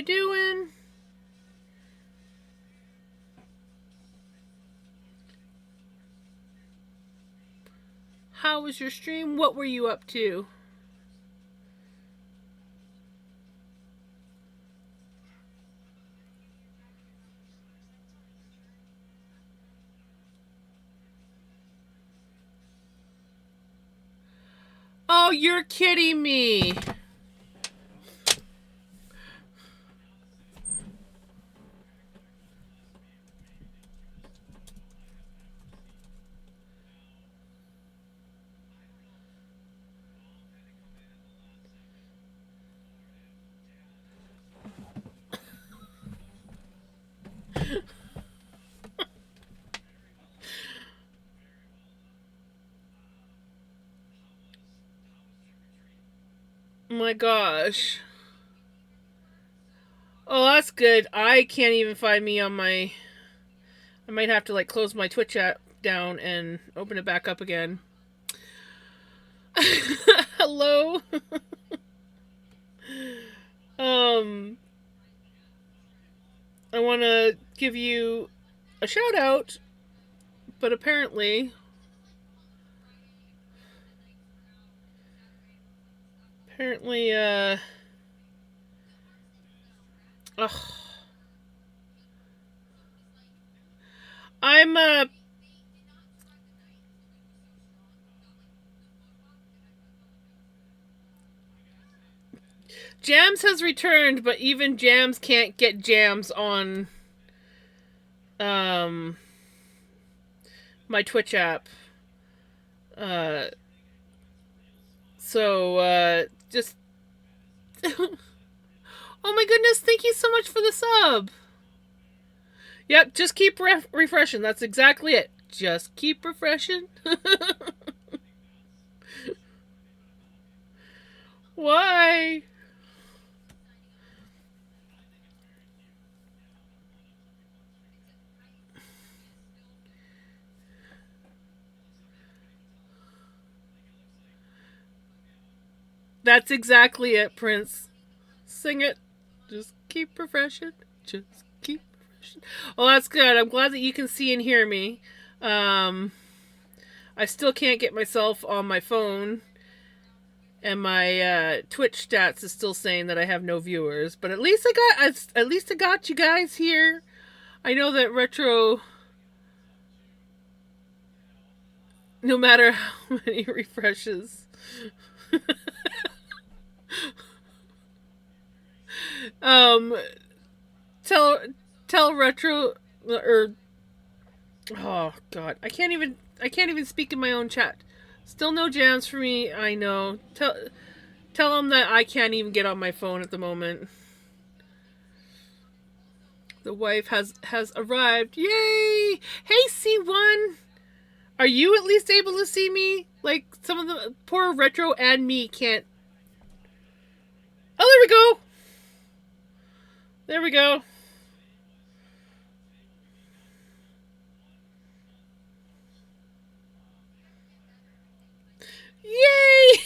you doing? How was your stream? What were you up to? Oh, you're kidding me. My gosh. Oh, that's good. I can't even find me on my. I might have to like close my Twitch app down and open it back up again. Hello. um, I want to give you a shout out, but apparently, ugh. I'm Jams has returned, but even Jams can't get Jams on um my Twitch app. Uh just oh my goodness, thank you so much for the sub. Yep, just keep refreshing. That's exactly it. Just keep refreshing. Why? That's exactly it, Prince. Sing it. Just keep refreshing. Just keep refreshing. Well, that's good. I'm glad that you can see and hear me. Um, I still can't get myself on my phone, and my Twitch stats is still saying that I have no viewers. But at least I got you guys here. I know that retro, no matter how many refreshes. um, tell tell retro or oh god, I can't even speak in my own chat. Still no jams for me. I know. Tell them that I can't even get on my phone at the moment. The wife has arrived. Yay! Hey C1, are you at least able to see me? Like some of the poor retro and me can't. Oh, there we go. There we go. Yay!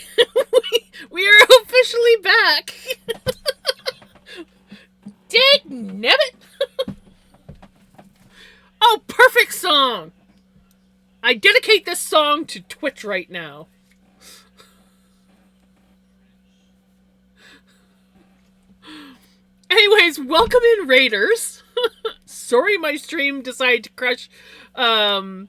we are officially back. Dag nabbit! Oh, perfect song! I dedicate this song to Twitch right now. Anyways, welcome in, Raiders. Sorry my stream decided to crash, um,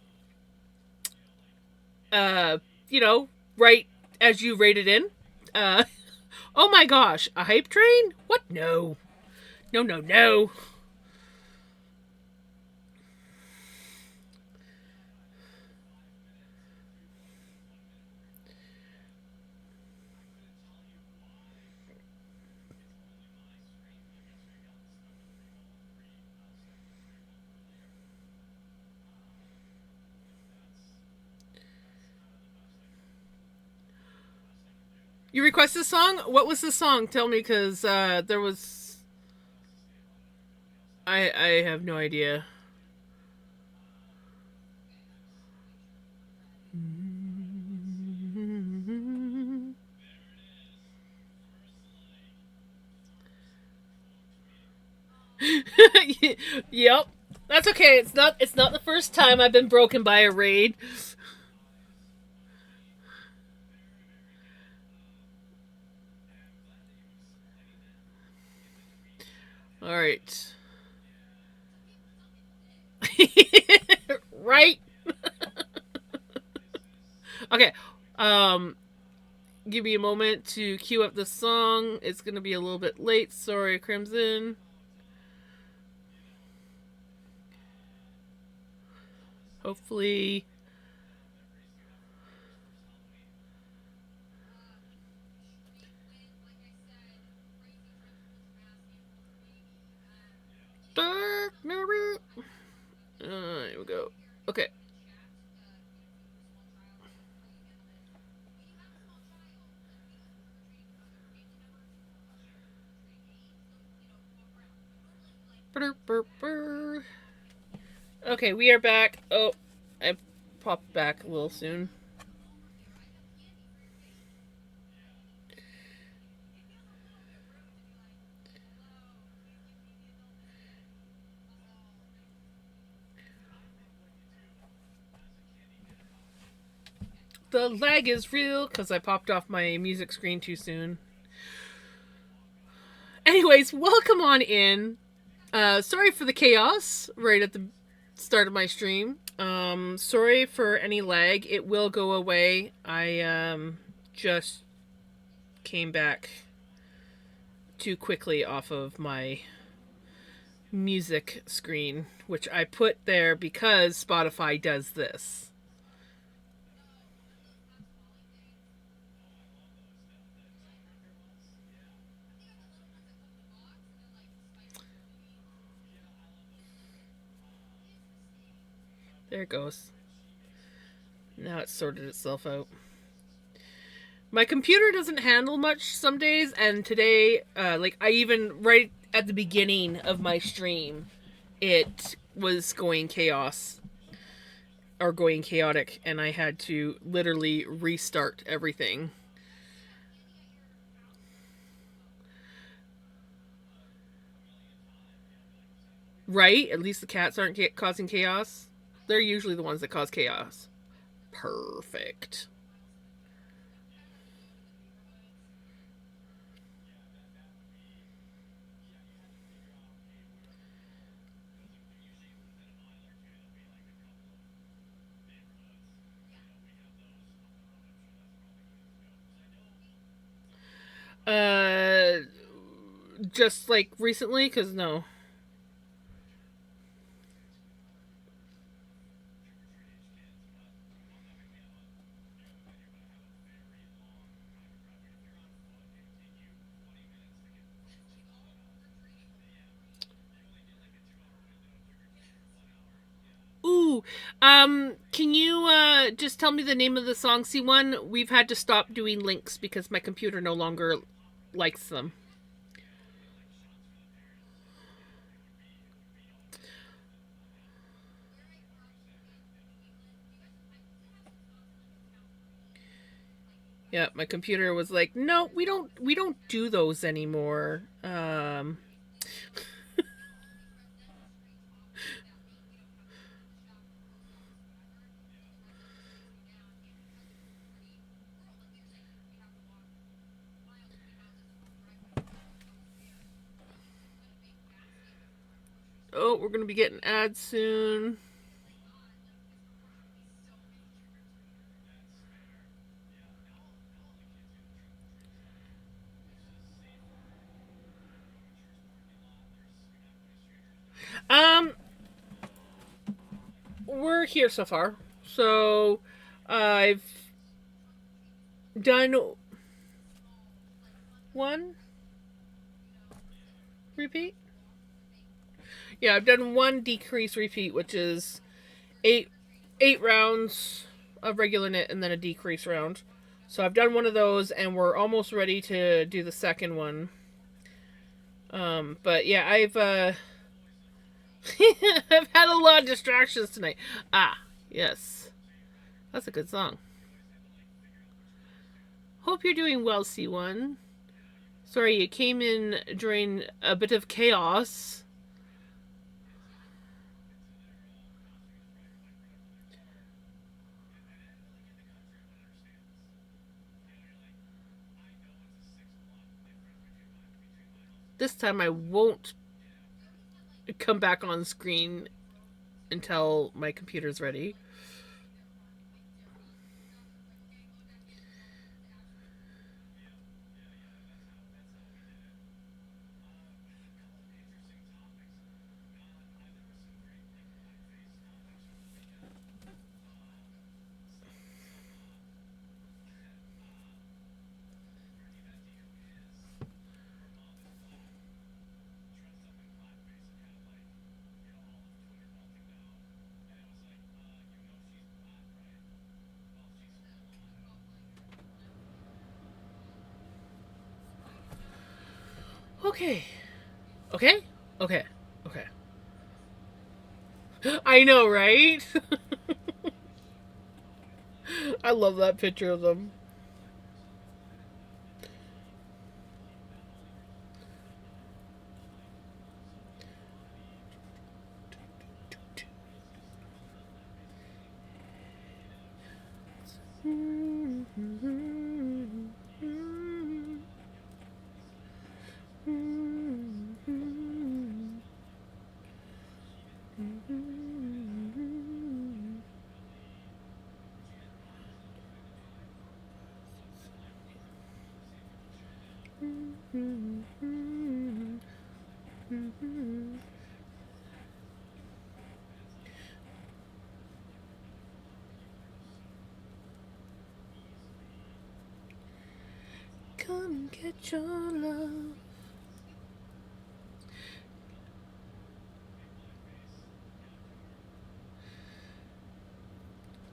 uh, you know, right as you raided in. Uh, oh my gosh, a hype train? What? No. No, no, no. You requested a song? What was the song? Tell me, because there was. I have no idea. Yep. That's okay. It's not the first time I've been broken by a raid. All right. Right? Okay. Um give me a moment to cue up the song. It's going to be a little bit late. Sorry, Crimson. Hopefully Dark Mirror. Here we go. Okay. Okay, we are back. Oh, I popped back a little soon. The lag is real because I popped off my music screen too soon. Anyways, welcome on in. Sorry for the chaos right at the start of my stream. Sorry for any lag. It will go away. I just came back too quickly off of my music screen, which I put there because Spotify does this. There it goes. Now it's sorted itself out. My computer doesn't handle much some days, and today, like I even right at the beginning of my stream, it was going chaos or going chaotic, and I had to literally restart everything. Right? At least the cats aren't causing chaos. They're usually the ones that cause chaos. Perfect. Uh, just like recently, because no. Ooh, can you just tell me the name of the song, C1? We've had to stop doing links because my computer no longer likes them. Yeah, my computer was like, "No, we don't do those anymore." Oh, we're going to be getting ads soon. Um, we're here so far. So, I've done one repeat. Yeah, I've done one decrease repeat, which is eight eight rounds of regular knit and then a decrease round. So I've done one of those, and we're almost ready to do the second one. But yeah, I've had a lot of distractions tonight. Ah, yes, that's a good song. Hope you're doing well, C1. Sorry, you came in during a bit of chaos. This time I won't come back on screen until my computer's ready. Okay. Okay? Okay. Okay. I know, right? I love that picture of them. Come and get your love.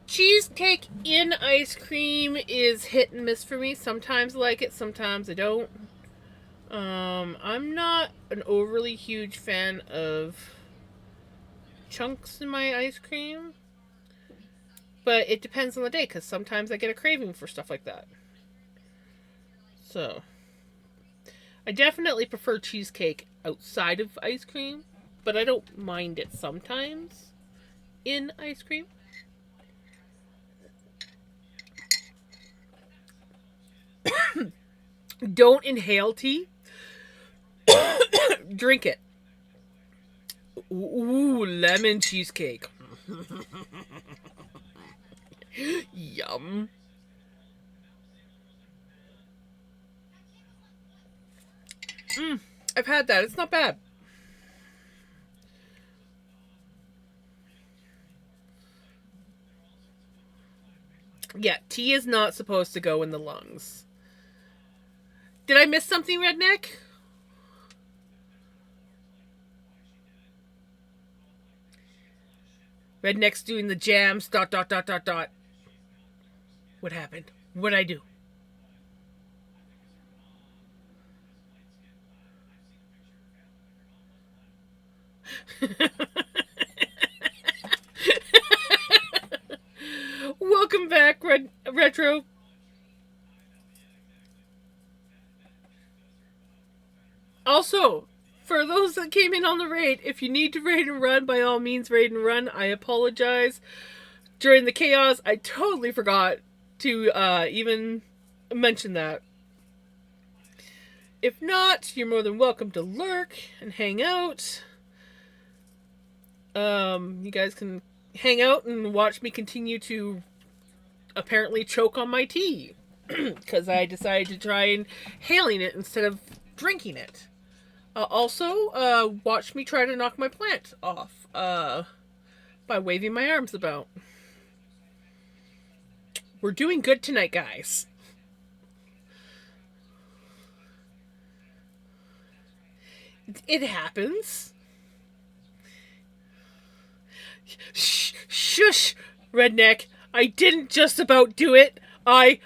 Cheesecake in ice cream is hit and miss for me. Sometimes I like it, sometimes I don't. I'm not an overly huge fan of chunks in my ice cream, but it depends on the day because sometimes I get a craving for stuff like that. So, I definitely prefer cheesecake outside of ice cream, but I don't mind it sometimes in ice cream. Don't inhale tea, drink it. Ooh, lemon cheesecake. Yum. I've had that. It's not bad. Yeah, tea is not supposed to go in the lungs. Did I miss something, Redneck? Redneck's doing the jams. Dot dot dot dot dot. What happened? What'd I do? Welcome back, Retro. Also, for those that came in on the raid, if you need to raid and run, by all means, raid and run. I apologize. During the chaos, I totally forgot to even mention that. If not, you're more than welcome to lurk and hang out. You guys can hang out and watch me continue to apparently choke on my tea because I decided to try inhaling it instead of drinking it. Also, watch me try to knock my plant off by waving my arms about. We're doing good tonight, guys. It happens. Shush, Redneck. I didn't just about do it. I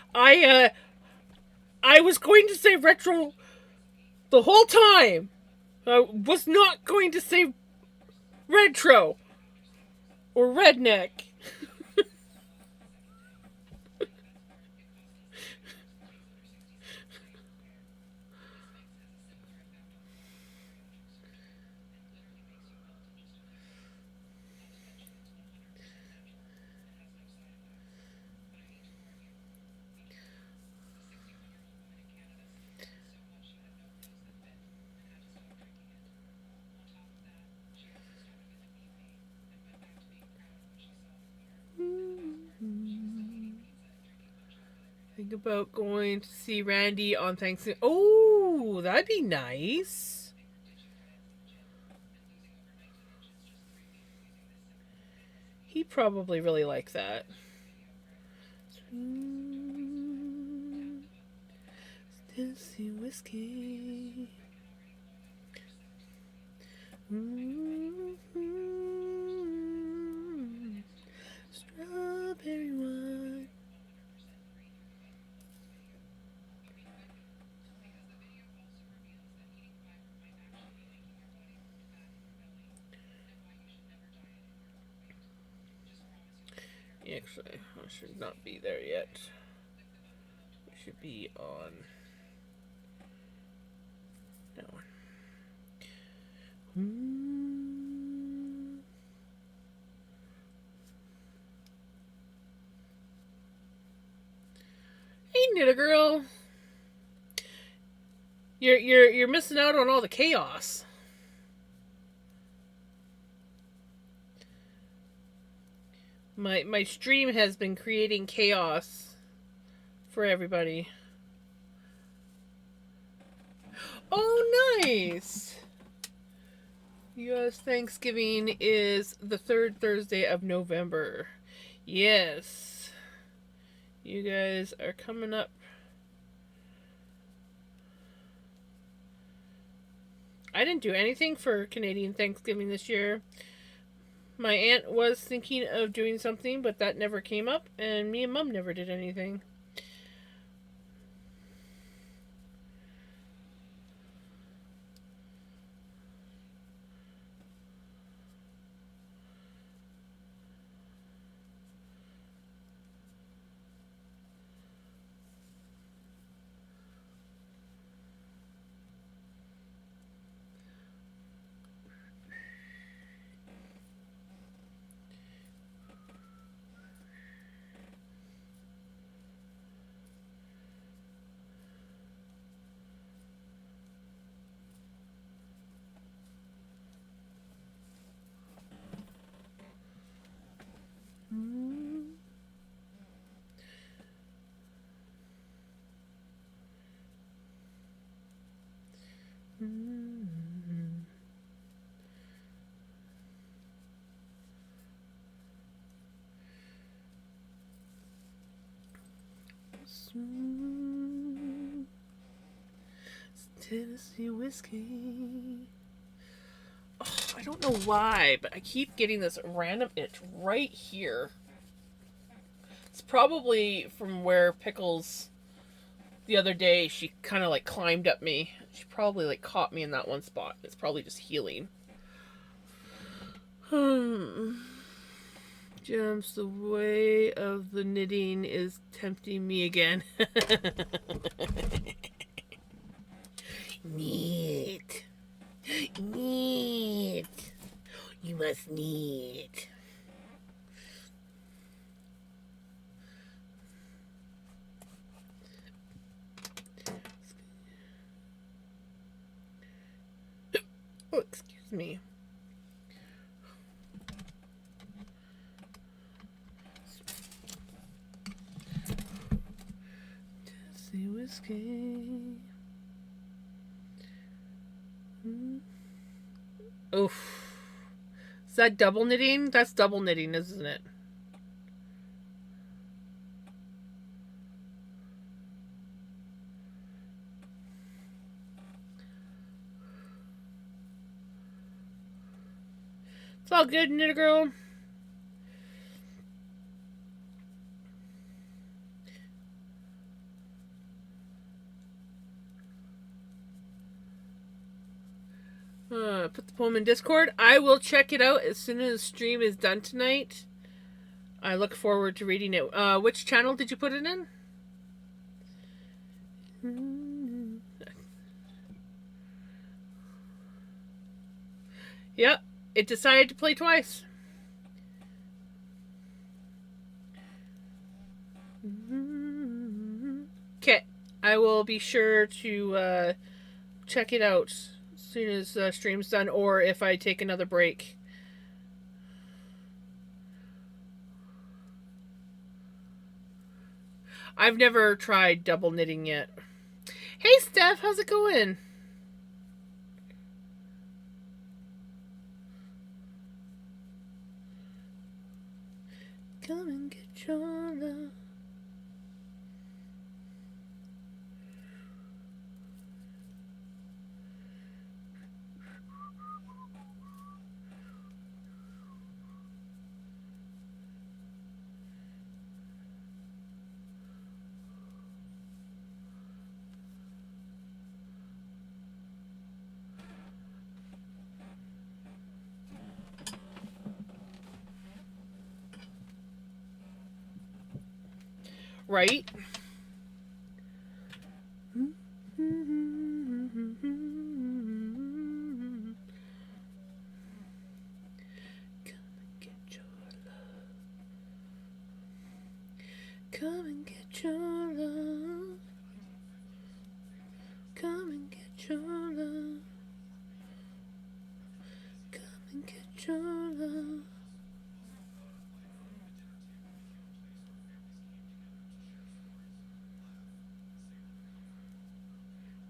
was going to say retro the whole time. I was not going to say retro or redneck. Think about going to see Randy on Thanksgiving. Oh, that'd be nice. He'd probably really like that. Tennessee whiskey. Strawberry wine. Actually, I should not be there yet. We should be on that one. Hey, Knitter Girl. You're missing out on all the chaos. My stream has been creating chaos for everybody. Oh, nice! U.S. Thanksgiving is the third Thursday of November. Yes. You guys are coming up. I didn't do anything for Canadian Thanksgiving this year. My aunt was thinking of doing something, but that never came up, and me and Mom never did anything. Tennessee whiskey. Oh, I don't know why, but I keep getting this random itch right here. It's probably from where Pickles the other day, she kind of like climbed up me. She probably like caught me in that one spot. It's probably just healing. Gems, the way of the knitting is tempting me again. Knit. Knit. You must knit. Oh, excuse me. Tennessee whiskey. Oof. Is that double knitting? That's double knitting, isn't it? It's all good, Knitter Girl. Put the poem in Discord. I will check it out as soon as the stream is done tonight. I look forward to reading it. Which channel did you put it in? Yep, it decided to play twice. Okay, I will be sure to check it out as soon as stream's done, or if I take another break. I've never tried double knitting yet. Hey, Steph, how's it going? Come and get your love. Right? Come and get your love. Come and get your love. Come and get your love. Come and get your love.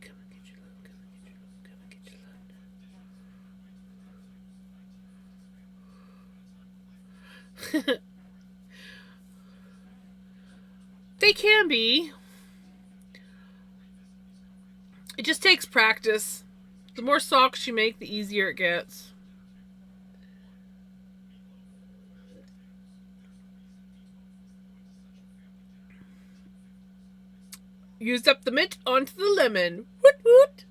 Come and get your love. Come and get your love. They can be. It just takes practice. The more socks you make, the easier it gets. Used up the mint onto the lemon. Woot woot.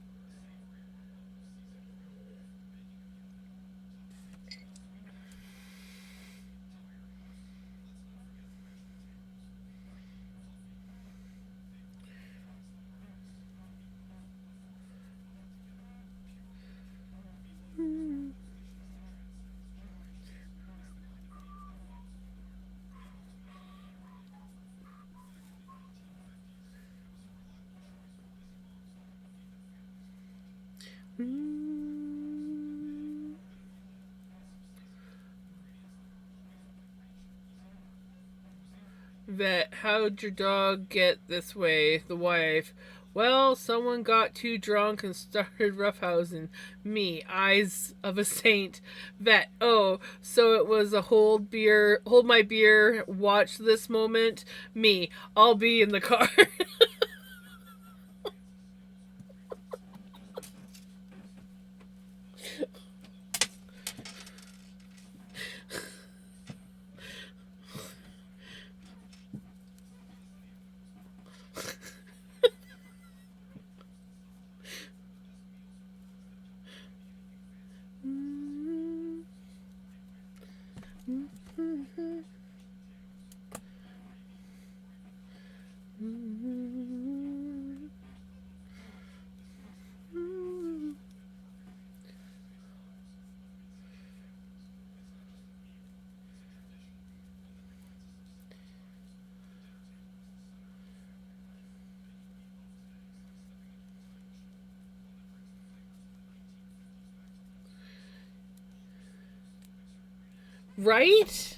Vet, how'd your dog get this way? The wife. Well, someone got too drunk and started roughhousing me. Eyes of a saint. Vet, oh, so it was a hold my beer, watch this moment. Me, I'll be in the car. Right?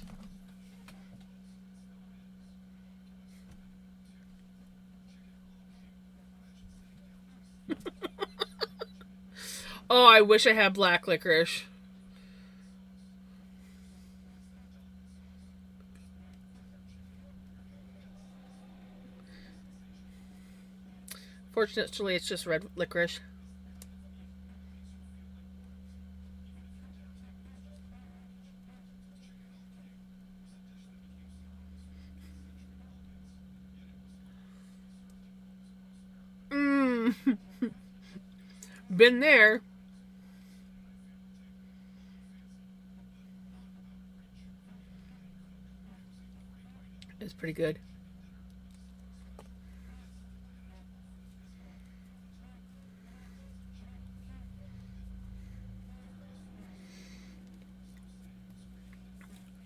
Oh, I wish I had black licorice. Fortunately, it's just red licorice. Mmm. Been there. It's pretty good.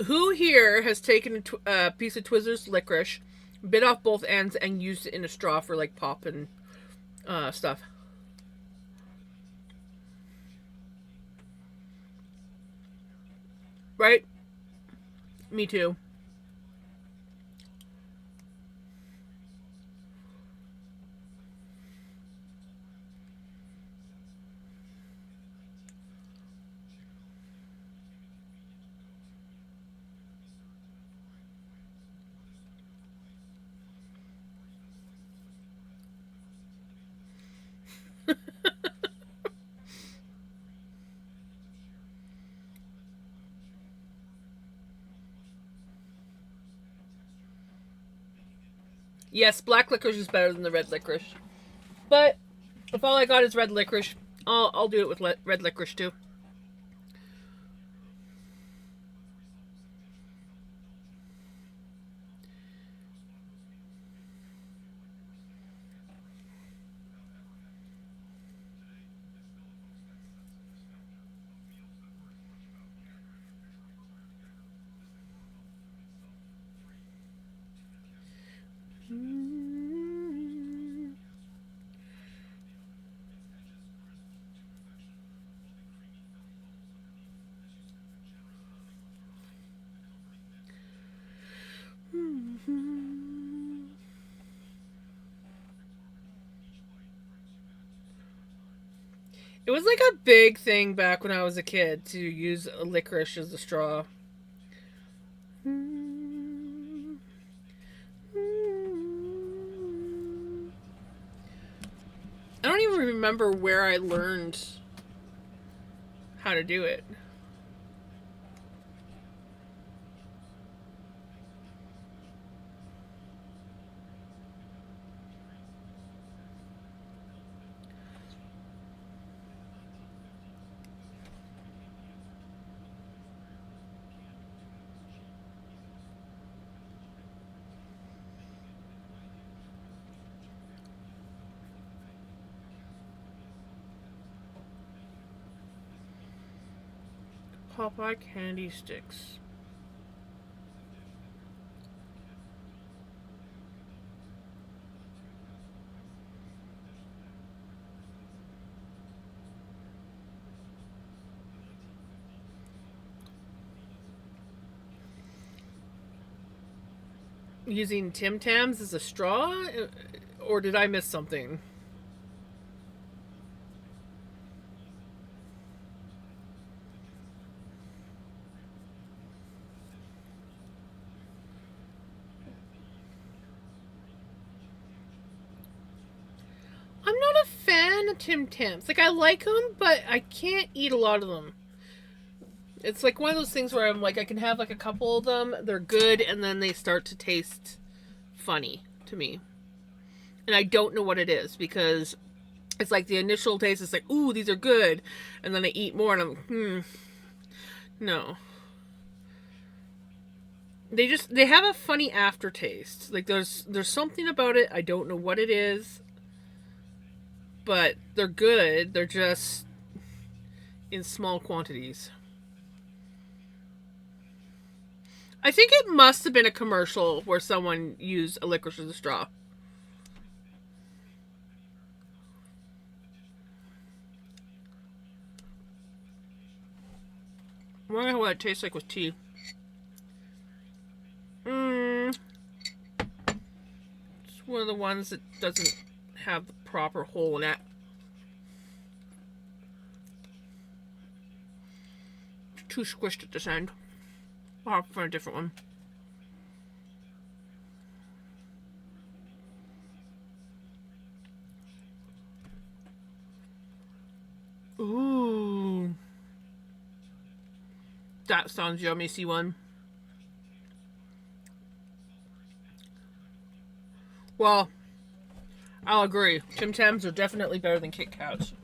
Who here has taken a piece of Twizzlers licorice, bit off both ends, and used it in a straw for like pop and stuff? Right? Me too. Yes, black licorice is better than the red licorice. But if all I got is red licorice, I'll do it with red licorice too. It was like a big thing back when I was a kid to use licorice as a straw. I don't even remember where I learned how to do it. Popeye candy sticks. Using Tim Tams as a straw? Or did I miss something? I'm not a fan of Tim Tams. Like, I like them, but I can't eat a lot of them. It's like one of those things where I'm like, I can have like a couple of them, they're good, and then they start to taste funny to me. And I don't know what it is because it's like the initial taste is like, ooh, these are good. And then I eat more and I'm, no. They have a funny aftertaste. Like there's something about it. I don't know what it is, but they're good. They're just in small quantities. I think it must have been a commercial where someone used a licorice as a straw. I wonder what it tastes like with tea. It's one of the ones that doesn't have the proper hole in it. It's too squished at this end. I'll have to find a different one. Ooh. That sounds yummy, C1. Well, I'll agree. Tim Tams are definitely better than Kit Kats.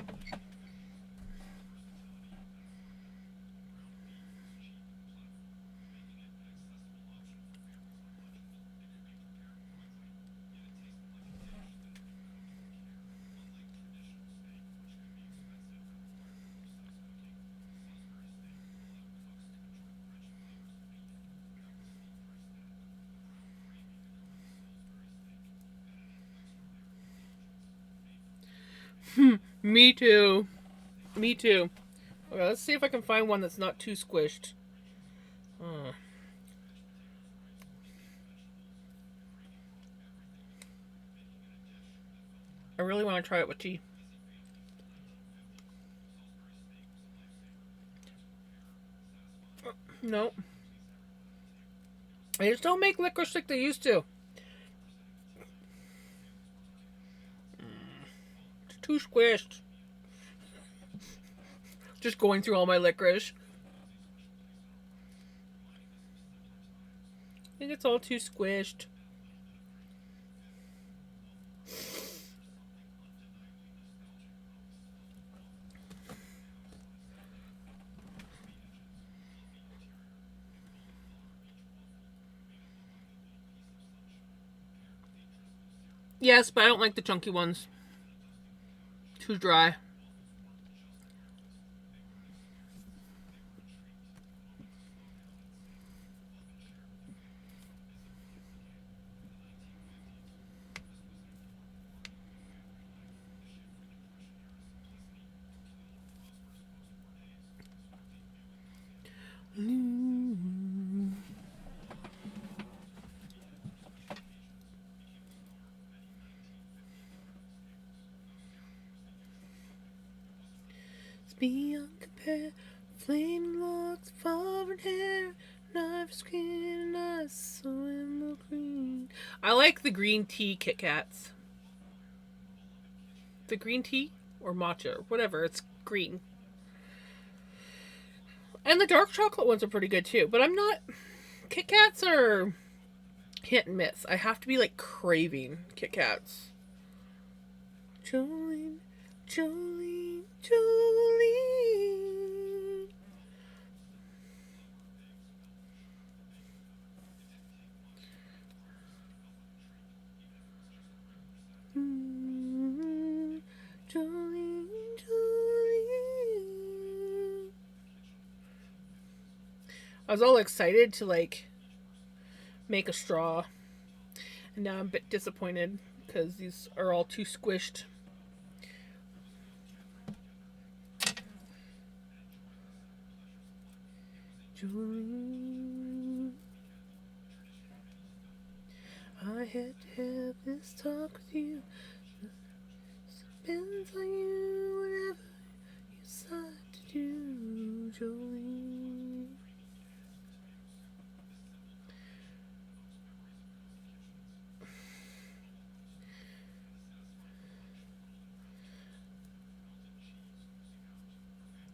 Me too. Me too. Okay, let's see if I can find one that's not too squished. Uh. I really want to try it with tea. No. They just don't make licorice like they used to. It's too squished. Just going through all my licorice. I think it's all too squished. Yes, but I don't like the chunky ones. Too dry. It's beyond compare. Flame locks, fallen hair, knife skin, eyes so emerald green. I like the green tea Kit Kats. The green tea or matcha or whatever. It's green. And the dark chocolate ones are pretty good too. But I'm not. Kit Kats are hit and miss. I have to be like craving Kit Kats. Jolene, Jolene, Jolene. Jolene, Jolene. I was all excited to like make a straw, and now I'm a bit disappointed because these are all too squished. Jolene, I had to have this talk with you. Depends on you, whatever you decide to do, Jolene.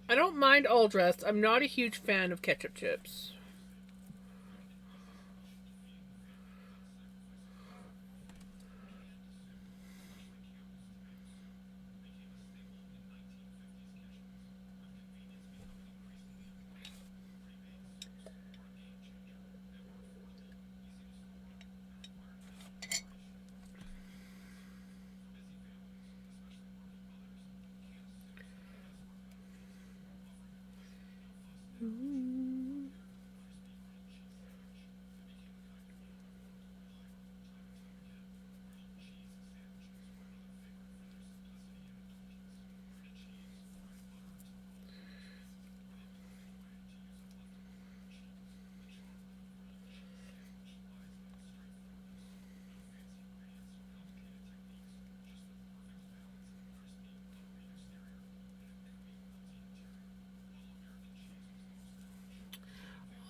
I don't mind all dressed. I'm not a huge fan of ketchup chips.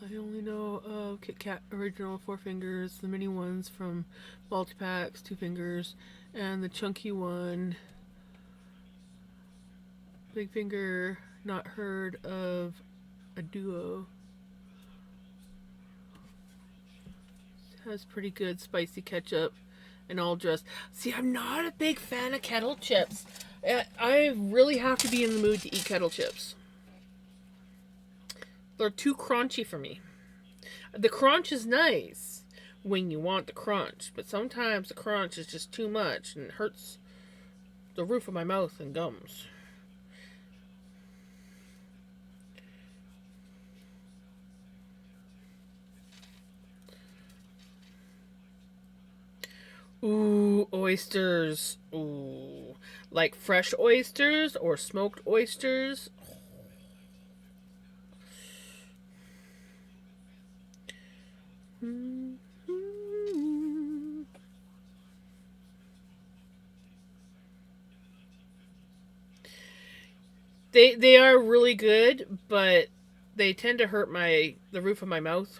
I only know of Kit Kat Original Four Fingers, the mini ones from Multipacks, Two Fingers, and the chunky one, Big Finger. Not heard of a duo. It has pretty good spicy ketchup and all dressed. See, I'm not a big fan of kettle chips. I really have to be in the mood to eat kettle chips. They're too crunchy for me. The crunch is nice when you want the crunch, but sometimes the crunch is just too much and it hurts the roof of my mouth and gums. Ooh, oysters. Ooh. Like fresh oysters or smoked oysters. They are really good, but they tend to hurt the roof of my mouth.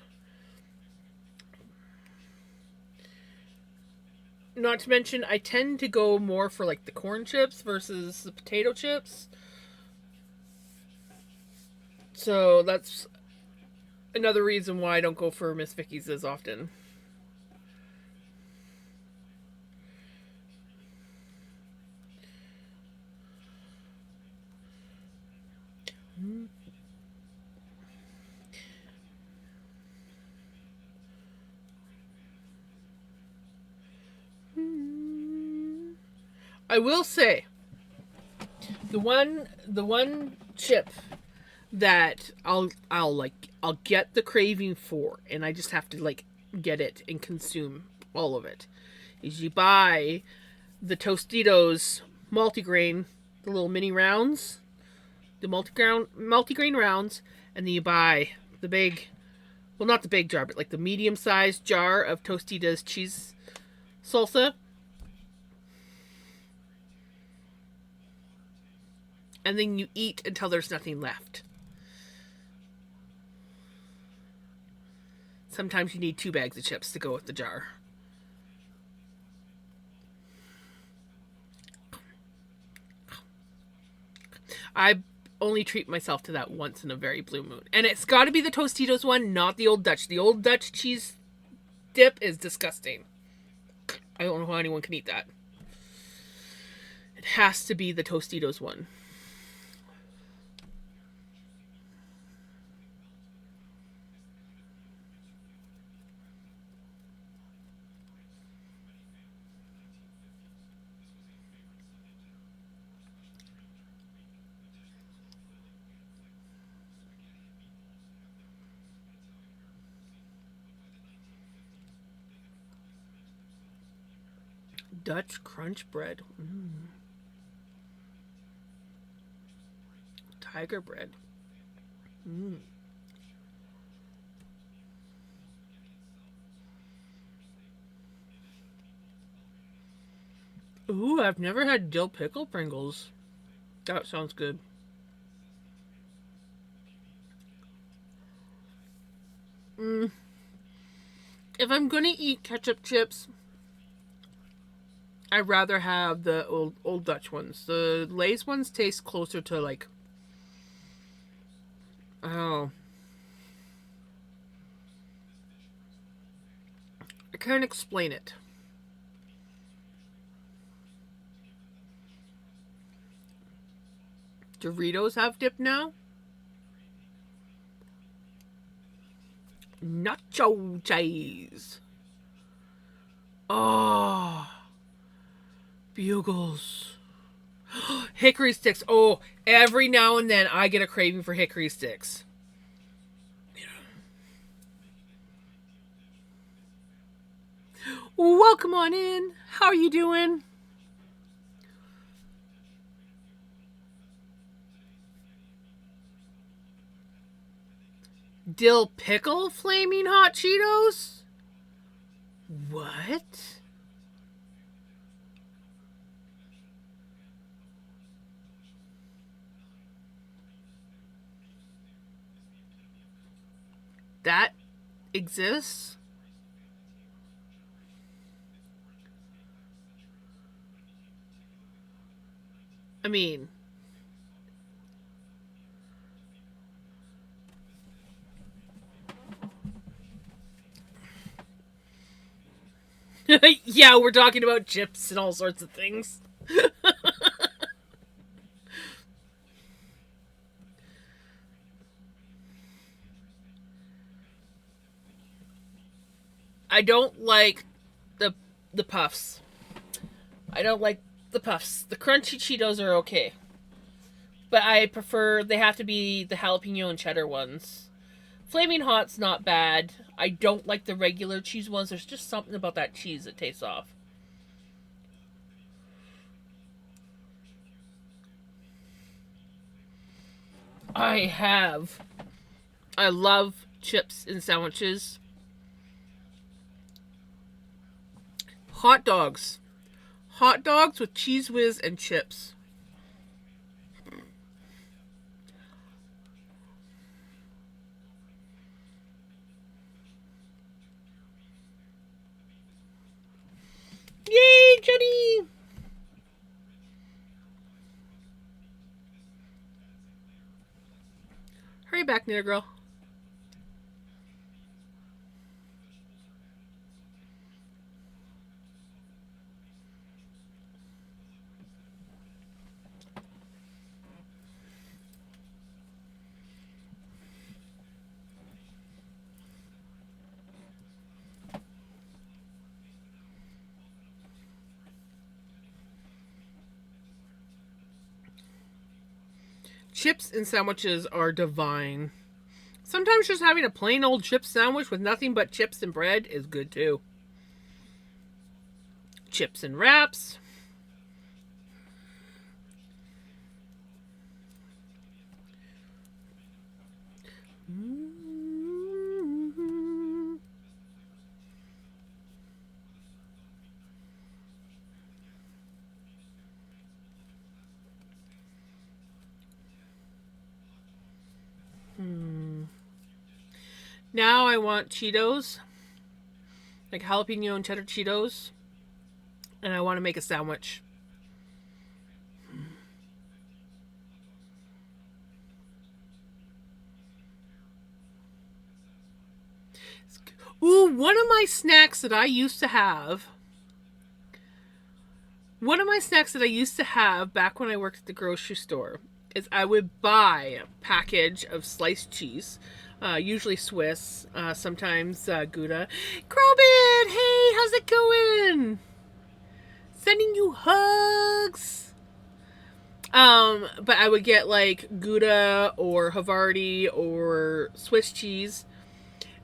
Not to mention, I tend to go more for like the corn chips versus the potato chips. So that's another reason why I don't go for Miss Vicky's as often. I will say the one chip that I'll get the craving for, and I just have to like get it and consume all of it. Is you buy the Tostitos multigrain, the little mini rounds, the multigrain rounds, and then you buy the big, well, not the big jar, but like the medium sized jar of Tostitos cheese salsa. And then you eat until there's nothing left. Sometimes you need 2 bags of chips to go with the jar. I only treat myself to that once in a very blue moon. And it's got to be the Tostitos one, not the Old Dutch. The Old Dutch cheese dip is disgusting. I don't know how anyone can eat that. It has to be the Tostitos one. Dutch crunch bread. Tiger bread. Ooh, I've never had dill pickle Pringles. That sounds good. If I'm gonna eat ketchup chips, I'd rather have the old Dutch ones. The Lay's ones taste closer to like, oh, I can't explain it. Doritos have dip now. Nacho cheese. Oh, Bugles. Hickory sticks. Oh, every now and then I get a craving for hickory sticks. Welcome on in. How are you doing? Dill pickle flaming hot Cheetos? What? That exists? I mean, yeah, we're talking about chips and all sorts of things. I don't like the the puffs. I don't like the puffs. The crunchy Cheetos are okay, but I prefer they have to be the jalapeno and cheddar ones. Flaming hot's not bad. I don't like the regular cheese ones. There's just something about that cheese that tastes off. I have. I love chips in sandwiches. Hot dogs. Hot dogs with cheese whiz and chips. Yay, Jenny! Hurry back, knitter girl. chips in sandwiches are divine. Sometimes just having a plain old chip sandwich with nothing but chips and bread is good too. Chips and wraps. Now I want Cheetos, like jalapeno and cheddar Cheetos, and I want to make a sandwich. Ooh, one of my snacks that I used to have. One of my snacks that I used to have back when I worked at the grocery store is I would buy a package of sliced cheese, usually Swiss, sometimes Gouda. Krobin, hey, how's it going? Sending you hugs. But I would get like Gouda or Havarti or Swiss cheese,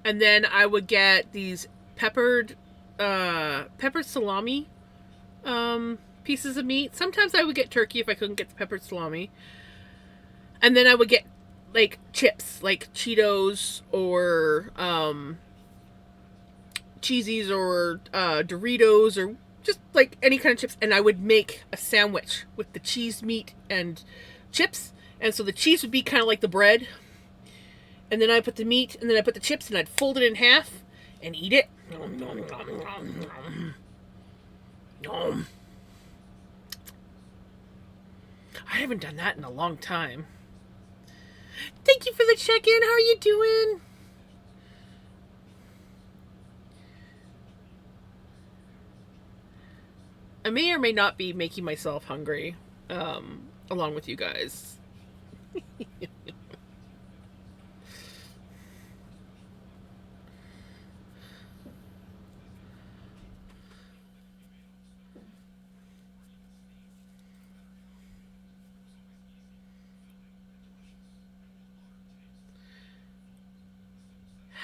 and then I would get these peppered salami pieces of meat. Sometimes I would get turkey if I couldn't get the peppered salami. And then I would get like chips, like Cheetos or Cheesies or Doritos or just like any kind of chips. And I would make a sandwich with the cheese, meat, and chips. And so the cheese would be kind of like the bread. And then I put the meat, and then I put the chips, and I'd fold it in half and eat it. Nom, nom, nom, nom, nom. Nom. I haven't done that in a long time. Thank you for the check-in. How are you doing? I may or may not be making myself hungry, along with you guys.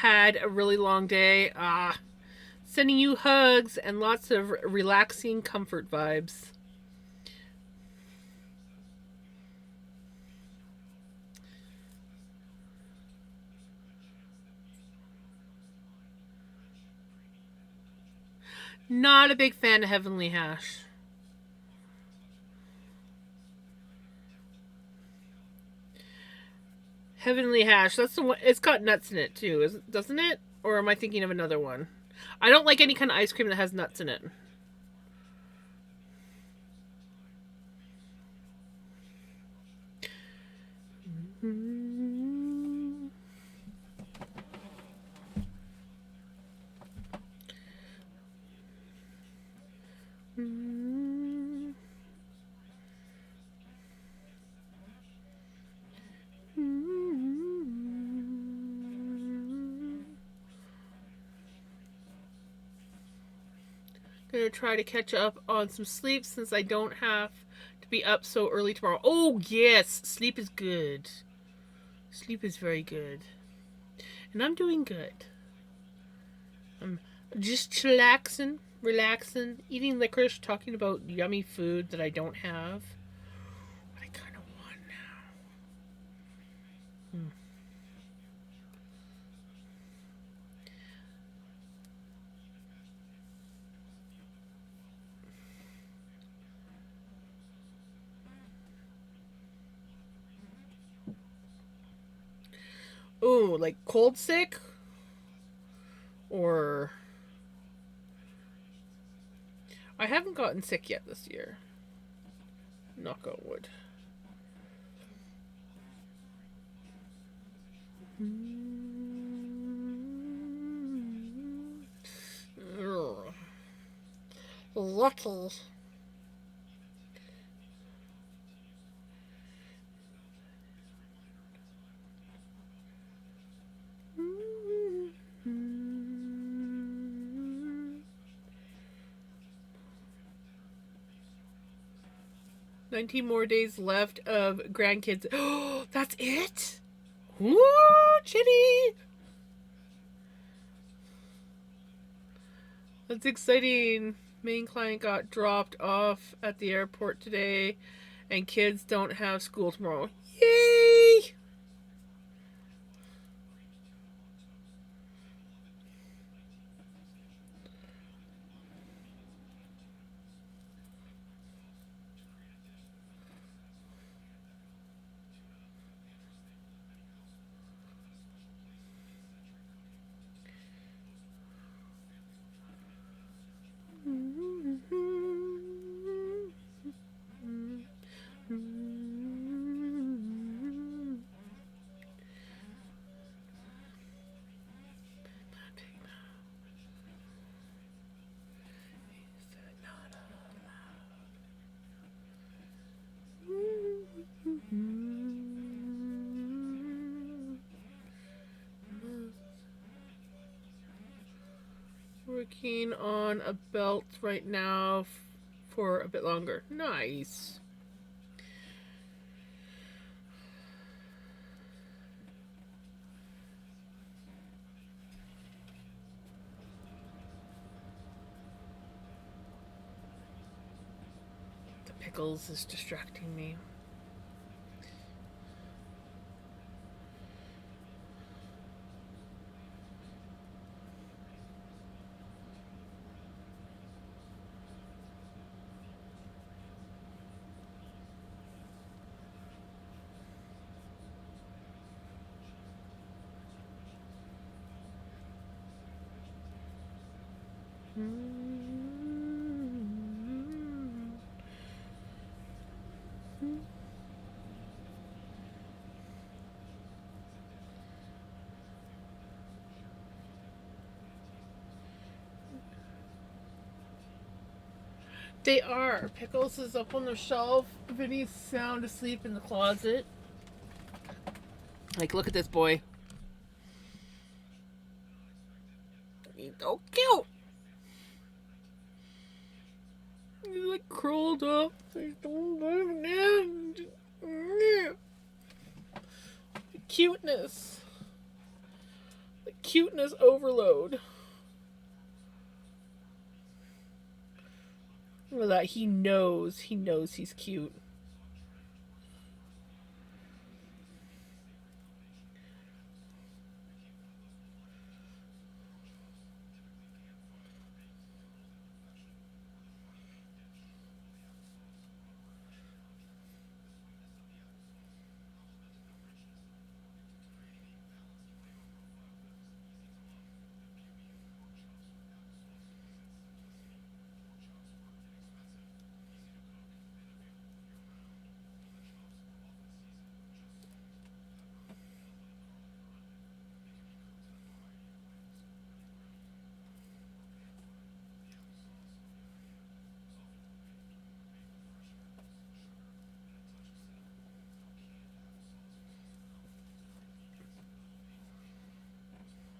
Had a really long day. Sending you hugs and lots of relaxing comfort vibes. Not a big fan of Heavenly Hash. Heavenly Hash. That's the one. It's got nuts in it too, doesn't it? Or am I thinking of another one? I don't like any kind of ice cream that has nuts in it. Gonna try to catch up on some sleep since I don't have to be up so early tomorrow. Oh, yes, sleep is good. Sleep is very good. And I'm doing good. I'm just chillaxing, relaxing, eating licorice, talking about yummy food that I don't have. But I kind of want now. Ooh, like cold sick? Or. I haven't gotten sick yet this year. Knock on wood. Lucky. 19 more days left of grandkids. Oh, that's it? Woo, Chitty! That's exciting. Main client got dropped off at the airport today, and kids don't have school tomorrow. Yay! Working on a belt right now for a bit longer. Nice. The pickles is distracting me. They are. Pickles is up on the shelf. Vinny's sound asleep in the closet. Like, look at this boy. He's so cute. He's like curled up. The cuteness. The cuteness overload. Look at that. He knows. He knows he's cute.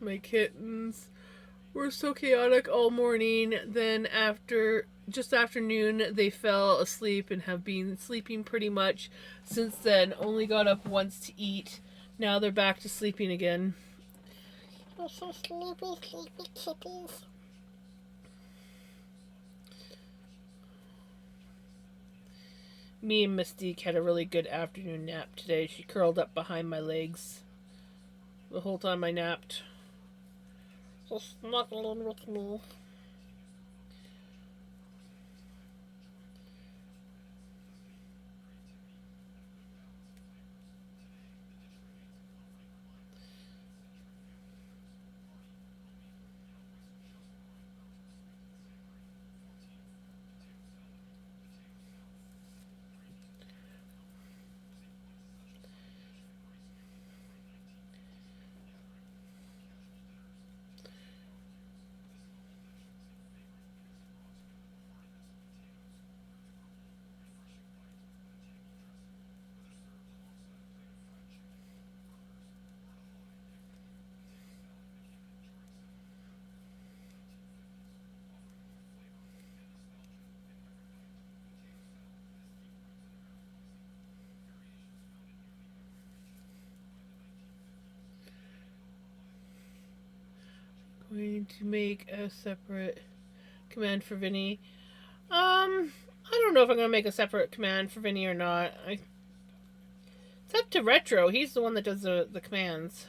My kittens were so chaotic all morning. Then just afternoon, they fell asleep and have been sleeping pretty much since then. Only got up once to eat. Now they're back to sleeping again. You're so sleepy, sleepy kitties. Me and Mystique had a really good afternoon nap today. She curled up behind my legs the whole time I napped. Just snuggling with me. going to make a separate command for Vinny. I don't know if I'm gonna make a separate command for Vinny or not. It's up to Retro. He's the one that does the commands.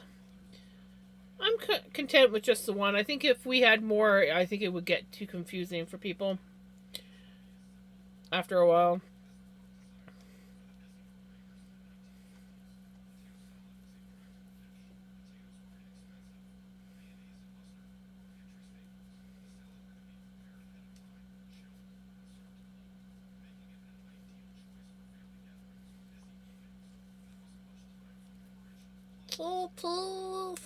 I'm content with just the one. I think if we had more, I think it would get too confusing for people after a while. Kitties.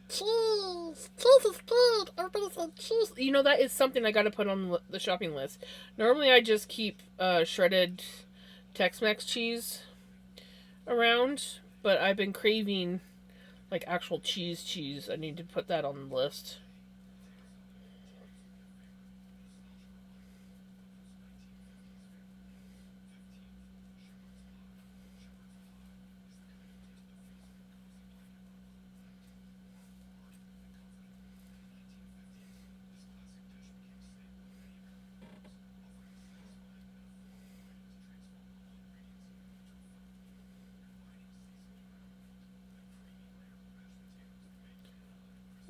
Cheese. Cheese is good. Everybody said cheese. You know, that is something I gotta put on the shopping list. Normally I just keep shredded Tex-Mex cheese around, but I've been craving like actual cheese. I need to put that on the list.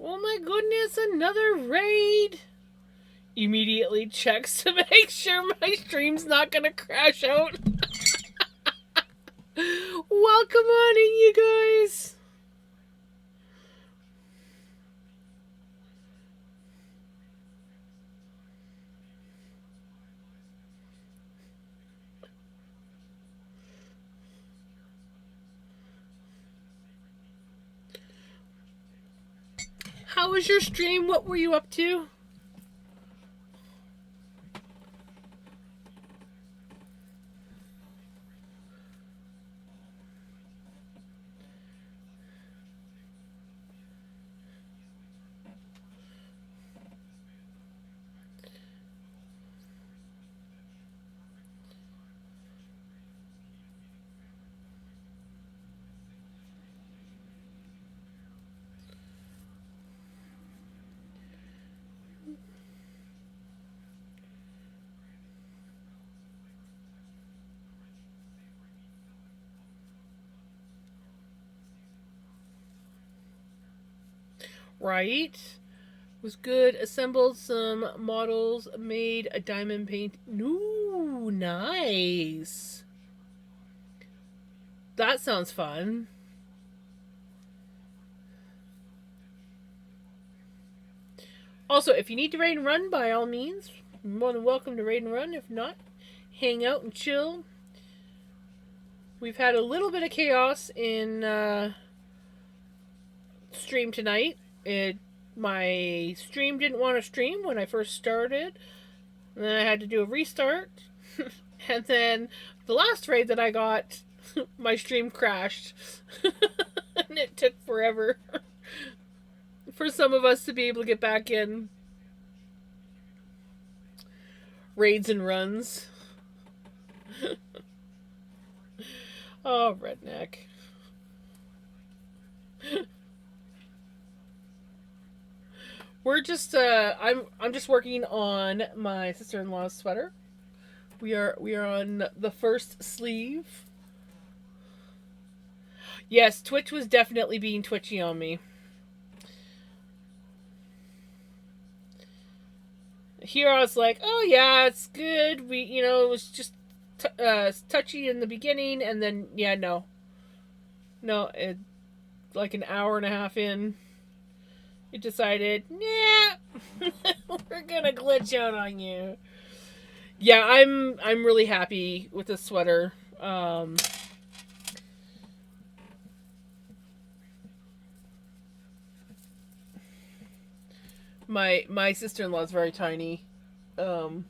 Oh my goodness, another raid! Immediately checks to make sure my stream's not gonna crash out. Welcome on in, you guys! How was your stream? What were you up to? Right. Was good. Assembled some models. Made a diamond paint. Ooh, nice. That sounds fun. Also, if you need to raid and run, by all means, you're more than welcome to raid and run. If not, hang out and chill. We've had a little bit of chaos in stream tonight. My stream didn't want to stream when I first started. And then I had to do a restart. And then the last raid that I got, my stream crashed. And it took forever for some of us to be able to get back in. Raids and runs. Oh, redneck. We're just I'm just working on my sister-in-law's sweater. We are on the first sleeve. Yes, Twitch was definitely being twitchy on me. Here I was like, oh yeah, it's good. It was just touchy in the beginning, and then yeah, no, like an hour and a half in, it decided, nah, we're gonna glitch out on you. Yeah, I'm really happy with this sweater. My sister in law is very tiny, um,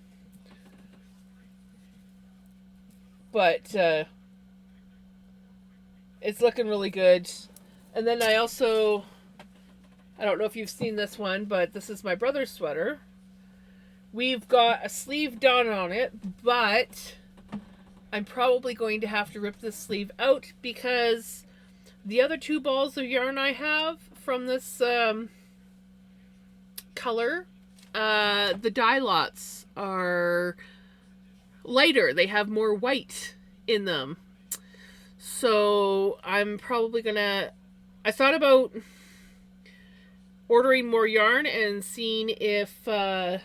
but it's looking really good. And then I don't know if you've seen this one, but this is my brother's sweater. We've got a sleeve done on it, but I'm probably going to have to rip this sleeve out because the other two balls of yarn I have from this color, the dye lots are lighter. They have more white in them. So I'm probably gonna. I thought about ordering more yarn and seeing if I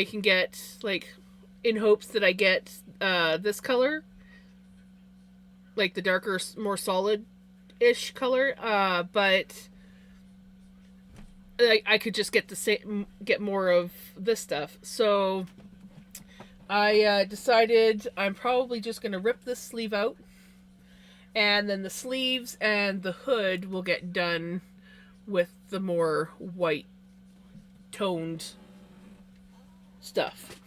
can get, like, in hopes that I get this color, like the darker, more solid ish color. But I could just get more of this stuff. So I decided I'm probably just gonna rip this sleeve out, and then the sleeves and the hood will get done with the more white toned stuff.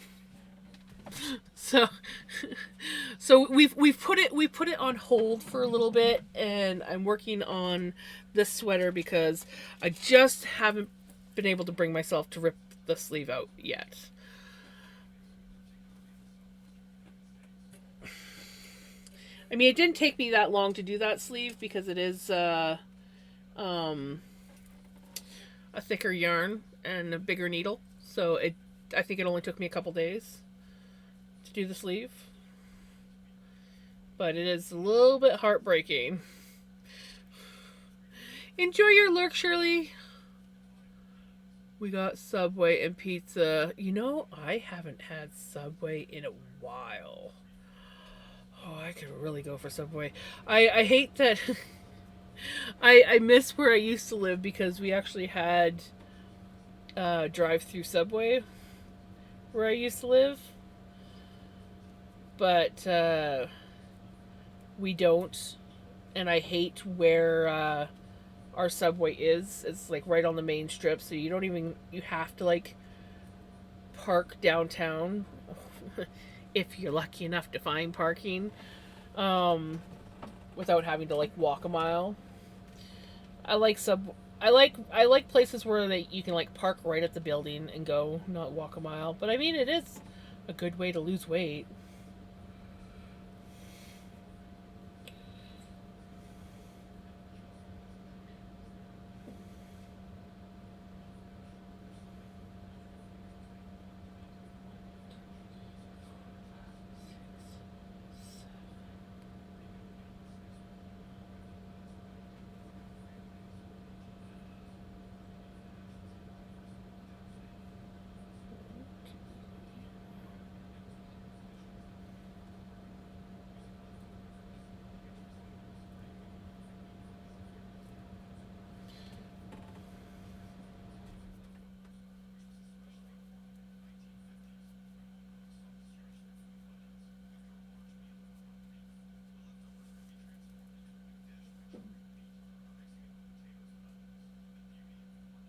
So we put it on hold for a little bit, and I'm working on this sweater because I just haven't been able to bring myself to rip the sleeve out yet. I mean, it didn't take me that long to do that sleeve because it is um, a thicker yarn and a bigger needle. So I think it only took me a couple days to do the sleeve, but it is a little bit heartbreaking. Enjoy your lurk, Shirley. We got Subway and pizza. You know, I haven't had Subway in a while. Oh, I could really go for Subway. I hate that. I miss where I used to live because we actually had drive through Subway where I used to live, but we don't. And I hate where our Subway is. It's like right on the main strip, so you have to like park downtown if you're lucky enough to find parking, um, without having to like walk a mile. I like sub. I like places where you can like park right at the building and go, not walk a mile. But I mean, it is a good way to lose weight.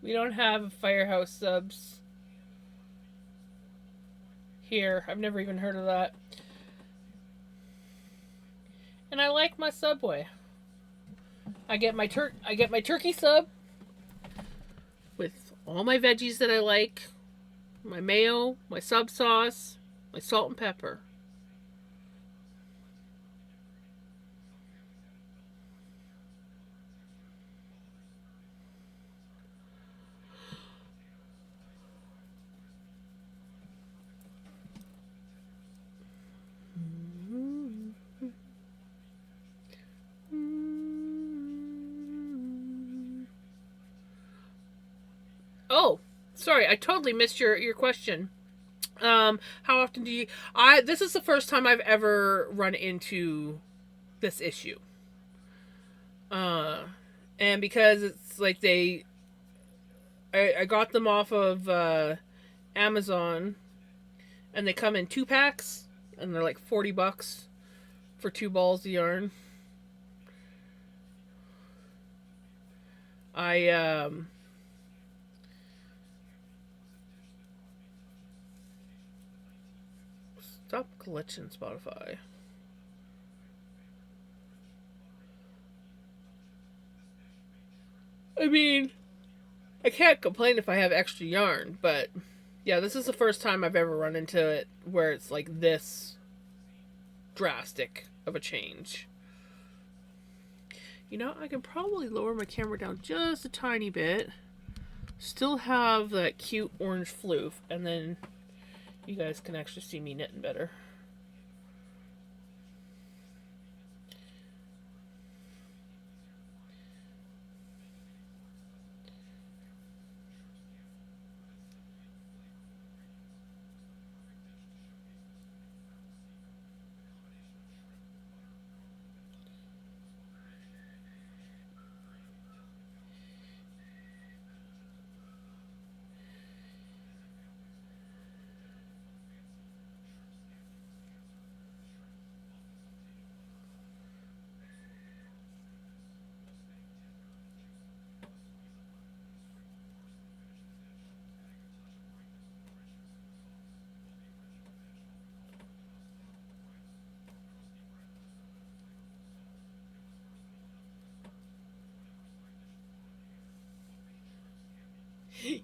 We don't have Firehouse subs here. I've never even heard of that. And I like my Subway. I get my turkey sub with all my veggies that I like, my mayo, my sub sauce, my salt and pepper. Oh, sorry, I totally missed your question. How often do you? I This is the first time I've ever run into this issue. Uh, and because it's like I got them off of Amazon, and they come in 2 packs, and they're like $40 for 2 balls of yarn. I stop glitching Spotify. I mean, I can't complain if I have extra yarn, but yeah, this is the first time I've ever run into it where it's like this drastic of a change. You know, I can probably lower my camera down just a tiny bit. Still have that cute orange floof, and then you guys can actually see me knitting better.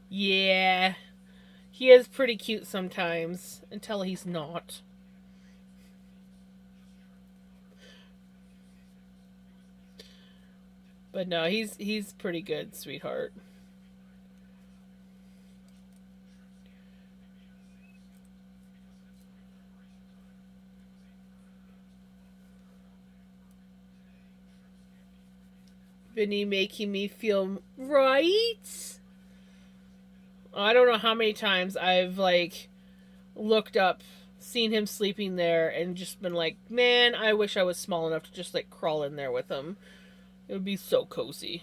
Yeah, he is pretty cute sometimes until he's not. But no, he's pretty good, sweetheart. Vinny making me feel right. I don't know how many times I've like looked up, seen him sleeping there, and just been like, man, I wish I was small enough to just like crawl in there with him. It would be so cozy.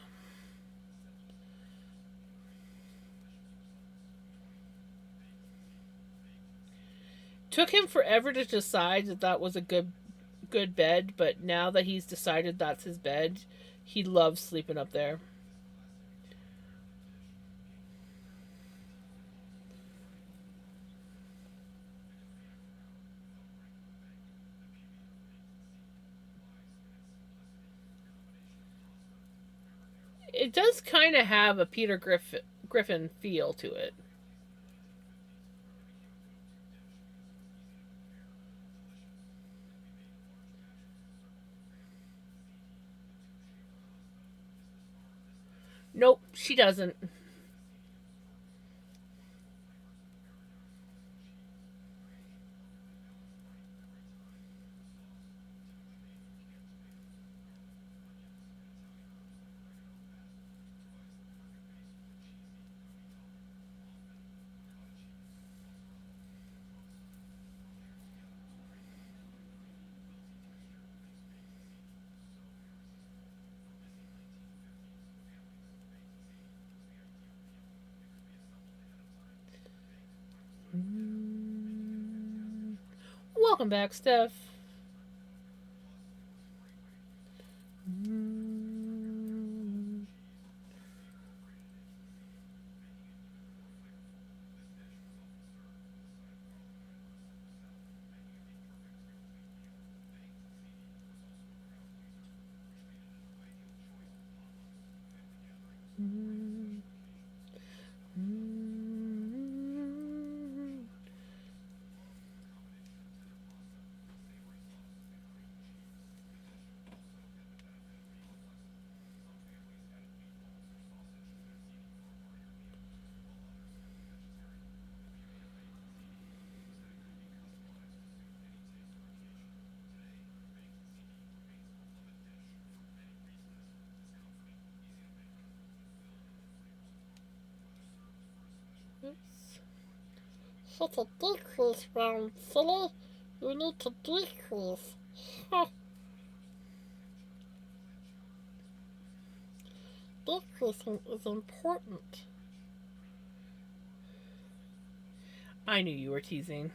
Took him forever to decide that that was a good bed, but now that he's decided that's his bed, he loves sleeping up there. It does kind of have a Griffin feel to it. Nope, she doesn't. Welcome back, Steph. Hit a decrease round, silly. You need to decrease. Decreasing is important. I knew you were teasing.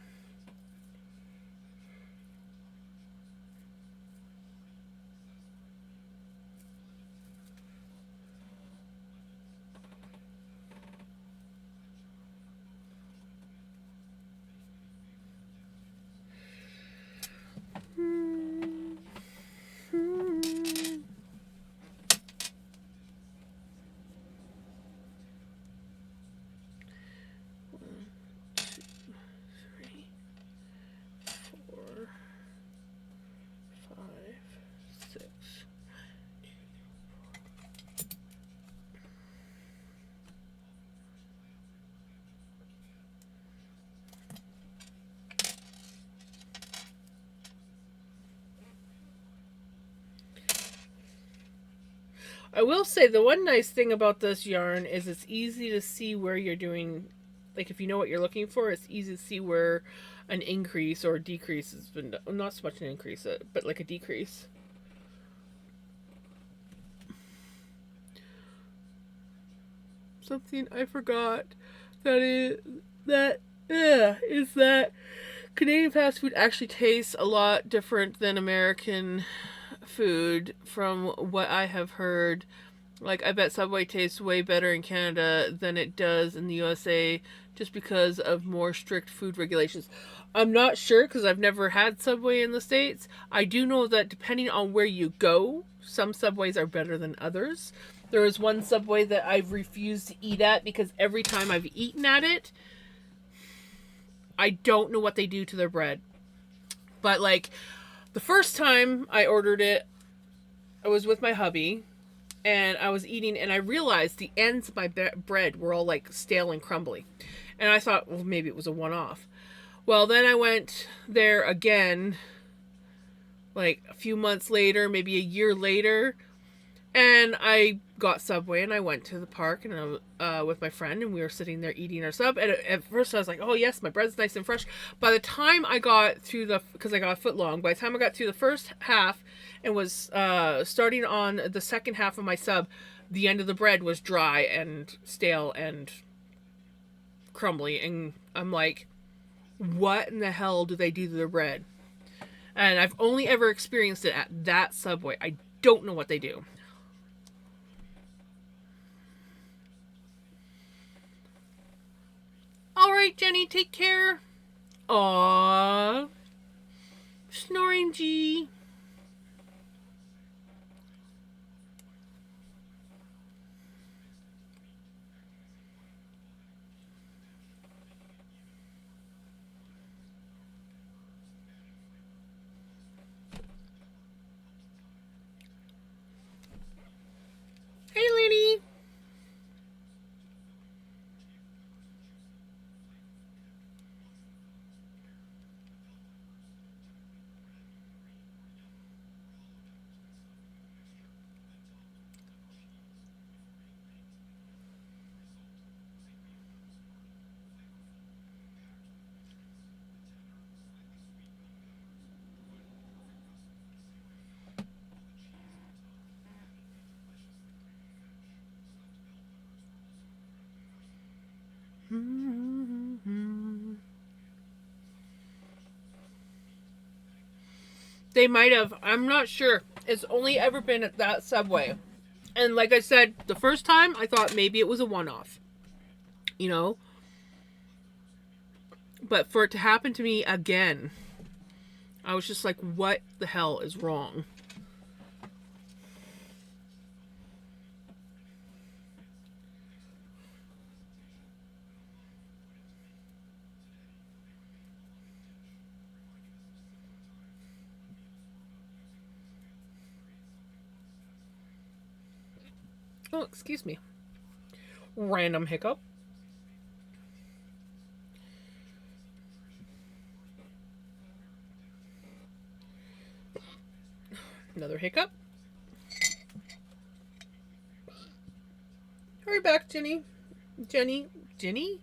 Three, 4, 5, 6. I will say the one nice thing about this yarn is it's easy to see where you're doing, like if you know what you're looking for, it's easy to see where an increase or decrease has been done. Not so much an increase, but like a decrease. Something I forgot is that Canadian fast food actually tastes a lot different than American food from what I have heard. Like, I bet Subway tastes way better in Canada than it does in the USA just because of more strict food regulations. I'm not sure because I've never had Subway in the States. I do know that depending on where you go, some Subways are better than others. There is one Subway that I've refused to eat at because every time I've eaten at it, I don't know what they do to their bread. But, like, the first time I ordered it, I was with my hubby and I was eating, and I realized the ends of my bread were all like stale and crumbly. And I thought, well, maybe it was a one off. Well, then I went there again, like a few months later, maybe a year later, and I got Subway and I went to the park and with my friend, and we were sitting there eating our sub. And at first I was like, oh yes, my bread's nice and fresh. By the time I got through because I got a foot long, by the time I got through the first half and was starting on the second half of my sub, the end of the bread was dry and stale and crumbly. And I'm like, what in the hell do they do to their bread? And I've only ever experienced it at that Subway. I don't know what they do. All right, Jenny, take care. Aww. Snoring G. Hey, Lenny. They might have. I'm not sure. It's only ever been at that Subway. And like I said, the first time I thought maybe it was a one off. You know? But for it to happen to me again, I was just like, what the hell is wrong? Oh, excuse me. Random hiccup. Another hiccup. Hurry back, Jenny. Jenny. Jenny?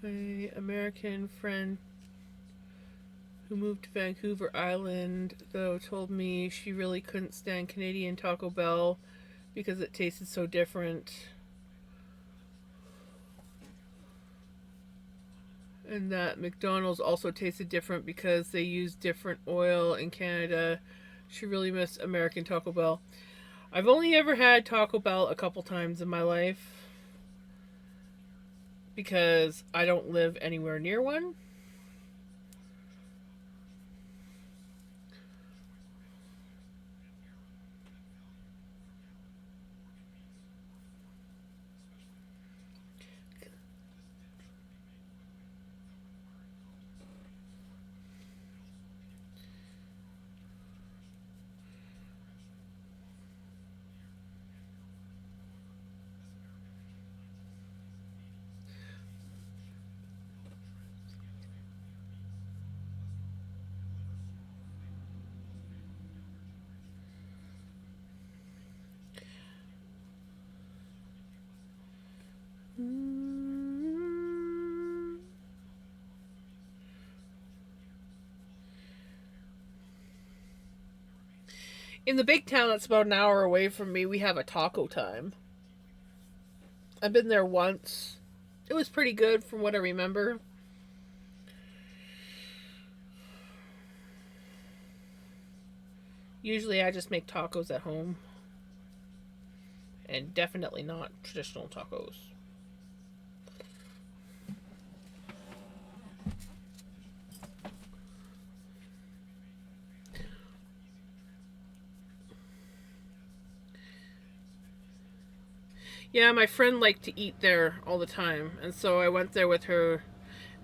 My American friend who moved to Vancouver Island, though, told me she really couldn't stand Canadian Taco Bell because it tasted so different. And that McDonald's also tasted different because they use different oil in Canada. She really missed American Taco Bell. I've only ever had Taco Bell a couple times in my life because I don't live anywhere near one. In the big town that's about an hour away from me, we have a taco time. I've been there once. It was pretty good from what I remember. Usually I just make tacos at home. And definitely not traditional tacos. Yeah, my friend liked to eat there all the time, and so I went there with her,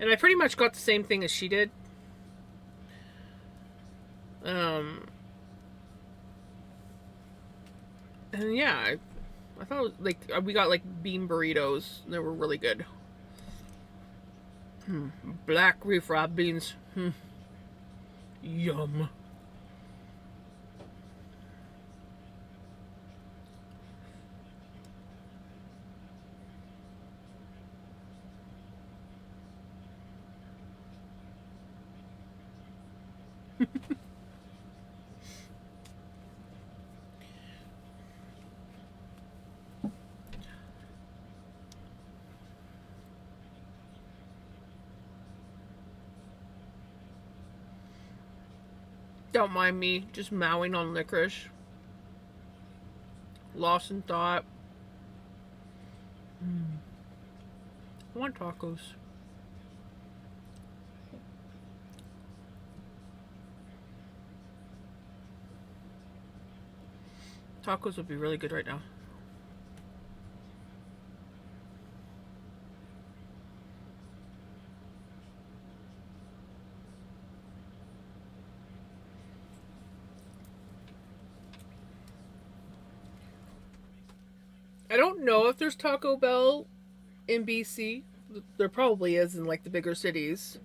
and I pretty much got the same thing as she did. Um, and yeah, I thought it was, like we got like bean burritos. They were really good. Black refried beans. Yum. Don't mind me just mowing on licorice. Lost in thought. I want tacos. Tacos would be really good right now. I don't know if there's Taco Bell in BC. There probably is in like the bigger cities.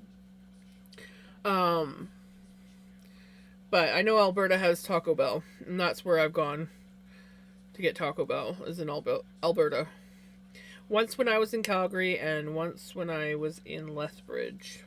Um, but I know Alberta has Taco Bell, and that's where I've gone to get Taco Bell is in Alberta. Once when I was in Calgary, and once when I was in Lethbridge.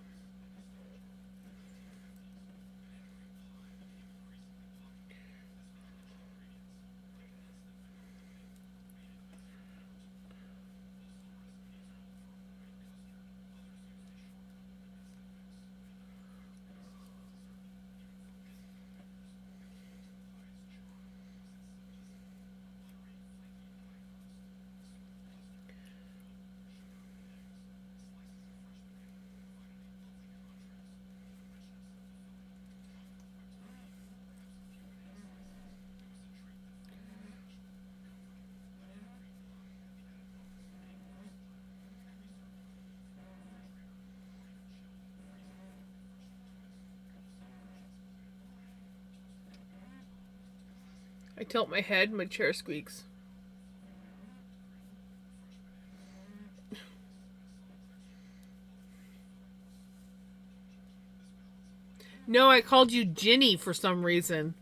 I tilt my head, my chair squeaks. No, I called you Ginny for some reason.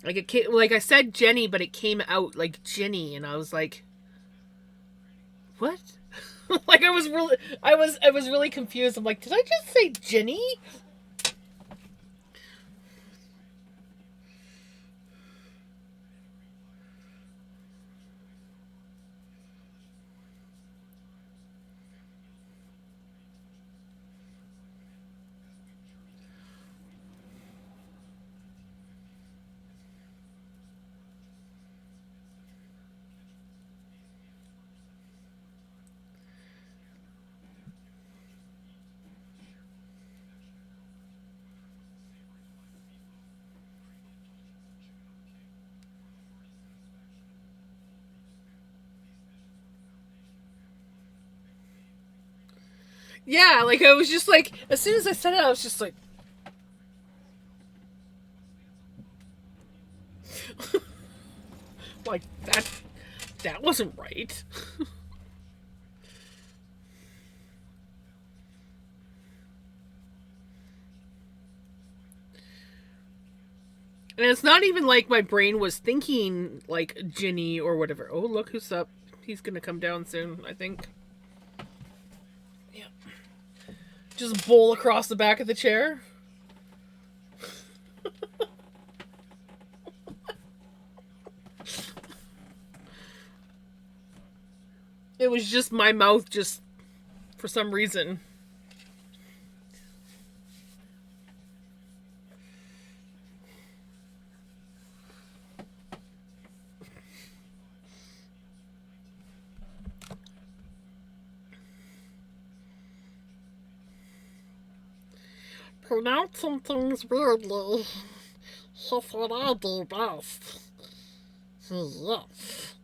Like it came, like I said Jenny, but it came out like Ginny, and I was like, "What?" Like I was really confused. I'm like, did I just say Ginny? Yeah, like I was just like, as soon as I said it, I was just like, like that wasn't right. And it's not even like my brain was thinking like Ginny or whatever. Oh, look who's up. He's gonna come down soon, I think. Yeah. Just bowl across the back of the chair. It was just my mouth, just for some reason. Pronouncing things weirdly is what I do best. Yes.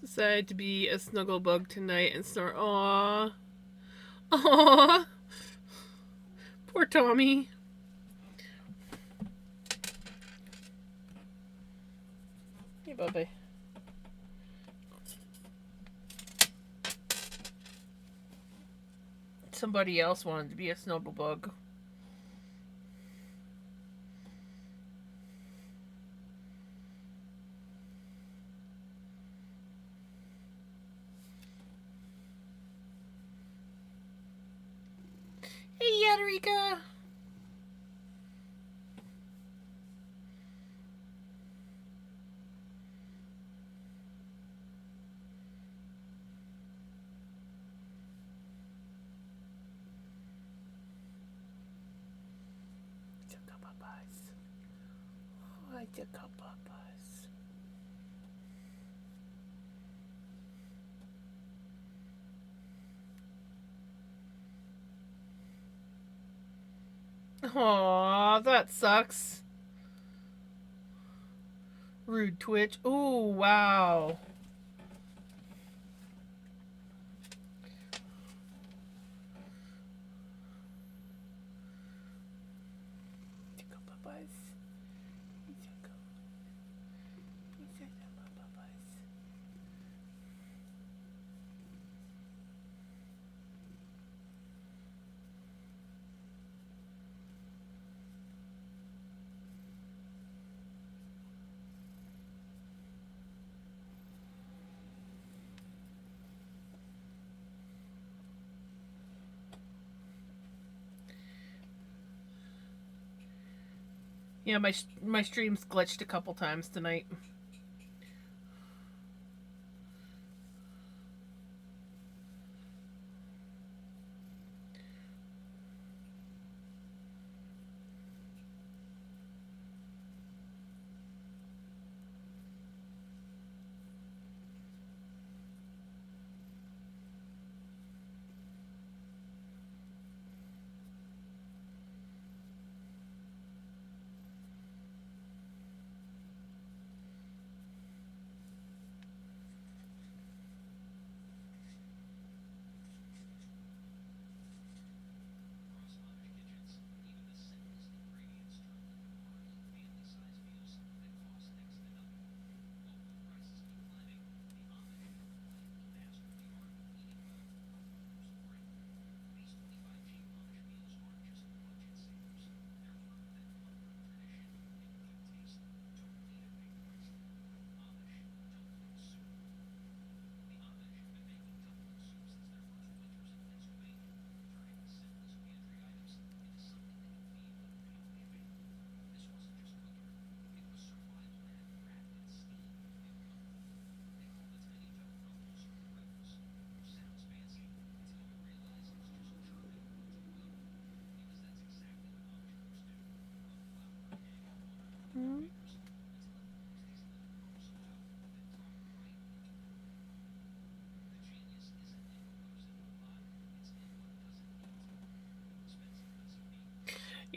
Decided to be a snuggle bug tonight and snore. Aww. Aww. Poor Tommy. Hey, Bubby. Somebody else wanted to be a snuggle bug. Hey, Yadarika. Aw, that sucks. Rude Twitch. Ooh, wow. Yeah, my stream's glitched a couple times tonight.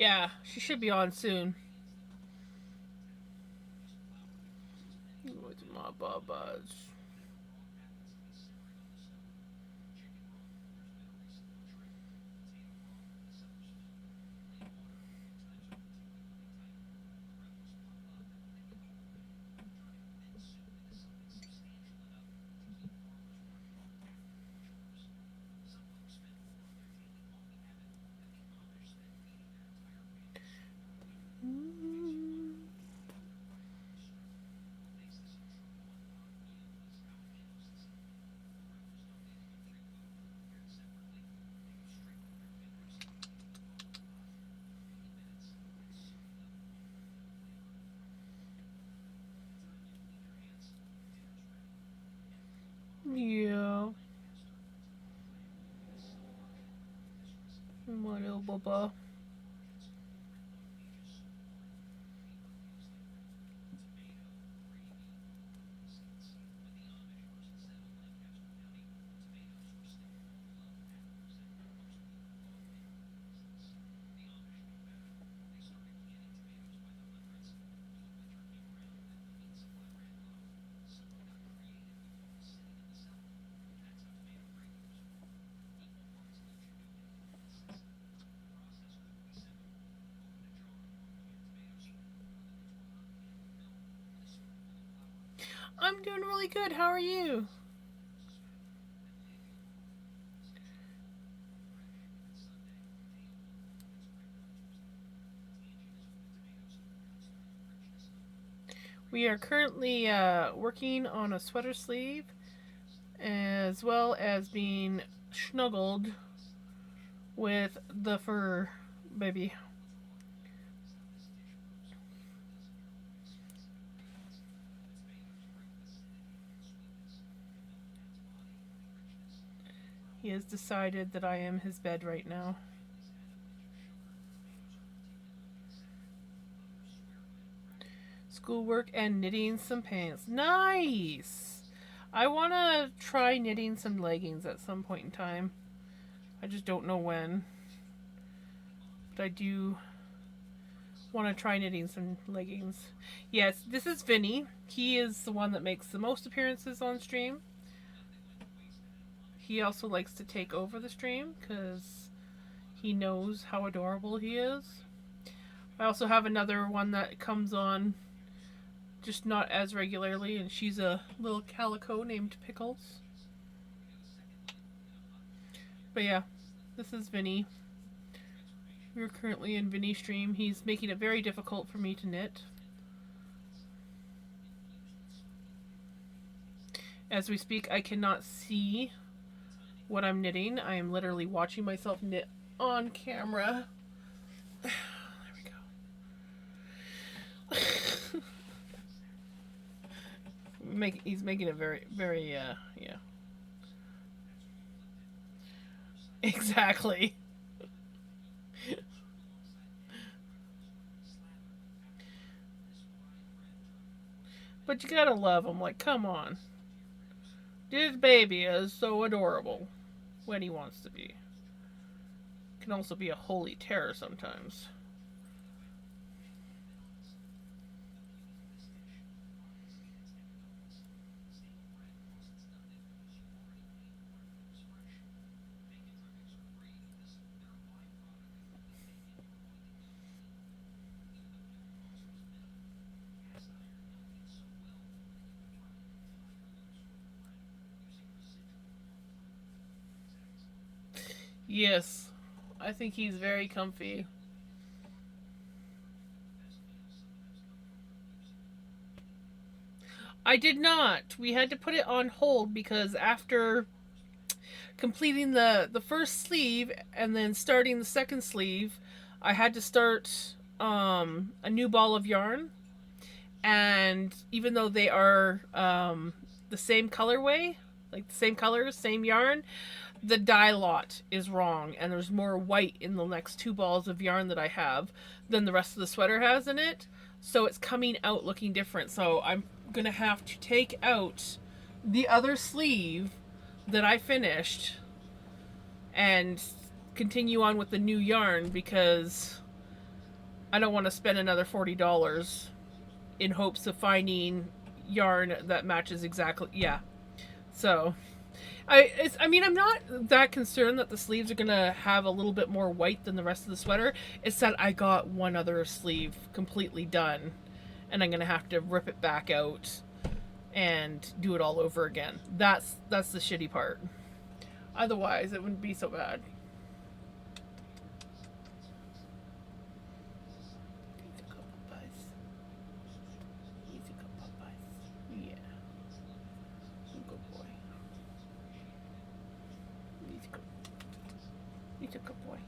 Yeah, she should be on soon. With my babas. Yeah. My little baba. I'm doing really good. How are you? We are currently working on a sweater sleeve as well as being snuggled with the fur baby. He has decided that I am his bed right now. Schoolwork and knitting some pants. Nice! I want to try knitting some leggings at some point in time. I just don't know when. But I do want to try knitting some leggings. Yes, this is Vinny. He is the one that makes the most appearances on stream. He also likes to take over the stream because he knows how adorable he is. I also have another one that comes on just not as regularly, and she's a little calico named Pickles. But yeah, this is Vinny. We're currently in Vinny's stream. He's making it very difficult for me to knit. As we speak, I cannot see what I'm knitting. I am literally watching myself knit on camera. There we go. He's making it very, very, yeah. Exactly. But you gotta love him. Like, come on. This baby is so adorable when he wants to be. Can also be a holy terror sometimes. Yes, I think he's very comfy. I did not. We had to put it on hold because after completing the first sleeve and then starting the second sleeve, I had to start a new ball of yarn. And even though they are the same colorway, like the same colors, same yarn, the dye lot is wrong, and there's more white in the next two balls of yarn that I have than the rest of the sweater has in it. So it's coming out looking different. So I'm gonna have to take out the other sleeve that I finished and continue on with the new yarn because I don't want to spend another $40 in hopes of finding yarn that matches exactly. Yeah. So, I mean, I'm not that concerned that the sleeves are gonna have a little bit more white than the rest of the sweater. It's that I got one other sleeve completely done, and I'm gonna have to rip it back out and do it all over again. That's the shitty part. Otherwise, it wouldn't be so bad. Yeah. Good boy. He's a good boy.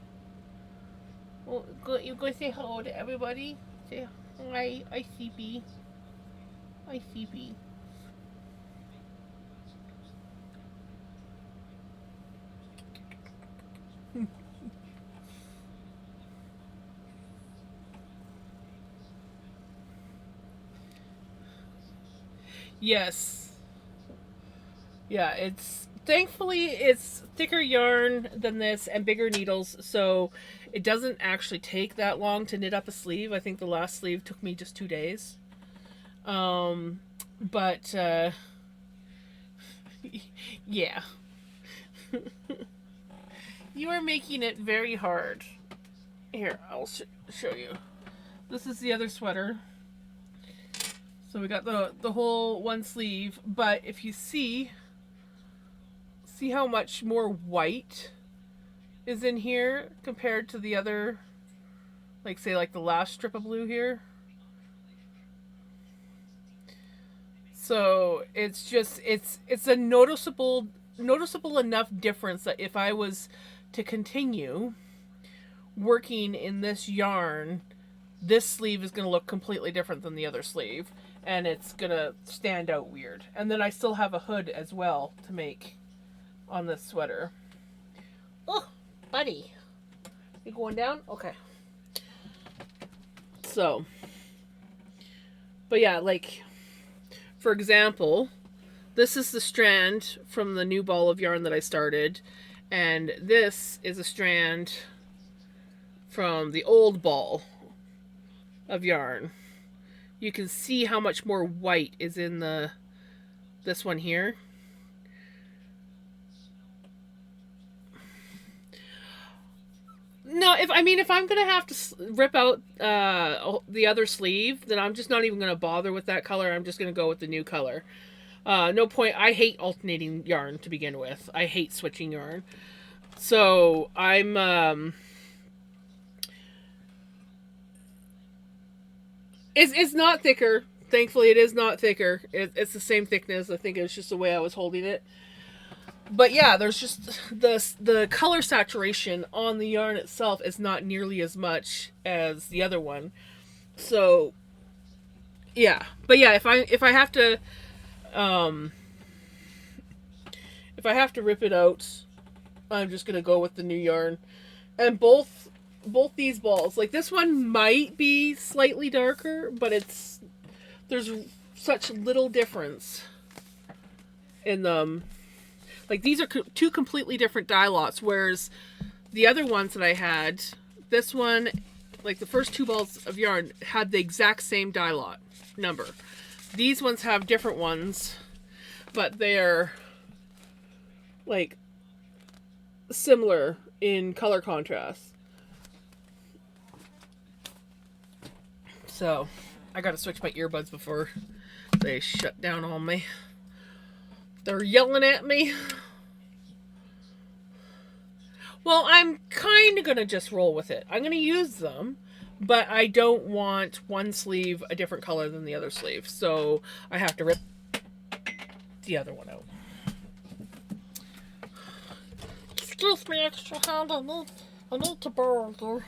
Well, you go say hello to everybody. Say hi, I CP. I CP. Yes. Yeah, it's thankfully it's thicker yarn than this and bigger needles, so it doesn't actually take that long to knit up a sleeve. I think the last sleeve took me just 2 days. But yeah. You are making it very hard. Here, I'll show you. This is the other sweater. So we got the whole one sleeve, but if you see how much more white is in here compared to the other, like say like the last strip of blue here. So it's just it's a noticeable enough difference that if I was to continue working in this yarn, this sleeve is going to look completely different than the other sleeve, and it's going to stand out weird. And then I still have a hood as well to make on this sweater. Oh, buddy. You going down? Okay. So, but yeah, like, for example, this is the strand from the new ball of yarn that I started, and this is a strand from the old ball of yarn. You can see how much more white is in this one here. No, if I'm gonna have to rip out the other sleeve, then I'm just not even gonna bother with that color. I'm just gonna go with the new color. No point. I hate alternating yarn to begin with. I hate switching yarn. So I'm it's not thicker. Thankfully, it is not thicker. It's the same thickness. I think it's just the way I was holding it. But yeah, there's just the color saturation on the yarn itself is not nearly as much as the other one. So yeah, but yeah, if I have to rip it out, I'm just gonna go with the new yarn. And both these balls, like this one might be slightly darker, but there's such little difference in them. Like these are two completely different dye lots, whereas the other ones that I had, this one, like the first two balls of yarn had the exact same dye lot number. These ones have different ones, but they're like similar in color contrast. So I gotta switch my earbuds before they shut down on me. They're yelling at me. Well, I'm kind of going to just roll with it. I'm going to use them, but I don't want one sleeve a different color than the other sleeve. So I have to rip the other one out. Excuse me, extra hand. I need to borrow you.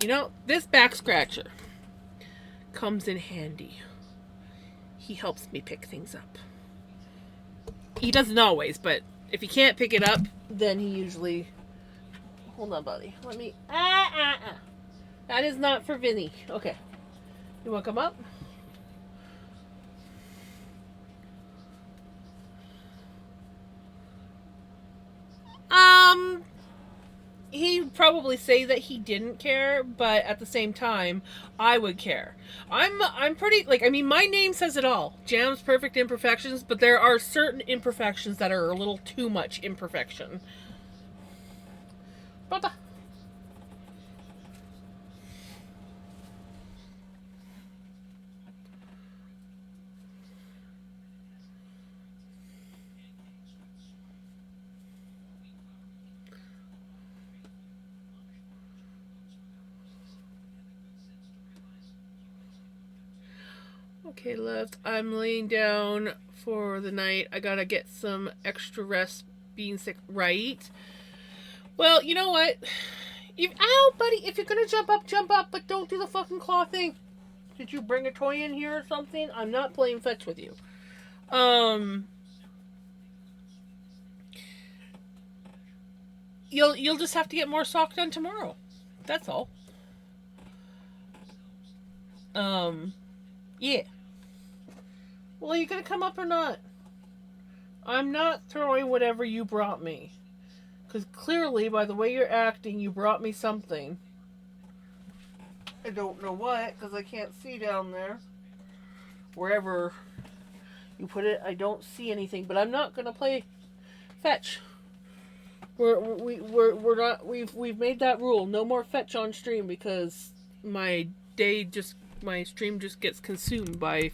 You know, this back scratcher comes in handy. He helps me pick things up. He doesn't always, but if he can't pick it up, then he usually Hold on, buddy. Let me... That is not for Vinny. Okay. You want to come up? He'd probably say that he didn't care, but at the same time, I would care. I'm pretty, like, I mean, my name says it all. Jam's Perfect Imperfections, but there are certain imperfections that are a little too much imperfection. Papa. Okay, love, I'm laying down for the night. I gotta get some extra rest being sick, right? Well, you know what? Ow, buddy, if you're gonna jump up, but don't do the fucking claw thing. Did you bring a toy in here or something? I'm not playing fetch with you. You'll just have to get more sock done tomorrow. That's all. Yeah. Well, are you gonna come up or not? I'm not throwing whatever you brought me. Because clearly, by the way you're acting, you brought me something. I don't know what, because I can't see down there. Wherever you put it, I don't see anything. But I'm not gonna play fetch. We've made that rule. No more fetch on stream because my stream just gets consumed by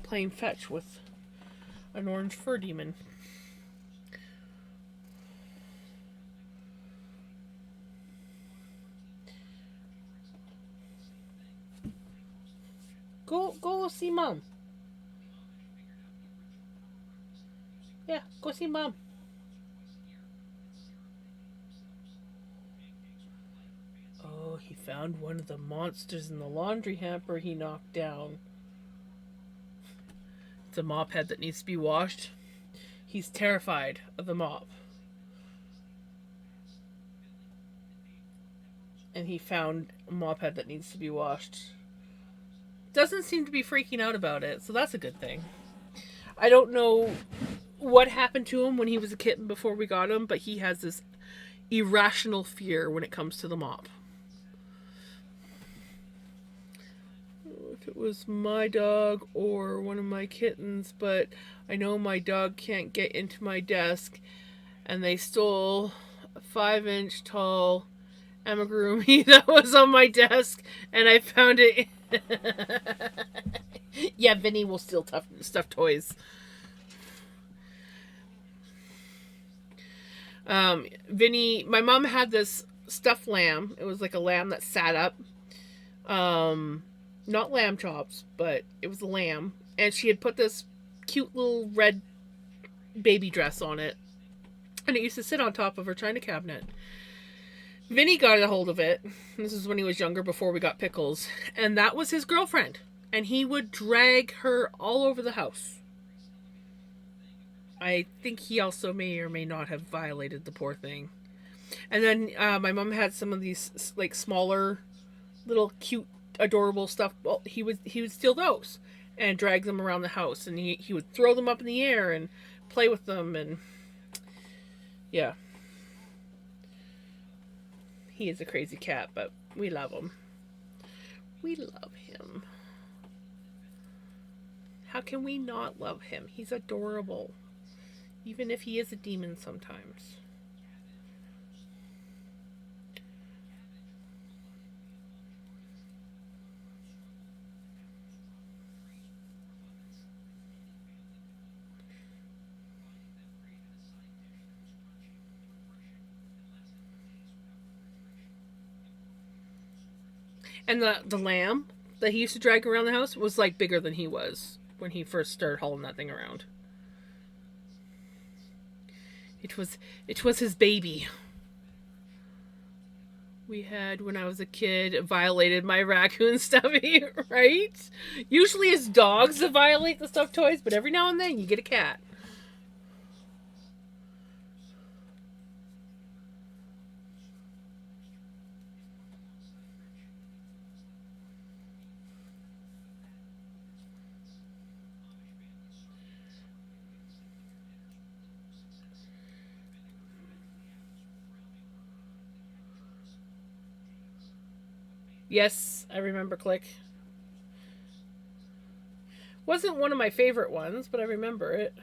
playing fetch with an orange fur demon. Go see Mom. Yeah, go see Mom. Oh, he found one of the monsters in the laundry hamper he knocked down. It's a mop head that needs to be washed. He's terrified of the mop. And he found a mop head that needs to be washed. Doesn't seem to be freaking out about it, so that's a good thing. I don't know what happened to him when he was a kitten before we got him, but he has this irrational fear when it comes to the mop. If it was my dog or one of my kittens, but I know my dog can't get into my desk, and they stole a 5-inch tall amigurumi that was on my desk, and I found it. Yeah, Vinny will steal stuffed toys. Vinny, my mom had this stuffed lamb. It was like a lamb that sat up. Not lamb chops, but it was a lamb. And she had put this cute little red baby dress on it. And it used to sit on top of her china cabinet. Vinny got a hold of it. This is when he was younger, before we got Pickles. And that was his girlfriend. And he would drag her all over the house. I think he also may or may not have violated the poor thing. And then my mom had some of these like smaller, little cute, adorable stuff. Well, he would steal those and drag them around the house. And he would throw them up in the air and play with them. And yeah. He is a crazy cat, but we love him. We love him. How can we not love him? He's adorable. Even if he is a demon sometimes. And the lamb that he used to drag around the house was like bigger than he was when he first started hauling that thing around. It was his baby. We had, when I was a kid, violated my raccoon stubby, right? Usually it's dogs that violate the stuffed toys, but every now and then you get a cat. Yes, I remember Click. Wasn't one of my favorite ones, but I remember it.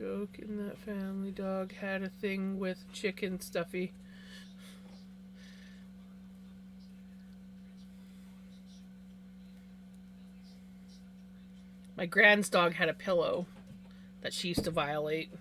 Joke in that family dog had a thing with chicken stuffy. My grand's dog had a pillow that she used to violate.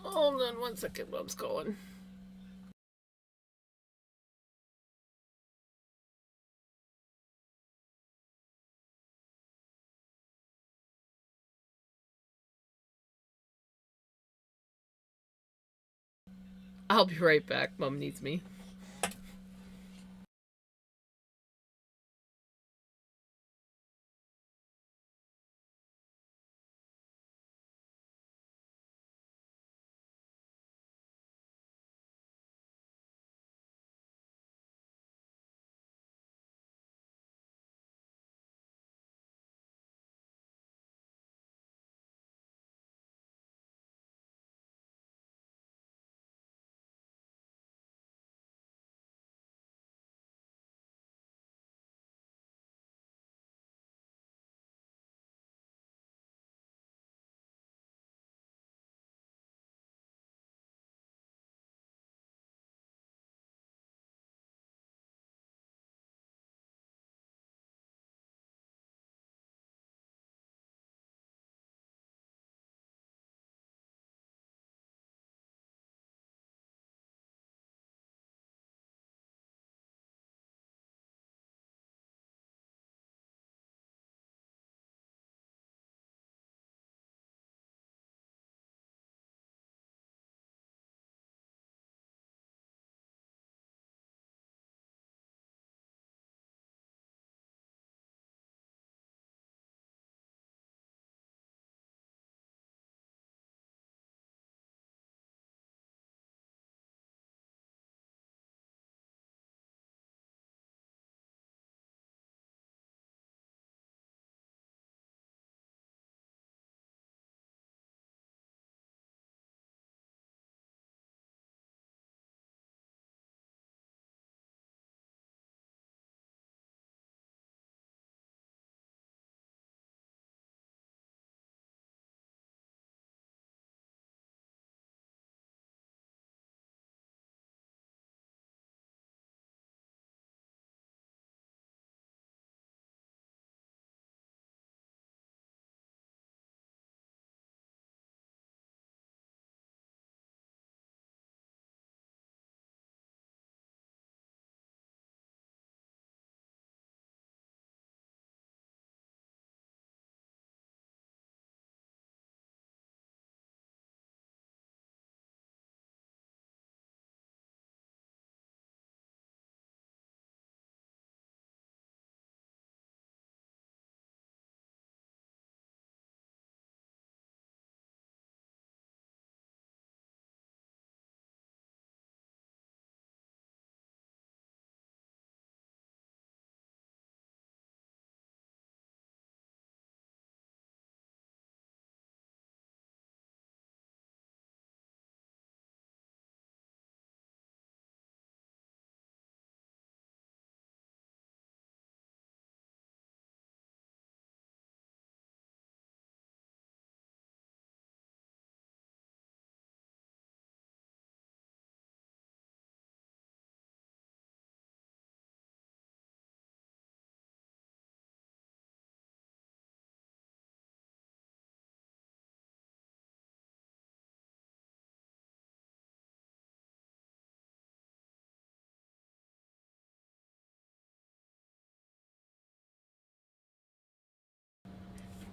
Hold on one second, Mom's calling. I'll be right back. Mom needs me.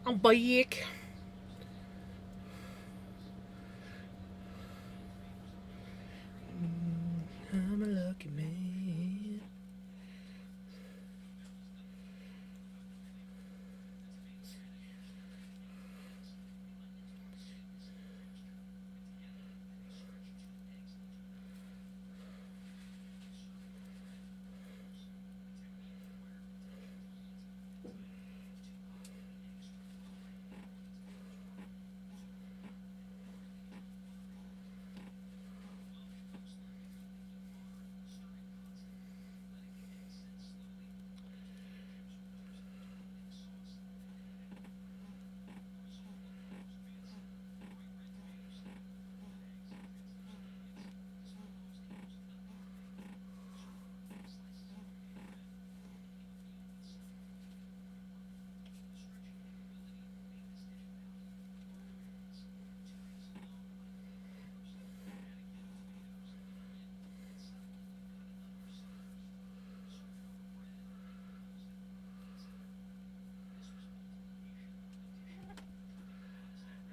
I'm back. I'm a lucky man.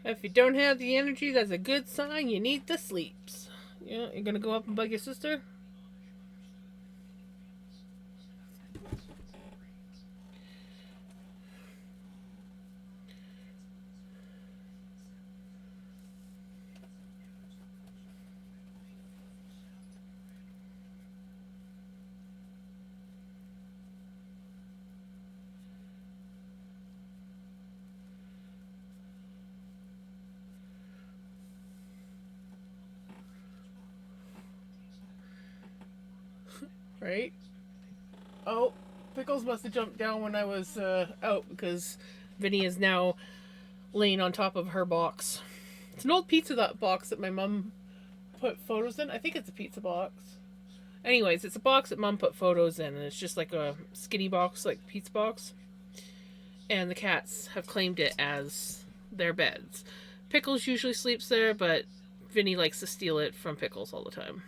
If you don't have the energy, that's a good sign you need the sleeps. Yeah, you're gonna go up and bug your sister? Right? Oh, Pickles must have jumped down when I was out because Vinny is now laying on top of her box. It's an old pizza box that my mom put photos in. I think it's a pizza box. Anyways, it's a box that mom put photos in, and it's just like a skinny box, like pizza box. And the cats have claimed it as their beds. Pickles usually sleeps there, but Vinny likes to steal it from Pickles all the time.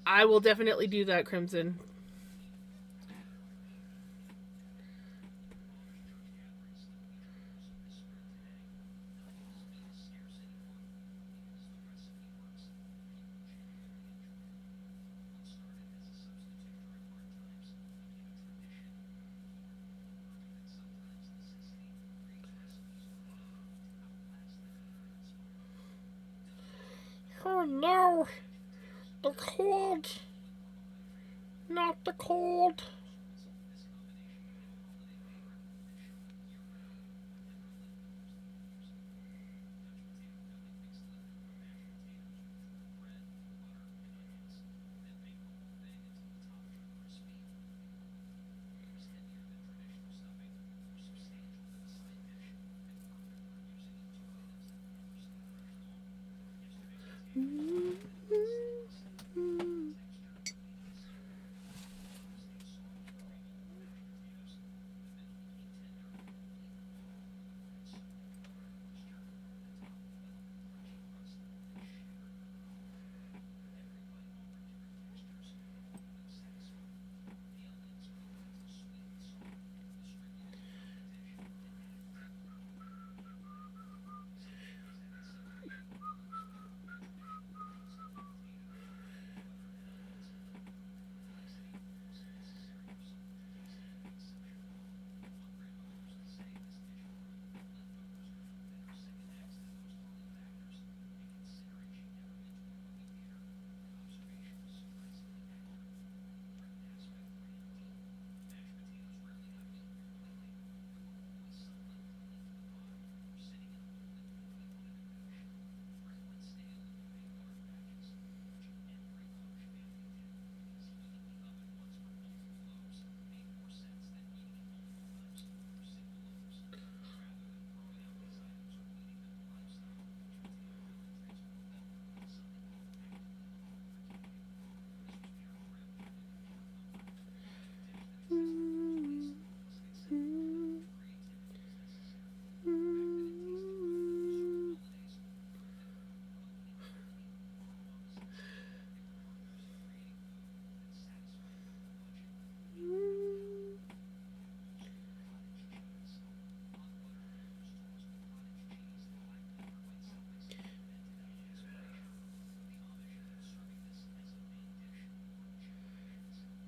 I will definitely do that, Crimson. Oh no! The cold! Not the cold.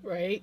Right?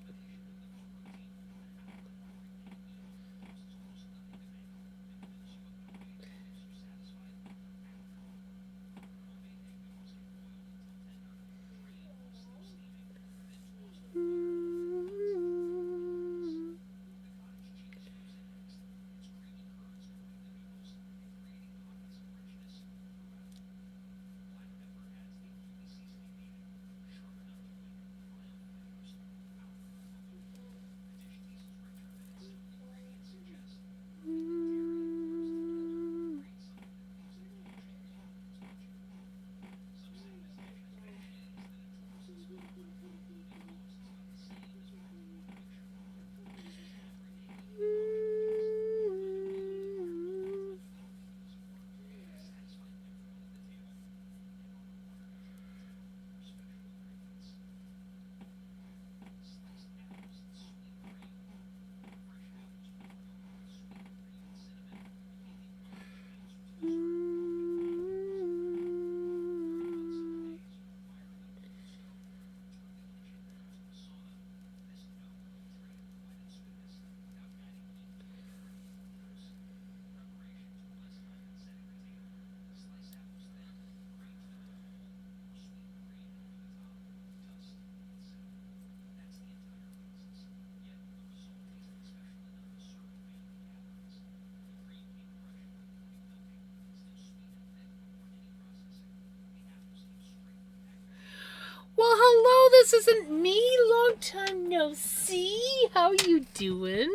Well, hello, this isn't me. Long time no see. How you doing?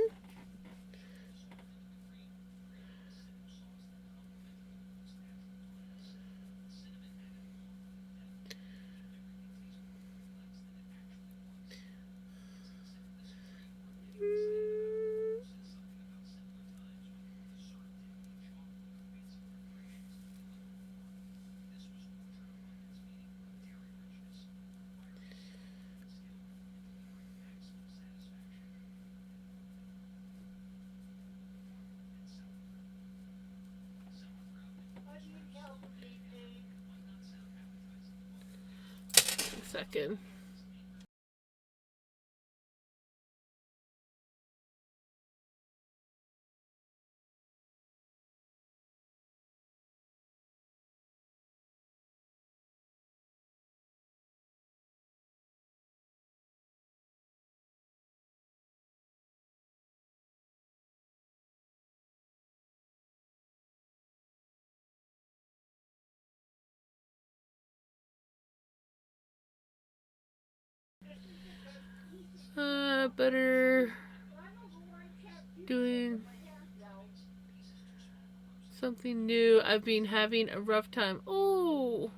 Second. Better doing something new. I've been having a rough time. Oh,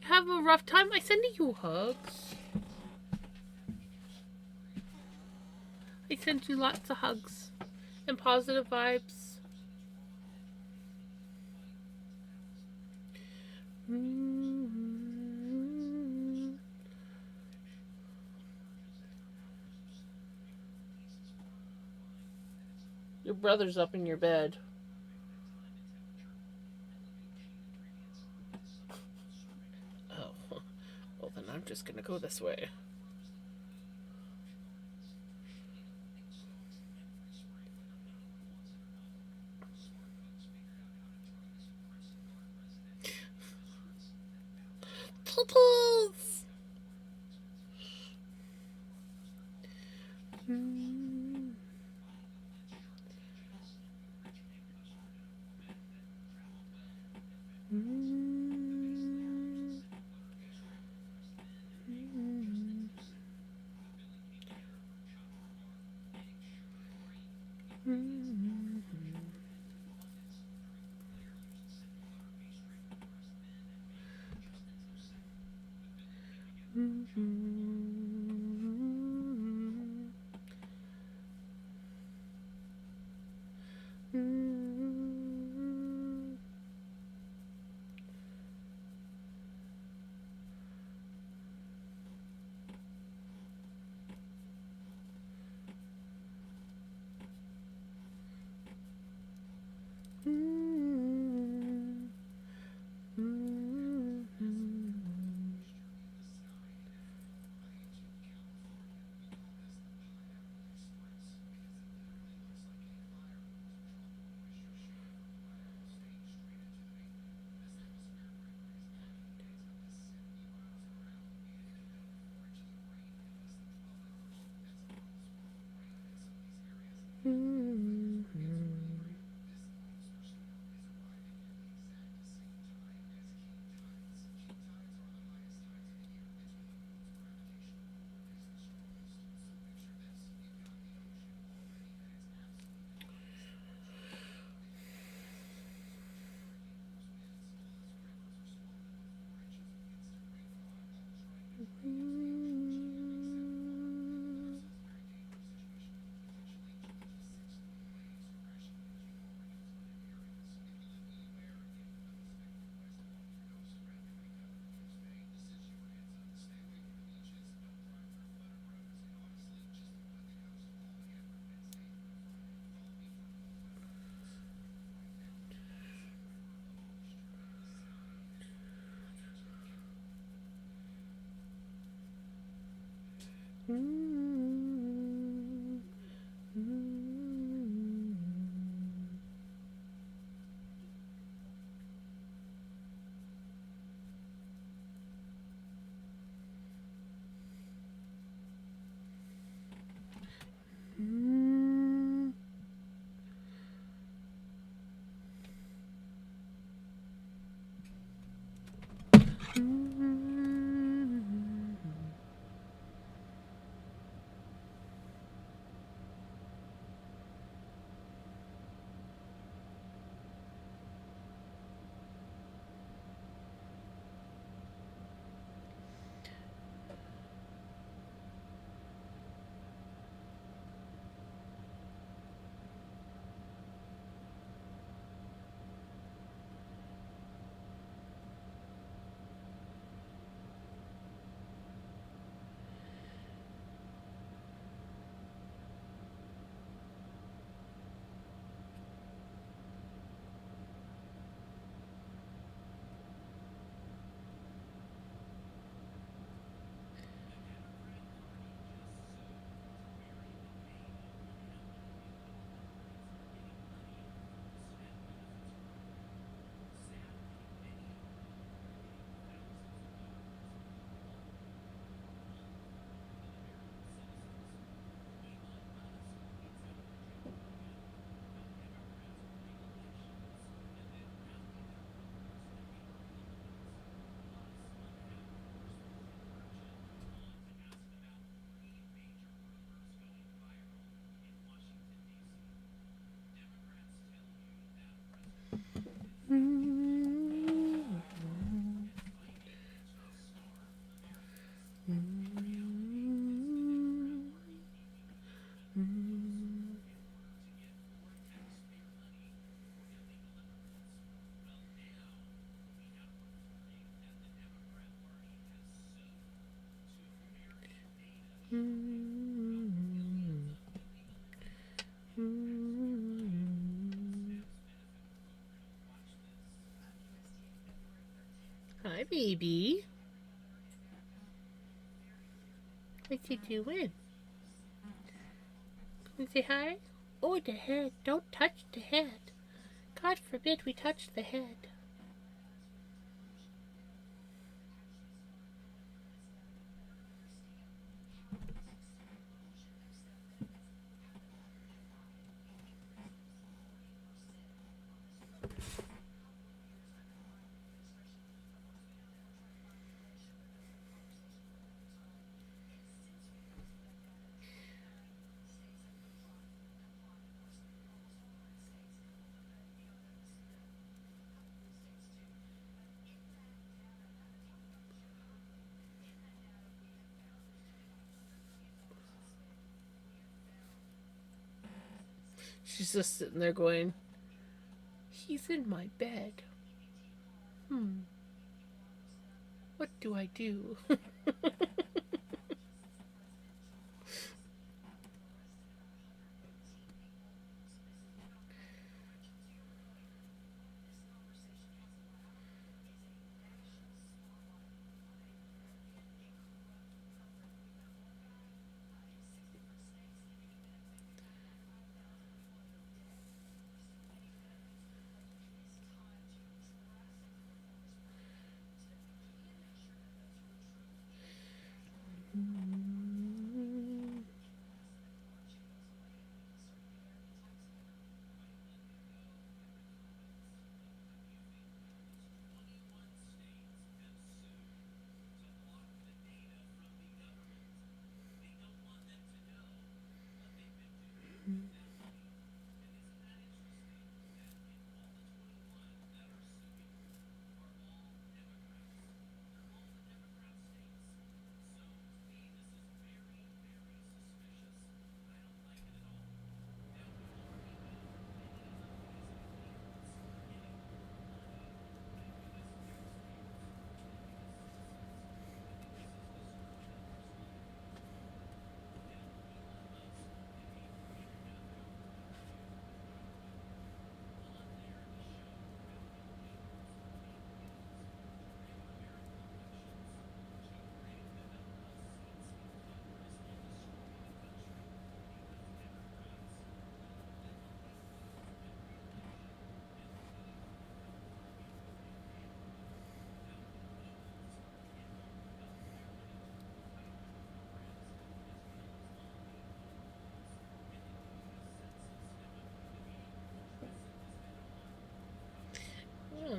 have a rough time? I send you hugs. I send you lots of hugs and positive vibes. Your brother's up in your bed. Oh, well then I'm just gonna go this way. Pupils! Hi, baby. What you doing? Can say hi? Oh, the head. Don't touch the head. God forbid we touch the head. She's just sitting there going, he's in my bed. What do I do?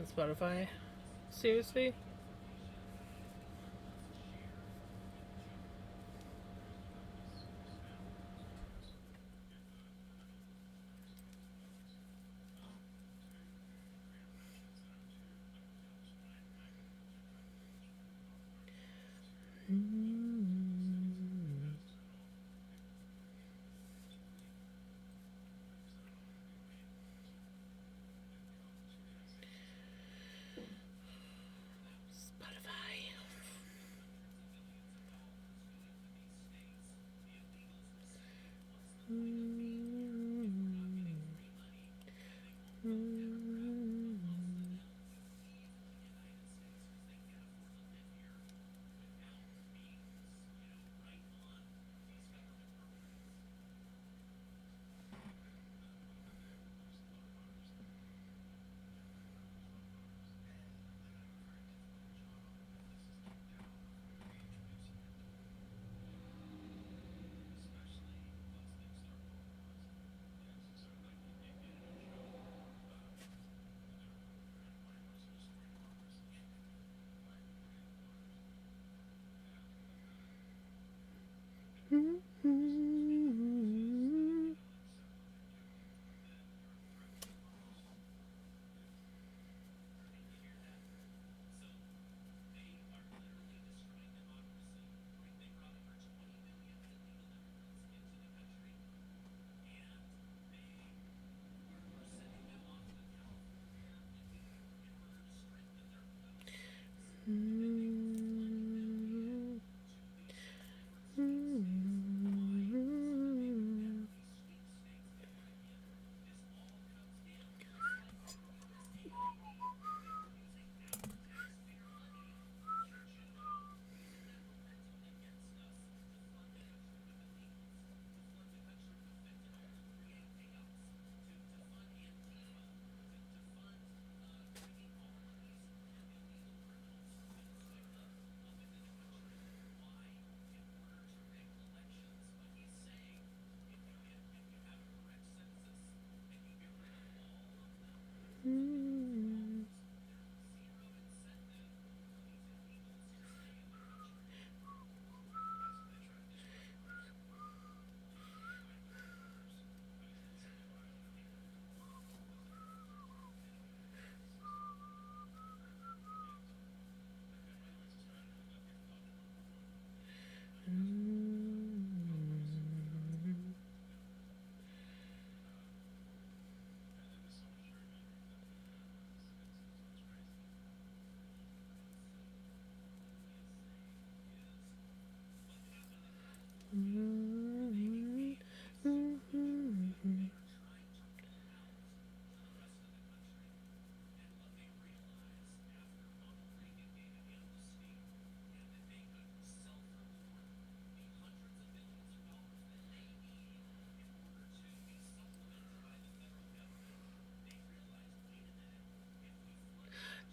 on Spotify. Seriously? Spotify.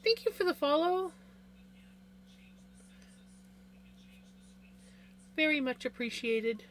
Thank you for the follow. Very much appreciated.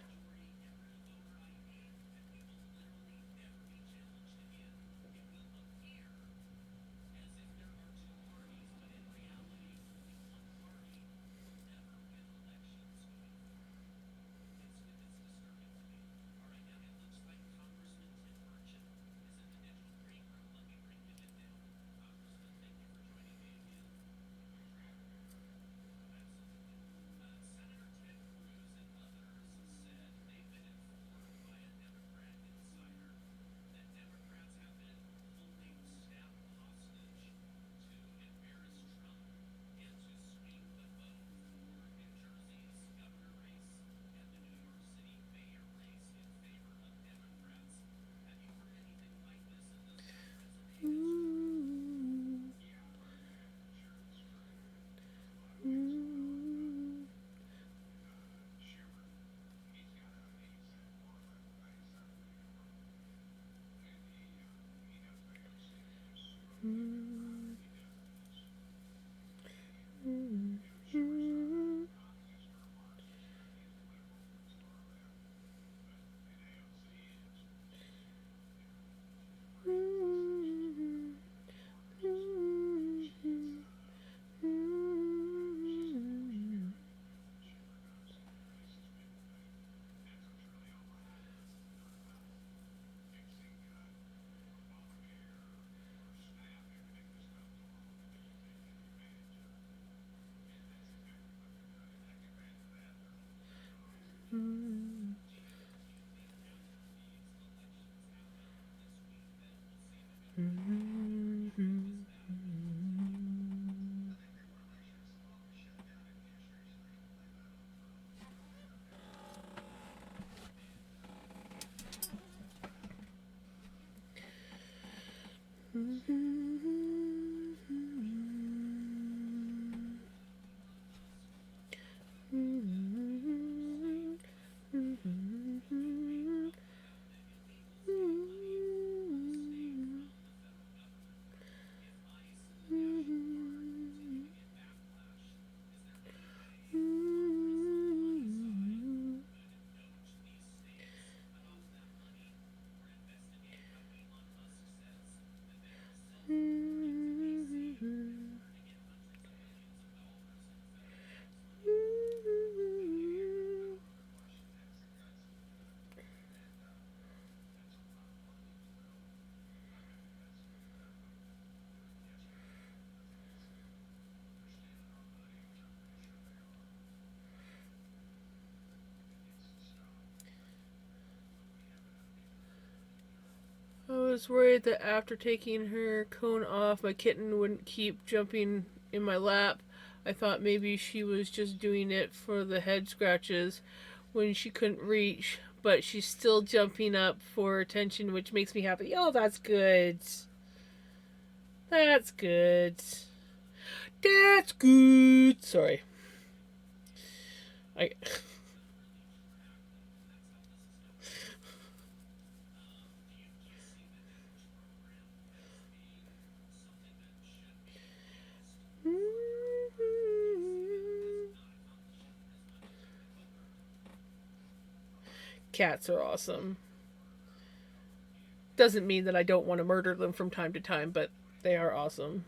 was worried that after taking her cone off, my kitten wouldn't keep jumping in my lap. I thought maybe she was just doing it for the head scratches when she couldn't reach, but she's still jumping up for attention, which makes me happy. Oh, that's good. That's good. That's good. Sorry. I. Cats are awesome. Doesn't mean that I don't want to murder them from time to time, but they are awesome.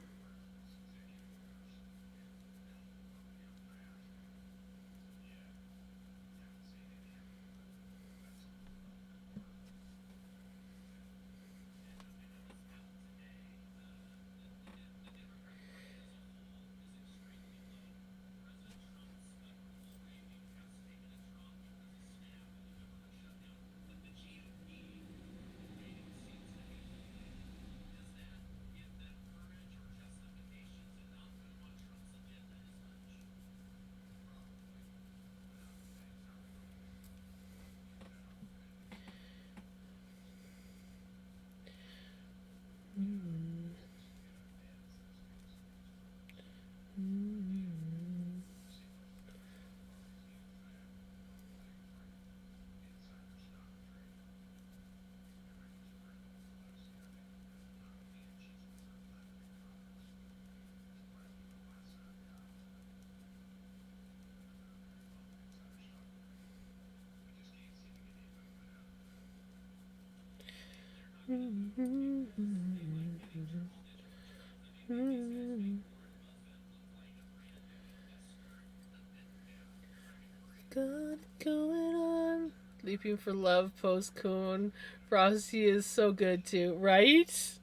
Got it going on. Leaping for Love post Coon. Frosty is so good too, right?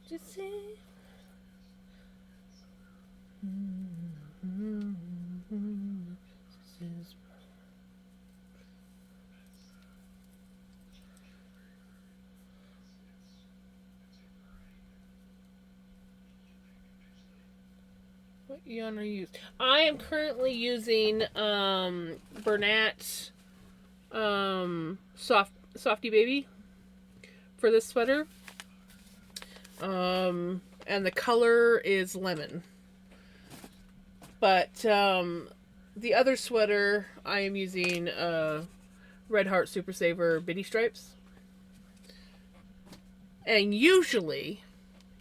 Just say. What yarn are you using? I am currently using Bernat Softy Baby for this sweater. And the color is lemon. But the other sweater I am using Red Heart Super Saver Biddy Stripes. And usually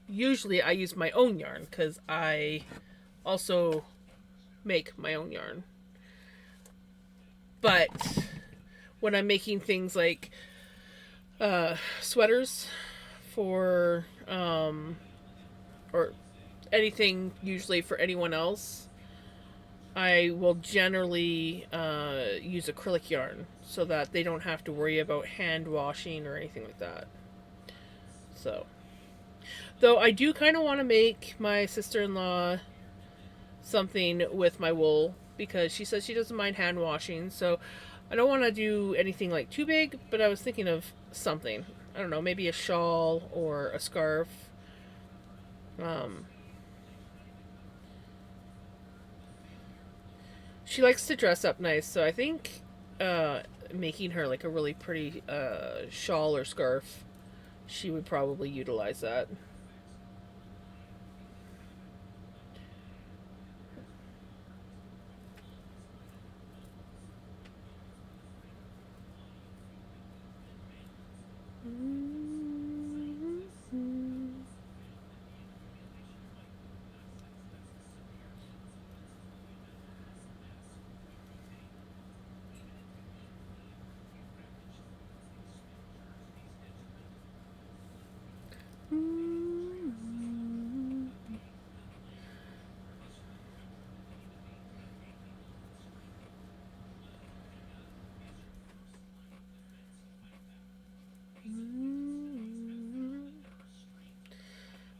I use my own yarn because I also make my own yarn. But when I'm making things like sweaters for or anything usually for anyone else, I will generally use acrylic yarn so that they don't have to worry about hand washing or anything like that. So, though I do kind of want to make my sister-in-law something with my wool because she says she doesn't mind hand washing. So I don't want to do anything like too big, but I was thinking of something. I don't know, maybe a shawl or a scarf. She likes to dress up nice, so I think making her like a really pretty shawl or scarf, she would probably utilize that.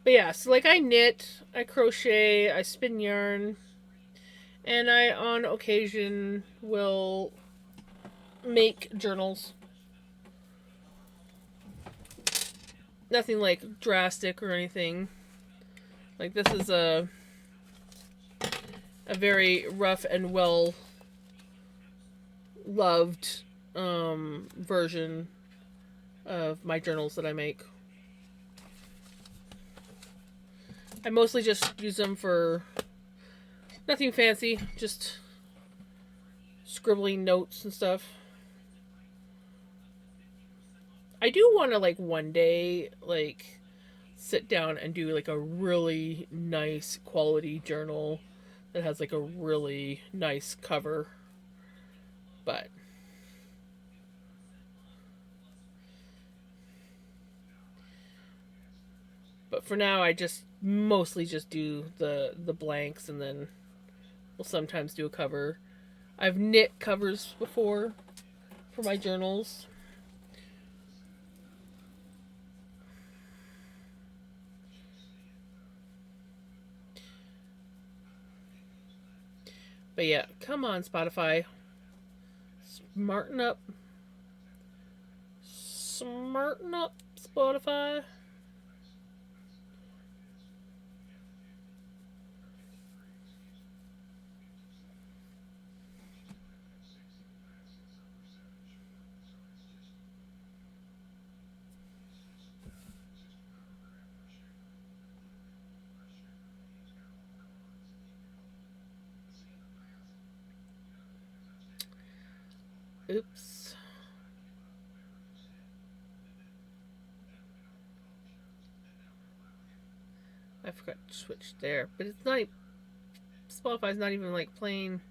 But yeah, so like I knit, I crochet, I spin yarn, and I on occasion will make journals. Nothing like drastic or anything. Like this is a very rough and well loved version of my journals that I make. I mostly just use them for nothing fancy, just scribbling notes and stuff. I do want to like one day like sit down and do like a really nice quality journal that has like a really nice cover. But for now I just mostly just do the blanks, and then we'll sometimes do a cover. I've knit covers before for my journals. But yeah, come on, Spotify. Smarten up. Smarten up, Spotify. Oops. I forgot to switch there. But it's not. Spotify's not even like playing.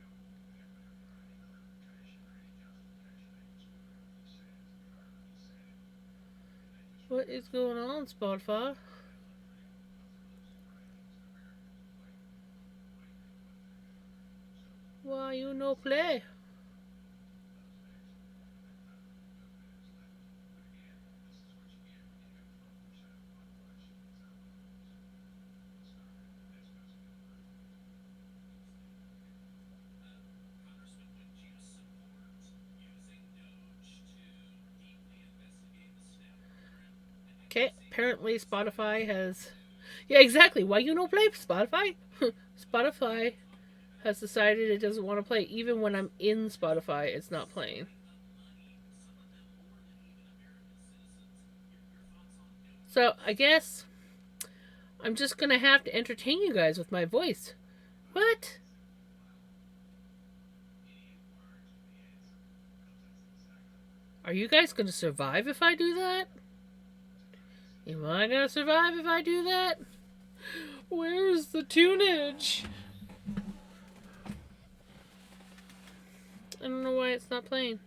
What is going on, Spotify? Why you no play? Okay, apparently Spotify has. Yeah, exactly. Why you no play, Spotify? Spotify has decided it doesn't want to play. Even when I'm in Spotify, it's not playing. So I guess I'm just gonna have to entertain you guys with my voice. What? Are you guys gonna survive if I do that? Am I gonna survive if I do that? Where's the tunage? I don't know why it's not playing.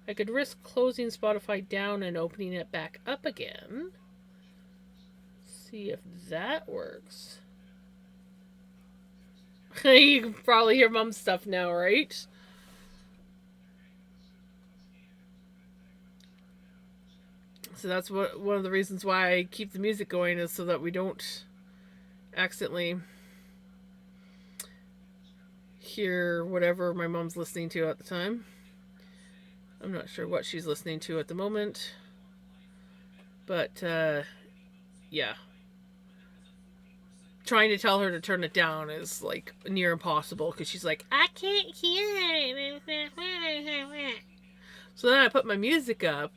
I could risk closing Spotify down and opening it back up again. See if that works. You can probably hear Mom's stuff now, right? So that's one of the reasons why I keep the music going, is so that we don't accidentally hear whatever my mom's listening to at the time. I'm not sure what she's listening to at the moment. But, yeah. trying to tell her to turn it down is like near impossible because she's like, I can't hear it. So then I put my music up,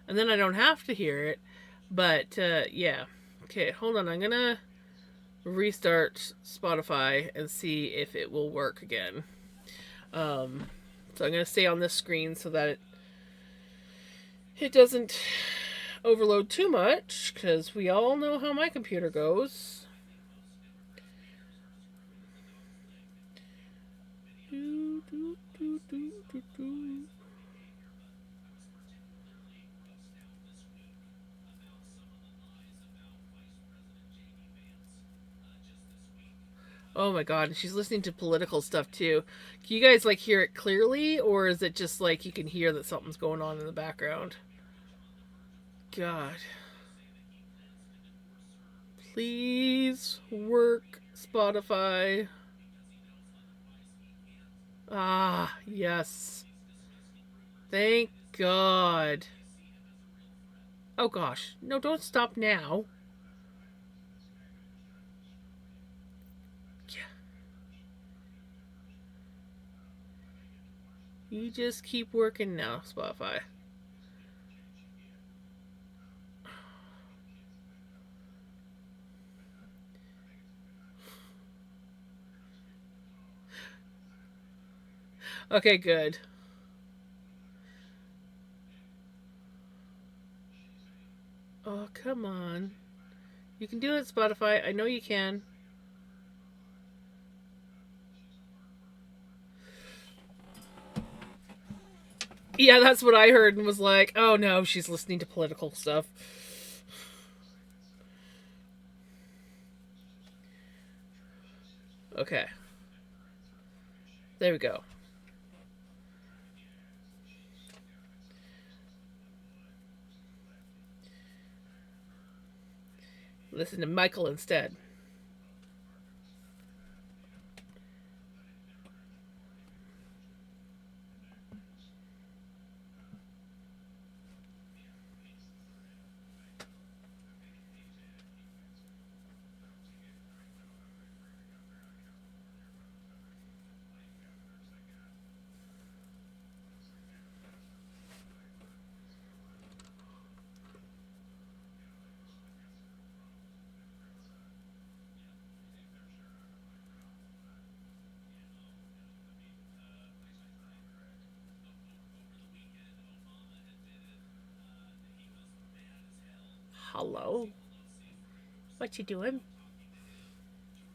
and then I don't have to hear it. But yeah. Okay, hold on. I'm gonna restart Spotify and see if it will work again. So I'm gonna stay on this screen so that it doesn't overload too much because we all know how my computer goes. Oh my god, and she's listening to political stuff too. Can you guys like hear it clearly, or is it just like you can hear that something's going on in the background? God. Please work, Spotify. Ah, yes. Thank God. Oh gosh. No, don't stop now. Yeah. You just keep working now, Spotify. Okay, good. Oh, come on. You can do it, Spotify. I know you can. Yeah, that's what I heard and was like, oh no, she's listening to political stuff. Okay. There we go. Listen to Michael instead. Hello? What you doing?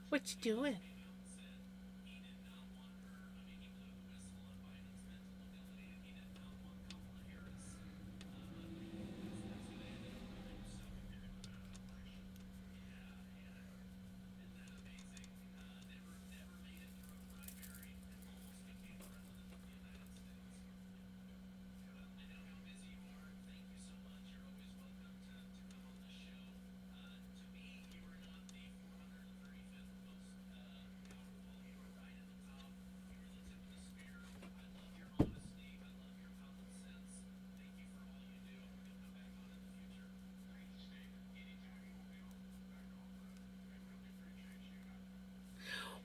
What you doing?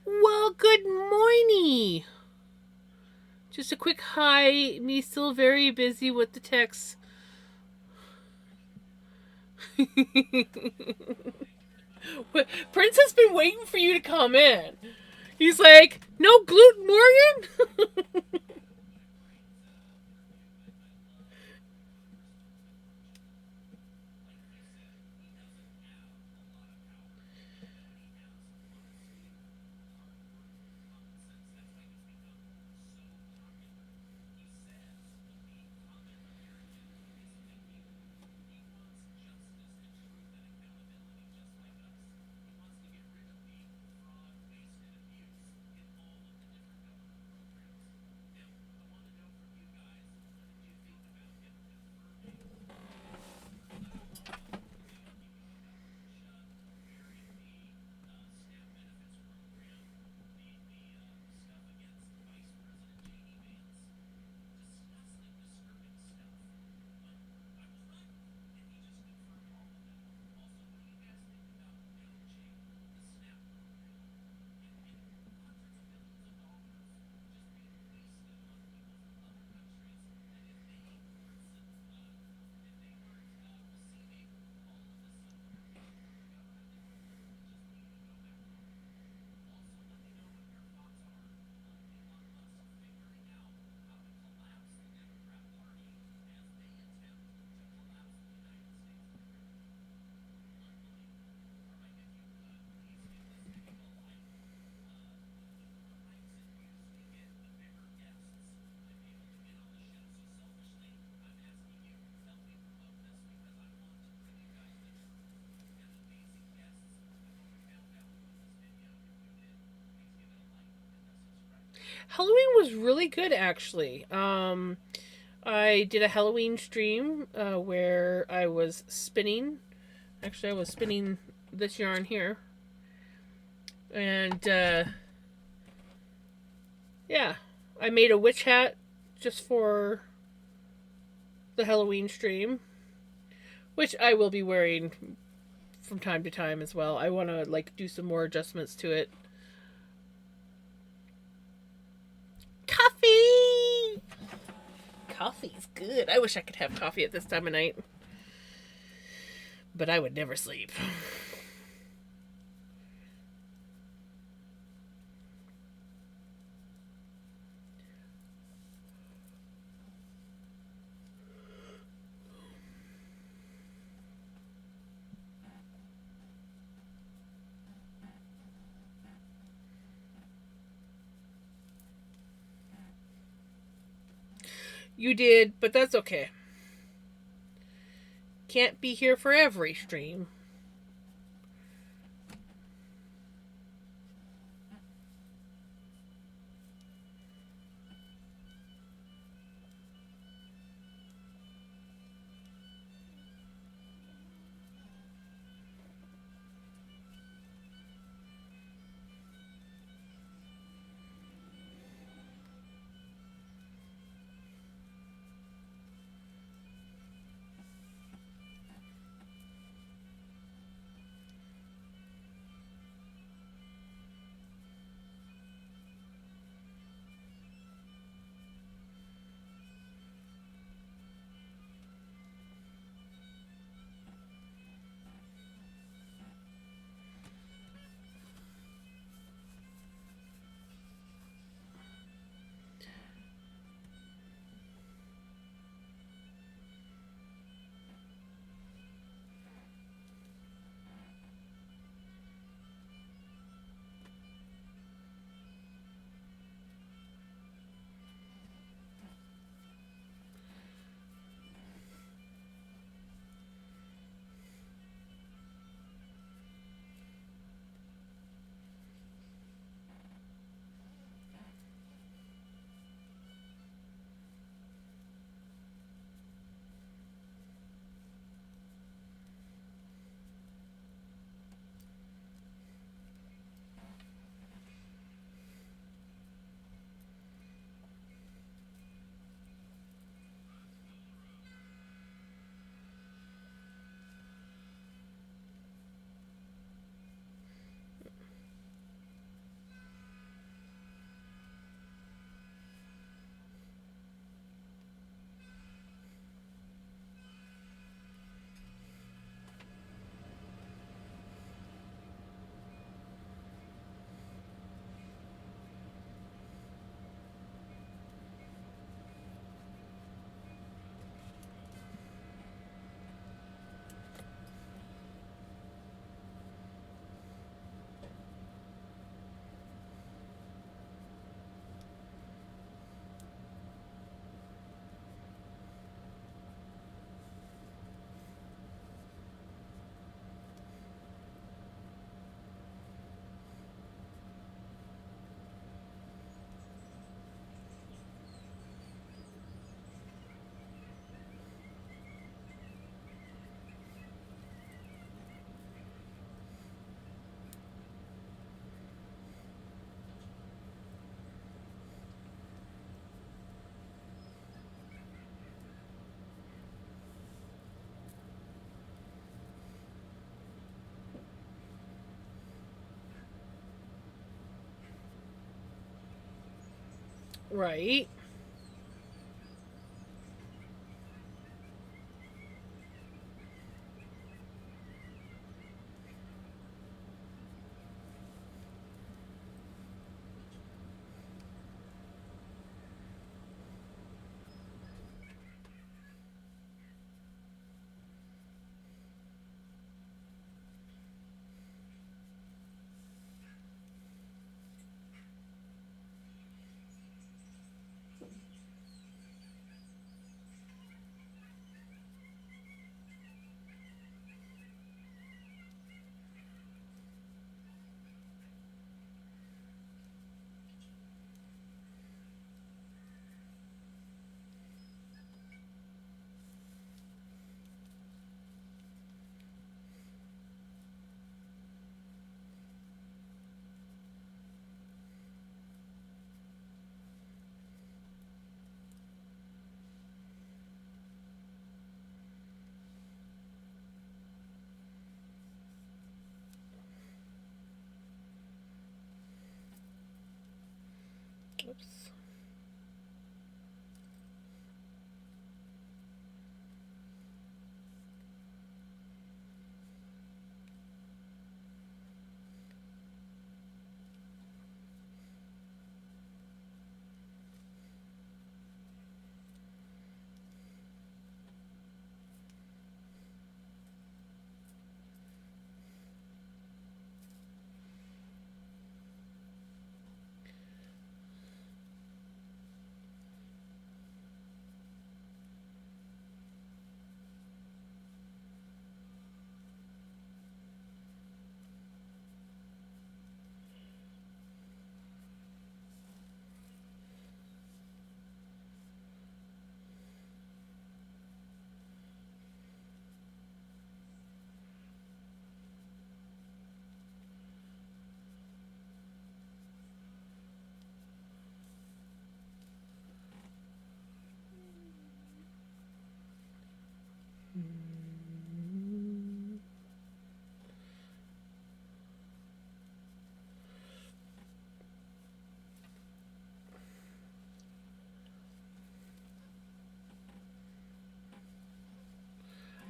Well, good morning. Just a quick hi. Me still very busy with the texts. Prince has been waiting for you to come in. He's like, no gluten, Morgan? Halloween was really good, actually. I did a Halloween stream where I was spinning. Actually, I was spinning this yarn here, and yeah, I made a witch hat just for the Halloween stream, which I will be wearing from time to time as well. I want to like do some more adjustments to it. Coffee! Coffee's good. I wish I could have coffee at this time of night. But I would never sleep. You did, but that's okay. Can't be here for every stream. Right.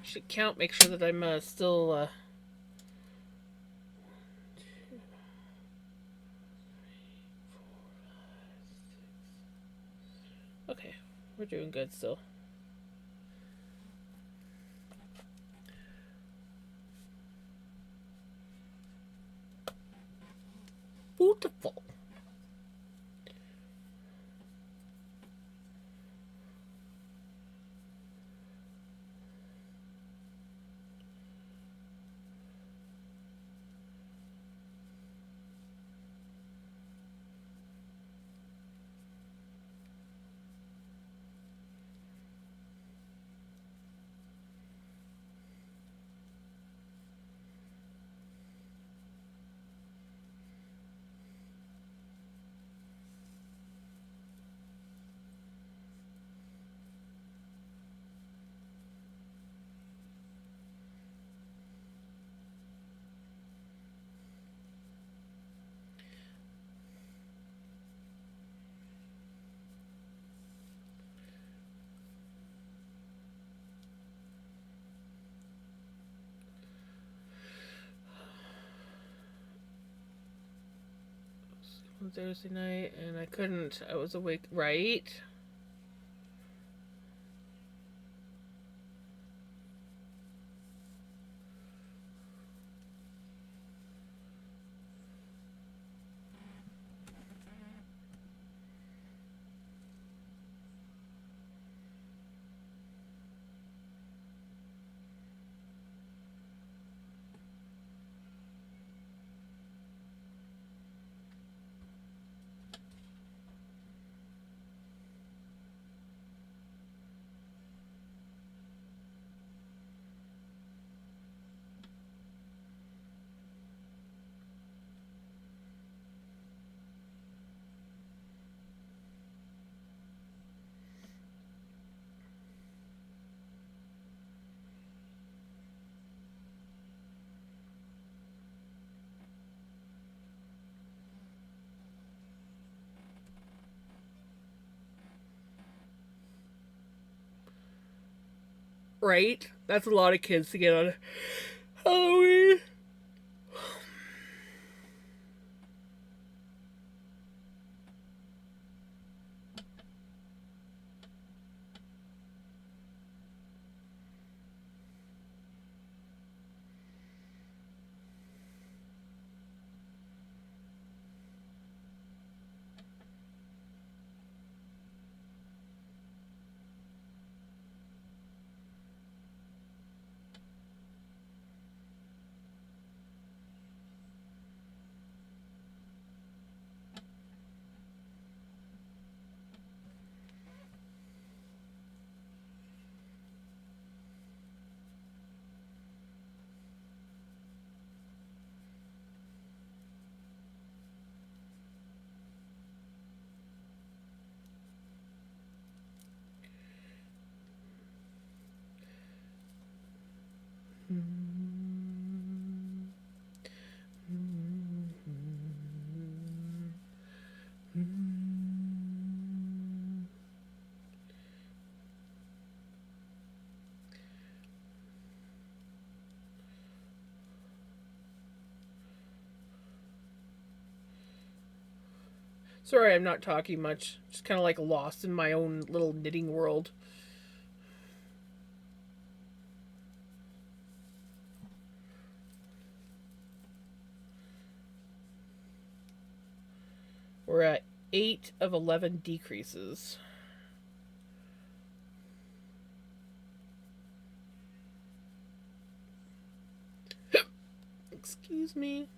Should count. Make sure that I'm still. Okay, we're doing good still. Beautiful. Thursday night, and I couldn't. I was awake. Right. Right. That's a lot of kids to get on Halloween. Sorry, I'm not talking much. Just kind of like lost in my own little knitting world. We're at 8 of 11 decreases. Excuse me.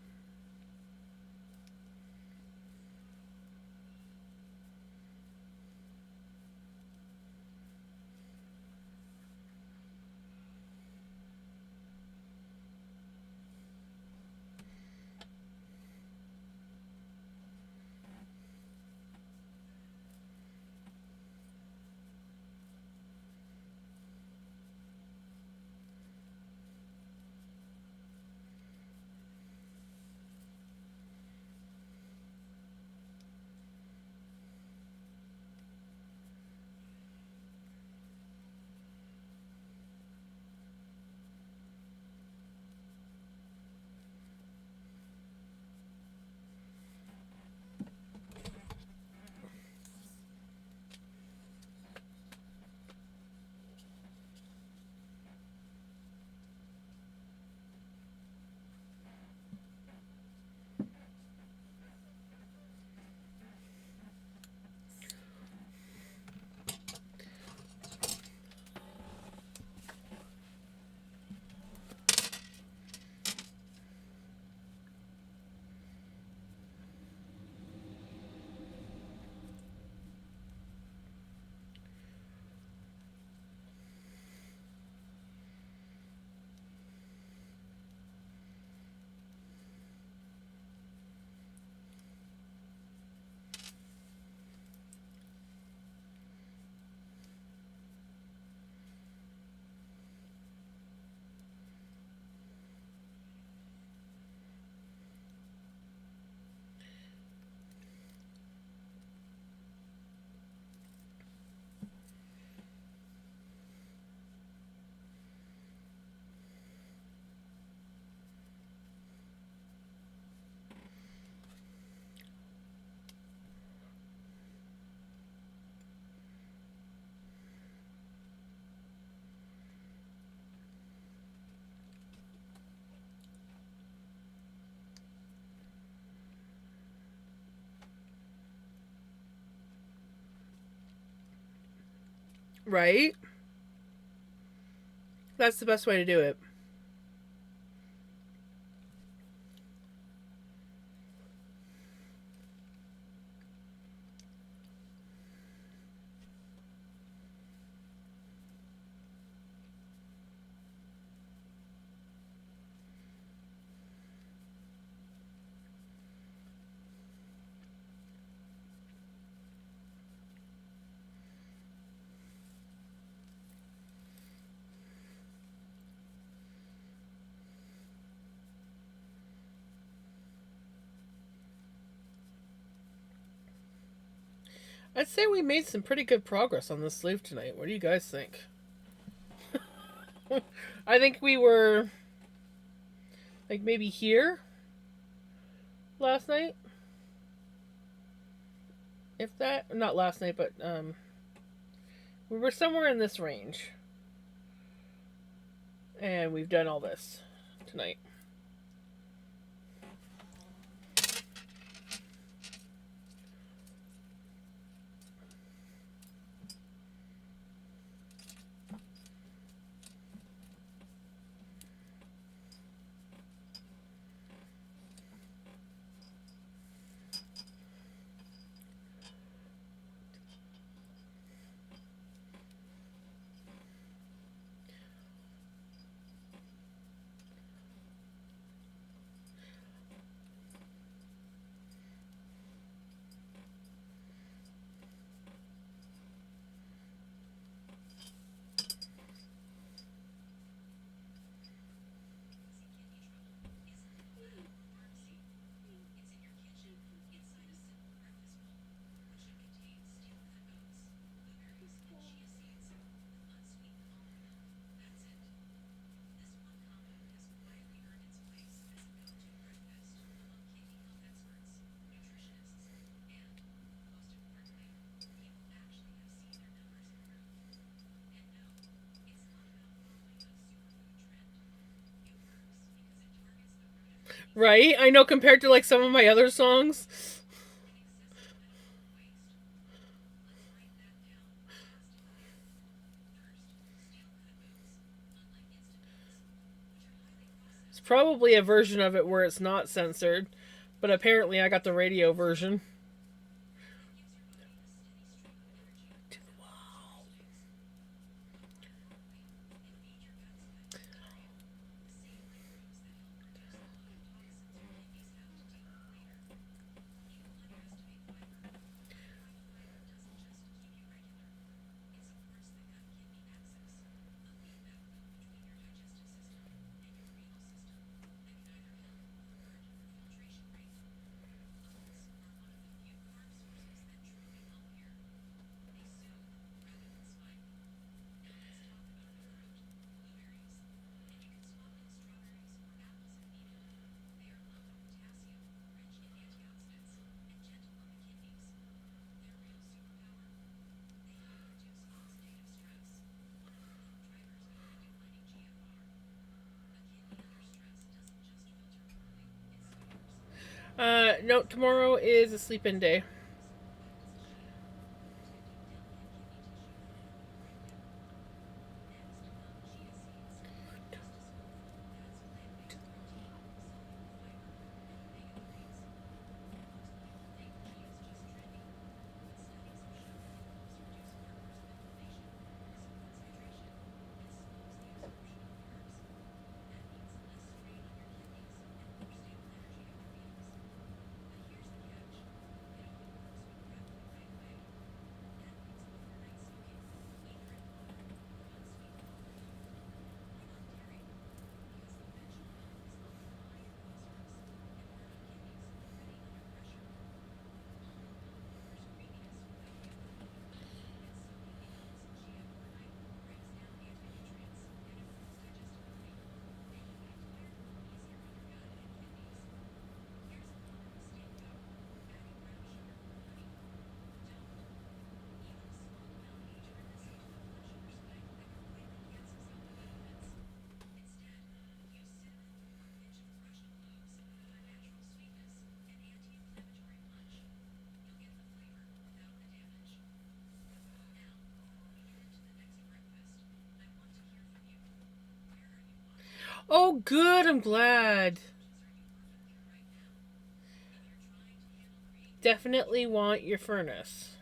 Right? That's the best way to do it. I'd say we made some pretty good progress on this sleeve tonight. What do you guys think? I think we were like maybe here last night. If that, not last night, but we were somewhere in this range. And we've done all this tonight. Right? I know compared to like some of my other songs. It's probably a version of it where it's not censored, but apparently I got the radio version. No, tomorrow is a sleep in day. Oh, good. I'm glad. Definitely want your furnace.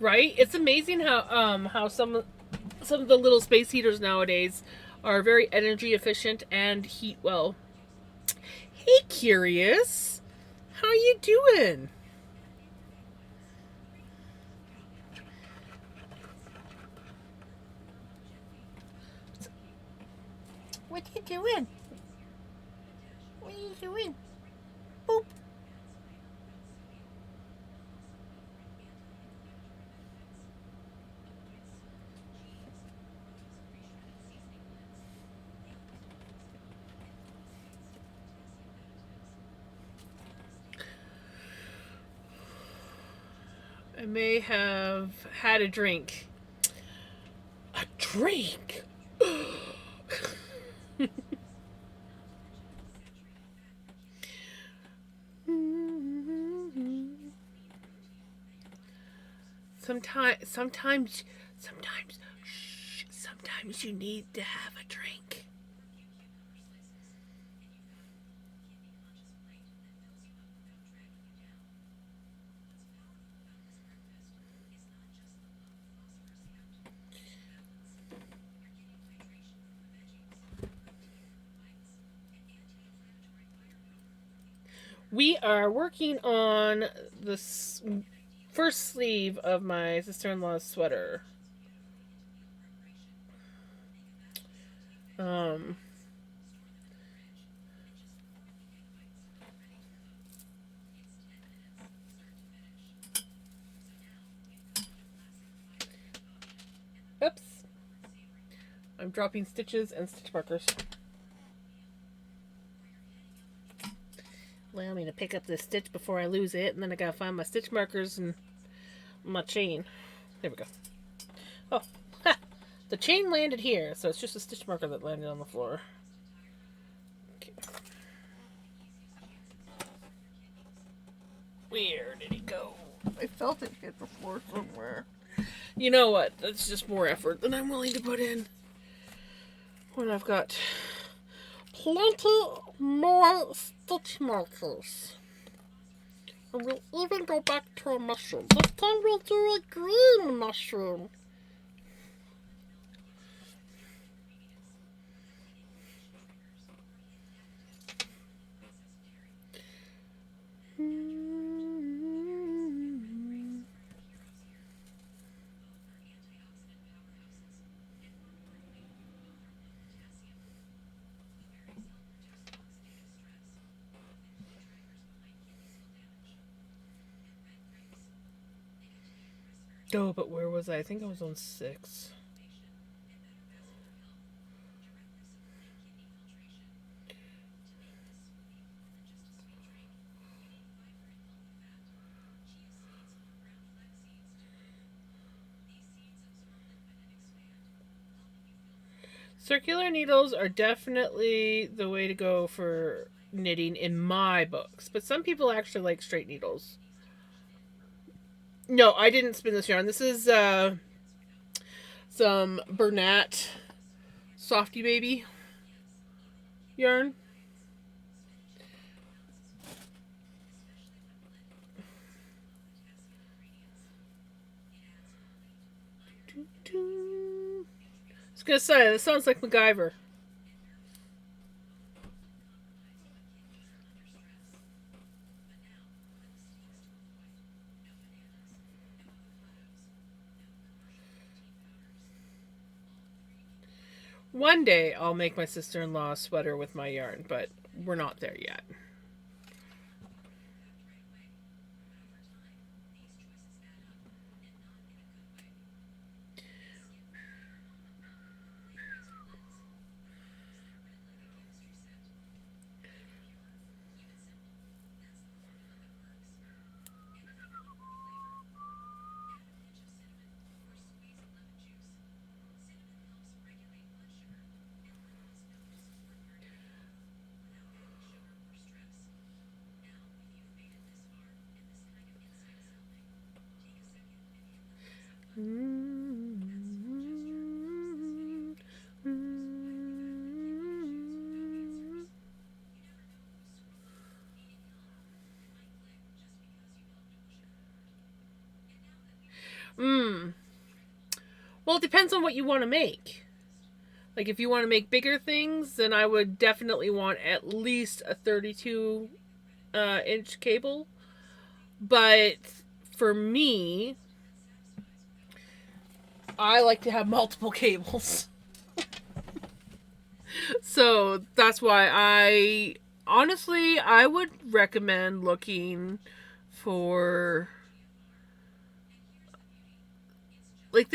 Right? It's amazing how some of the little space heaters nowadays are very energy efficient and heat well. Hey, Curious, how you doing? What you doing? What are you doing? Boop. I may have had a drink. A drink? Sometimes you need to have a drink. We are working on the first sleeve of my sister-in-law's sweater. Um, oops. I'm dropping stitches and stitch markers. Allow me to pick up this stitch before I lose it, and then I gotta find my stitch markers and my chain. There we go. Oh, ha! The chain landed here, so it's just a stitch marker that landed on the floor. Okay. Where did it go? I felt it hit the floor somewhere. You know what? That's just more effort than I'm willing to put in when I've got plenty more stitch markers. And we'll even go back to a mushroom. This time we'll do a green mushroom. Oh, but where was I? I think I was on 6. Circular needles are definitely the way to go for knitting in my books, but some people actually like straight needles. No, I didn't spin this yarn. This is some Bernat Softy Baby yarn. I was gonna say, this sounds like MacGyver. One day I'll make my sister-in-law a sweater with my yarn, but we're not there yet. Mmm. Well, it depends on what you want to make. Like, if you want to make bigger things, then I would definitely want at least a 32 inch cable. But for me, I like to have multiple cables. So that's why I would recommend looking for, like,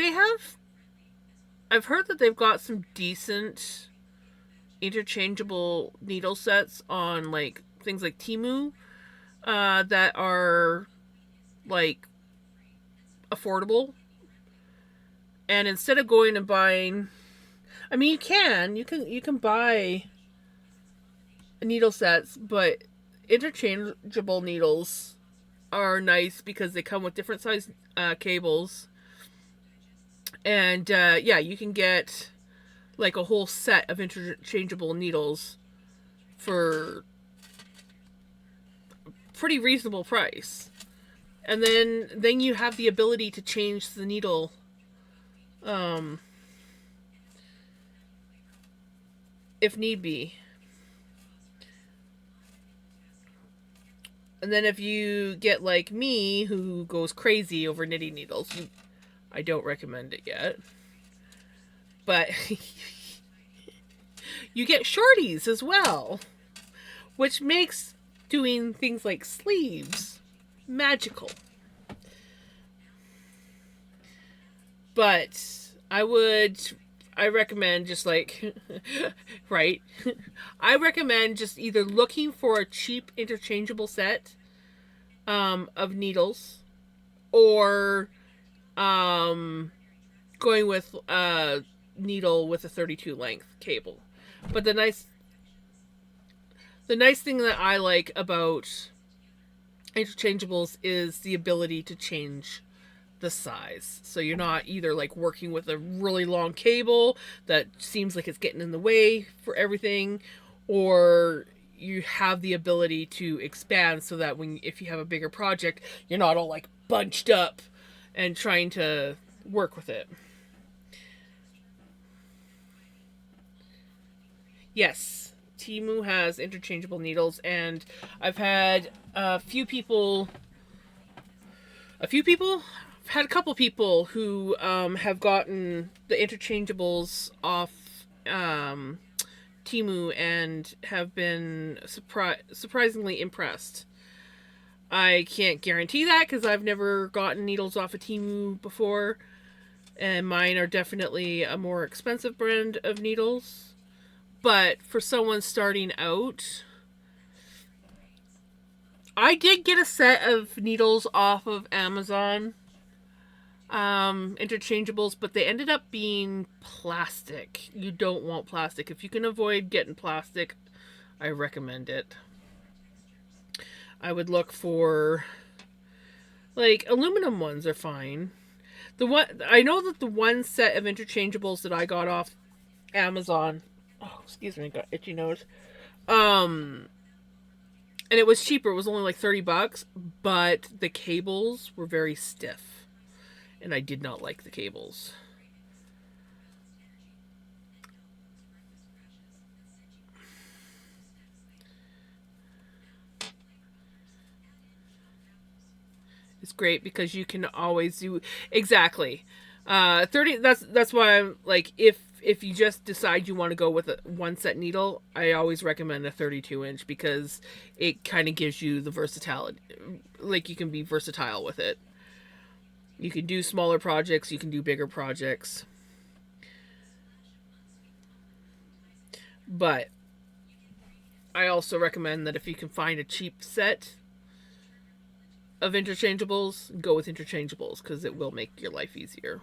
I've heard that they've got some decent interchangeable needle sets on, like, things like Temu, that are, like, affordable. And instead of going and buying, I mean, you can buy needle sets, but interchangeable needles are nice because they come with different size cables. And yeah, you can get like a whole set of interchangeable needles for a pretty reasonable price. And then you have the ability to change the needle if need be. And then if you get like me, who goes crazy over knitting needles, I don't recommend it yet. But you get shorties as well, which makes doing things like sleeves magical. But I recommend just like, right? I recommend just either looking for a cheap interchangeable set of needles, or going with a needle with a 32 length cable. But the nice thing that I like about interchangeables is the ability to change the size. So you're not either like working with a really long cable that seems like it's getting in the way for everything, or you have the ability to expand so that if you have a bigger project, you're not all like bunched up and trying to work with it. Yes, Temu has interchangeable needles, and I've had a few people, I've had a couple people who have gotten the interchangeables off Temu and have been surprisingly impressed. I can't guarantee that because I've never gotten needles off of Temu before, and mine are definitely a more expensive brand of needles. But for someone starting out, I did get a set of needles off of Amazon. interchangeables, but they ended up being plastic. You don't want plastic. If you can avoid getting plastic, I recommend it. I would look for, like, aluminum ones are fine. The one I know that the one set of interchangeables that I got off Amazon, oh, excuse me, got itchy nose. And it was cheaper. It was only like $30, but the cables were very stiff, and I did not like the cables. It's great because you can always do exactly 30. That's why I'm like, if you just decide you want to go with a one set needle, I always recommend a 32-inch because it kind of gives you the versatility. Like, you can be versatile with it. You can do smaller projects, you can do bigger projects. But I also recommend that if you can find a cheap set of interchangeables, go with interchangeables because it will make your life easier.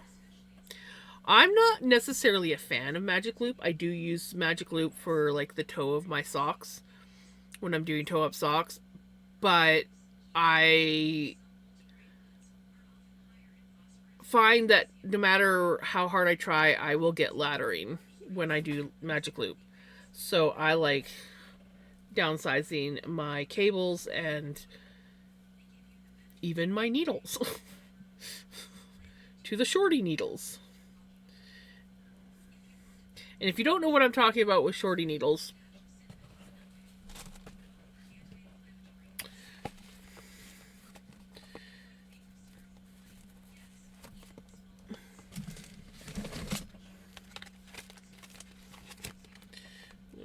I'm not necessarily a fan of Magic Loop. I do use Magic Loop for like the toe of my socks when I'm doing toe up socks, but I find that no matter how hard I try, I will get laddering when I do Magic Loop. So I like downsizing my cables and even my needles to the shorty needles. And if you don't know what I'm talking about with shorty needles,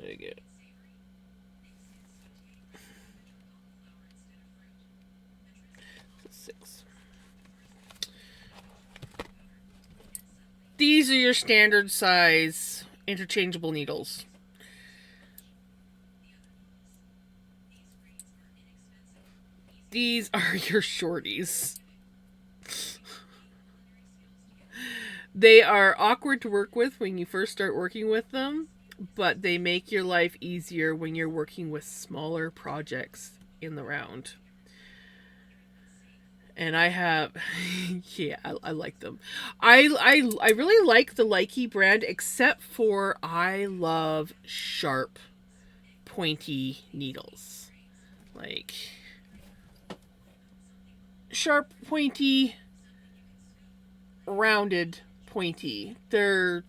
there you go. Six. These are your standard size interchangeable needles. These are your shorties. They are awkward to work with when you first start working with them, but they make your life easier when you're working with smaller projects in the round. And I have, yeah, I like them. I really like the Likey brand, except for I love sharp, pointy needles. Like, sharp, pointy, rounded, pointy. They're.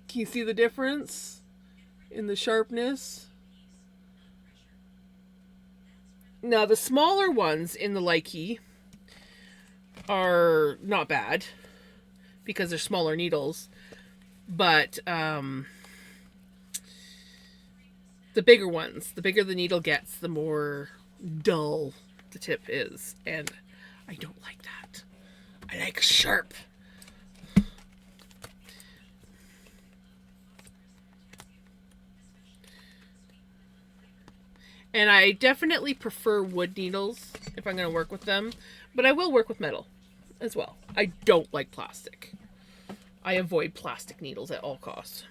Can you see the difference in the sharpness? Now, the smaller ones in the Likey are not bad because they're smaller needles, but the bigger ones, the bigger the needle gets, the more dull the tip is, and I don't like that. I like sharp. And I definitely prefer wood needles if I'm going to work with them, but I will work with metal as well. I don't like plastic. I avoid plastic needles at all costs.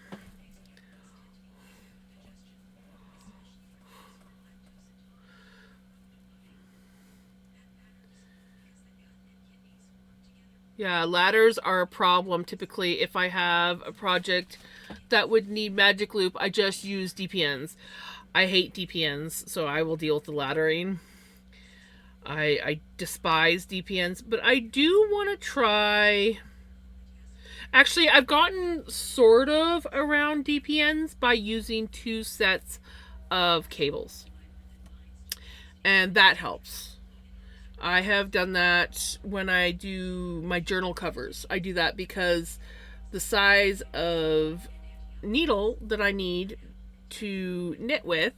Yeah, ladders are a problem typically if I have a project that would need Magic Loop. I just use DPNs. I hate DPNs, so I will deal with the laddering. I despise DPNs, but I do want to try. Actually, I've gotten sort of around DPNs by using 2 sets of cables, and that helps. I have done that when I do my journal covers. I do that because the size of needle that I need to knit with,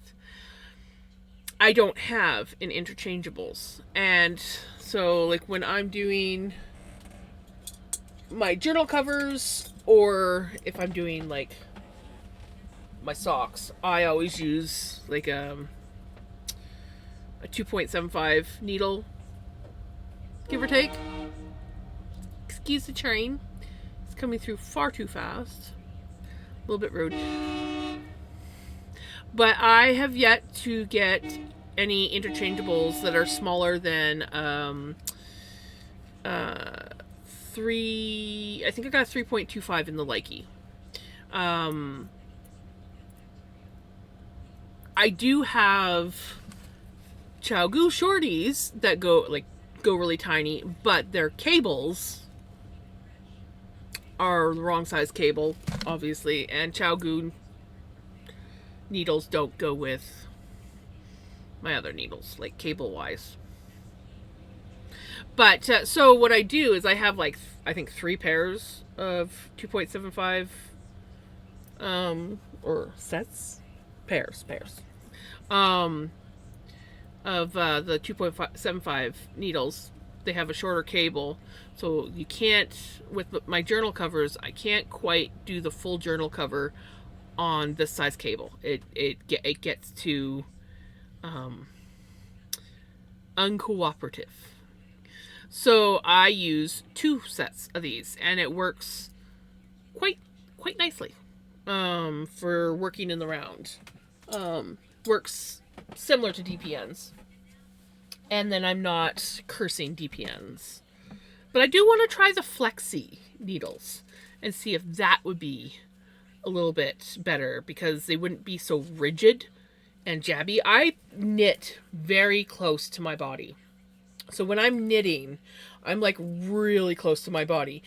I don't have in interchangeables. And so, like, when I'm doing my journal covers, or if I'm doing, like, my socks, I always use, like, a 2.75 needle give or take. Excuse the train. It's coming through far too fast. A little bit rude. But I have yet to get any interchangeables that are smaller than 3. I think I got a 3.25 in the Likey. I do have ChiaoGoo shorties that go really tiny, but their cables are the wrong size cable, obviously, and ChiaoGoo needles don't go with my other needles, like cable wise. But so what I do is I have I think 3 pairs of 2.75 or sets, pairs of the 2.75 needles. They have a shorter cable, so you can't, with my journal covers, I can't quite do the full journal cover on this size cable. It gets too uncooperative. So I use 2 sets of these, and it works quite nicely for working in the round. Works similar to DPNs. And then I'm not cursing DPNs. But I do want to try the Flexi needles and see if that would be a little bit better, because they wouldn't be so rigid and jabby. I knit very close to my body. So when I'm knitting, I'm like really close to my body.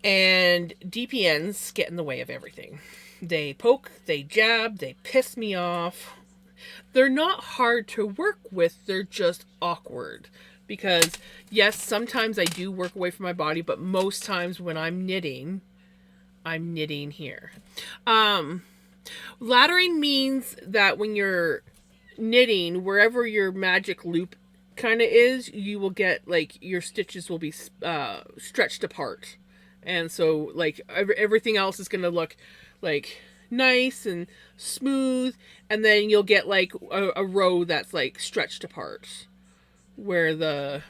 And DPNs get in the way of everything. They poke, they jab, they piss me off. They're not hard to work with, they're just awkward. Because, yes, sometimes I do work away from my body, but most times when I'm knitting here. Laddering means that when you're knitting, wherever your magic loop kind of is, you will get, your stitches will be stretched apart. And so, everything else is going to look, nice and smooth, and then you'll get a row that's stretched apart where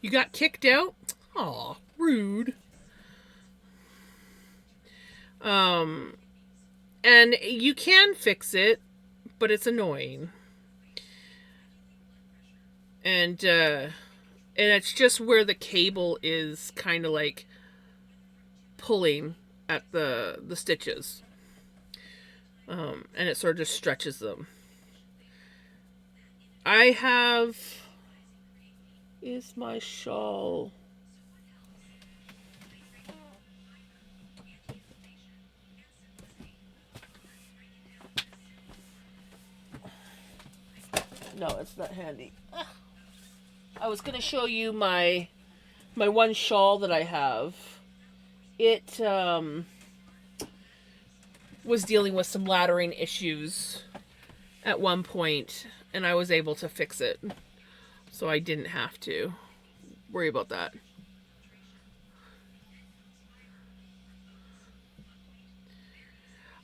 you got kicked out. Aw, rude. And you can fix it, but it's annoying. And it's just where the cable is kind of pulling at the stitches. And it sort of just stretches them. Is my shawl? No, it's not handy. I was going to show you my one shawl that I have. It was dealing with some laddering issues at one point, and I was able to fix it. So I didn't have to worry about that.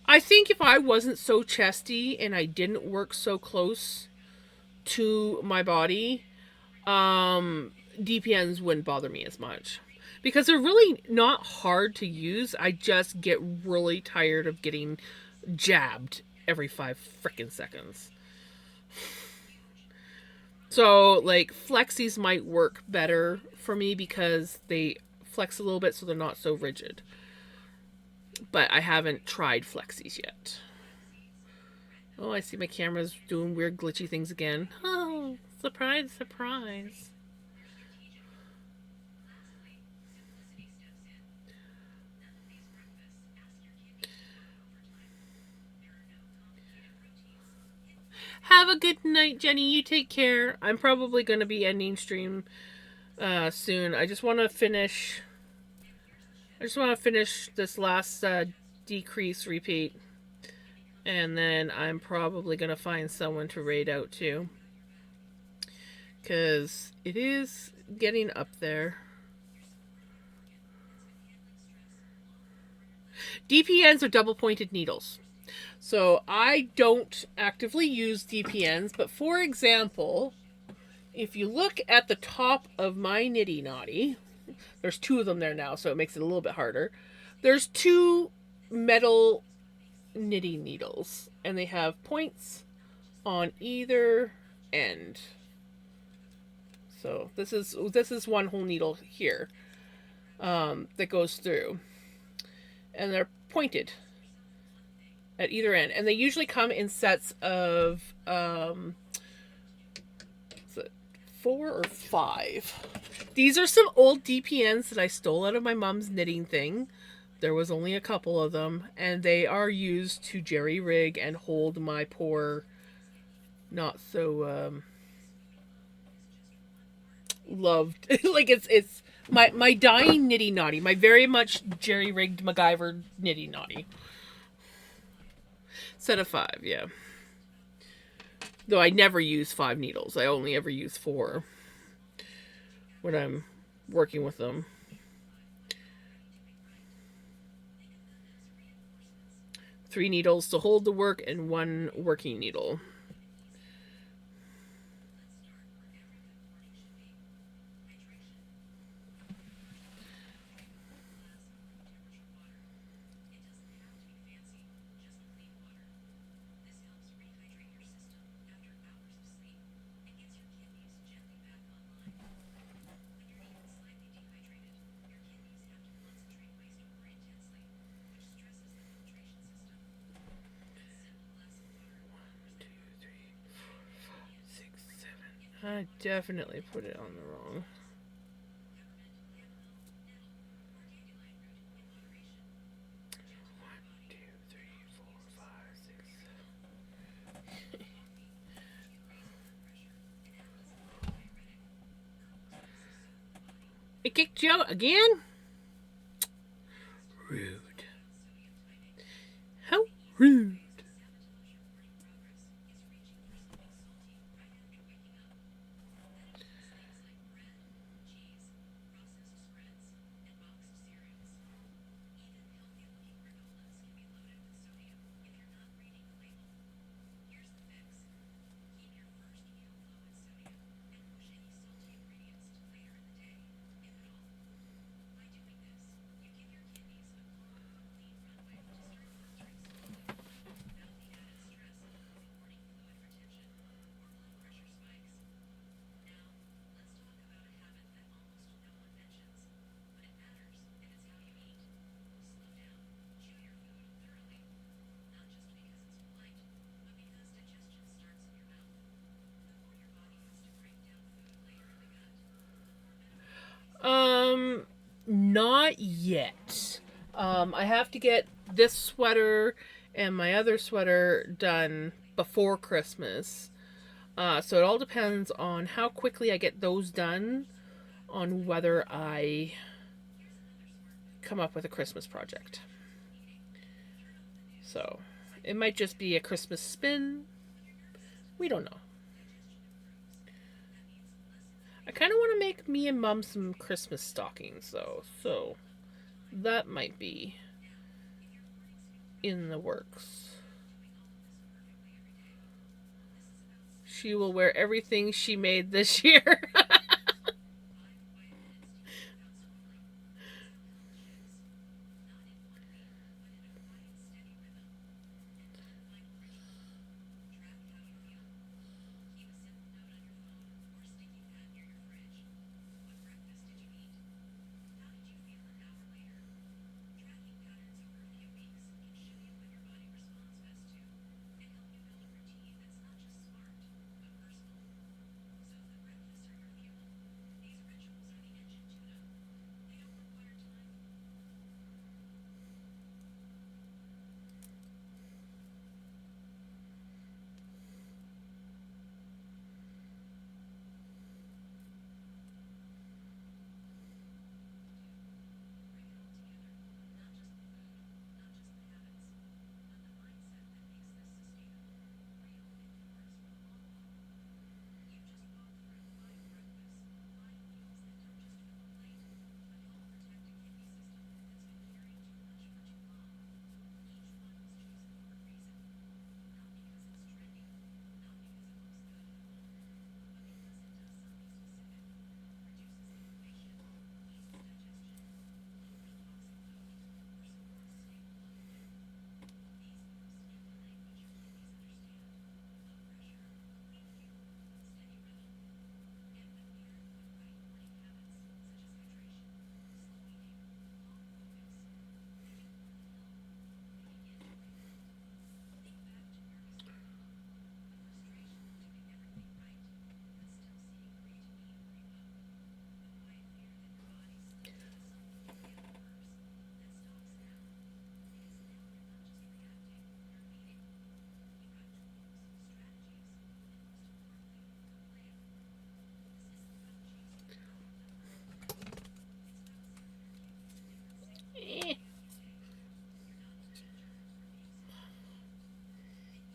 I think if I wasn't so chesty and I didn't work so close to my body, DPNs wouldn't bother me as much. Because they're really not hard to use. I just get really tired of getting jabbed every 5 frickin' seconds. So, Flexis might work better for me because they flex a little bit so they're not so rigid. But I haven't tried Flexis yet. Oh, I see my camera's doing weird glitchy things again. Oh, surprise, surprise. Have a good night, Jenny. You take care. I'm probably going to be ending stream soon. I just want to finish this last decrease repeat. And then I'm probably going to find someone to raid out to. Because it is getting up there. DPNs are double-pointed needles. So I don't actively use DPNs, but for example, if you look at the top of my Nitty Naughty, there's two of them there now, so it makes it a little bit harder. There's two metal knitting needles, and they have points on either end. So this is one whole needle here that goes through, and they're pointed at either end, and they usually come in sets of 4 or 5. These are some old DPNs that I stole out of my mom's knitting thing. There was only a couple of them, and they are used to jerry rig and hold my poor, not so loved like it's my dying Nitty Naughty, my very much jerry rigged MacGyver Nitty Naughty. Set of 5, yeah. Though I never use 5 needles. I only ever use 4 when I'm working with them. 3 needles to hold the work and 1 working needle. I definitely put it on the wrong. It kicked you out again? Rude. How rude. Not yet. I have to get this sweater and my other sweater done before Christmas. So it all depends on how quickly I get those done, on whether I come up with a Christmas project. So it might just be a Christmas spin. We don't know. I kind of want to make me and Mom some Christmas stockings, though. So that might be in the works. She will wear everything she made this year.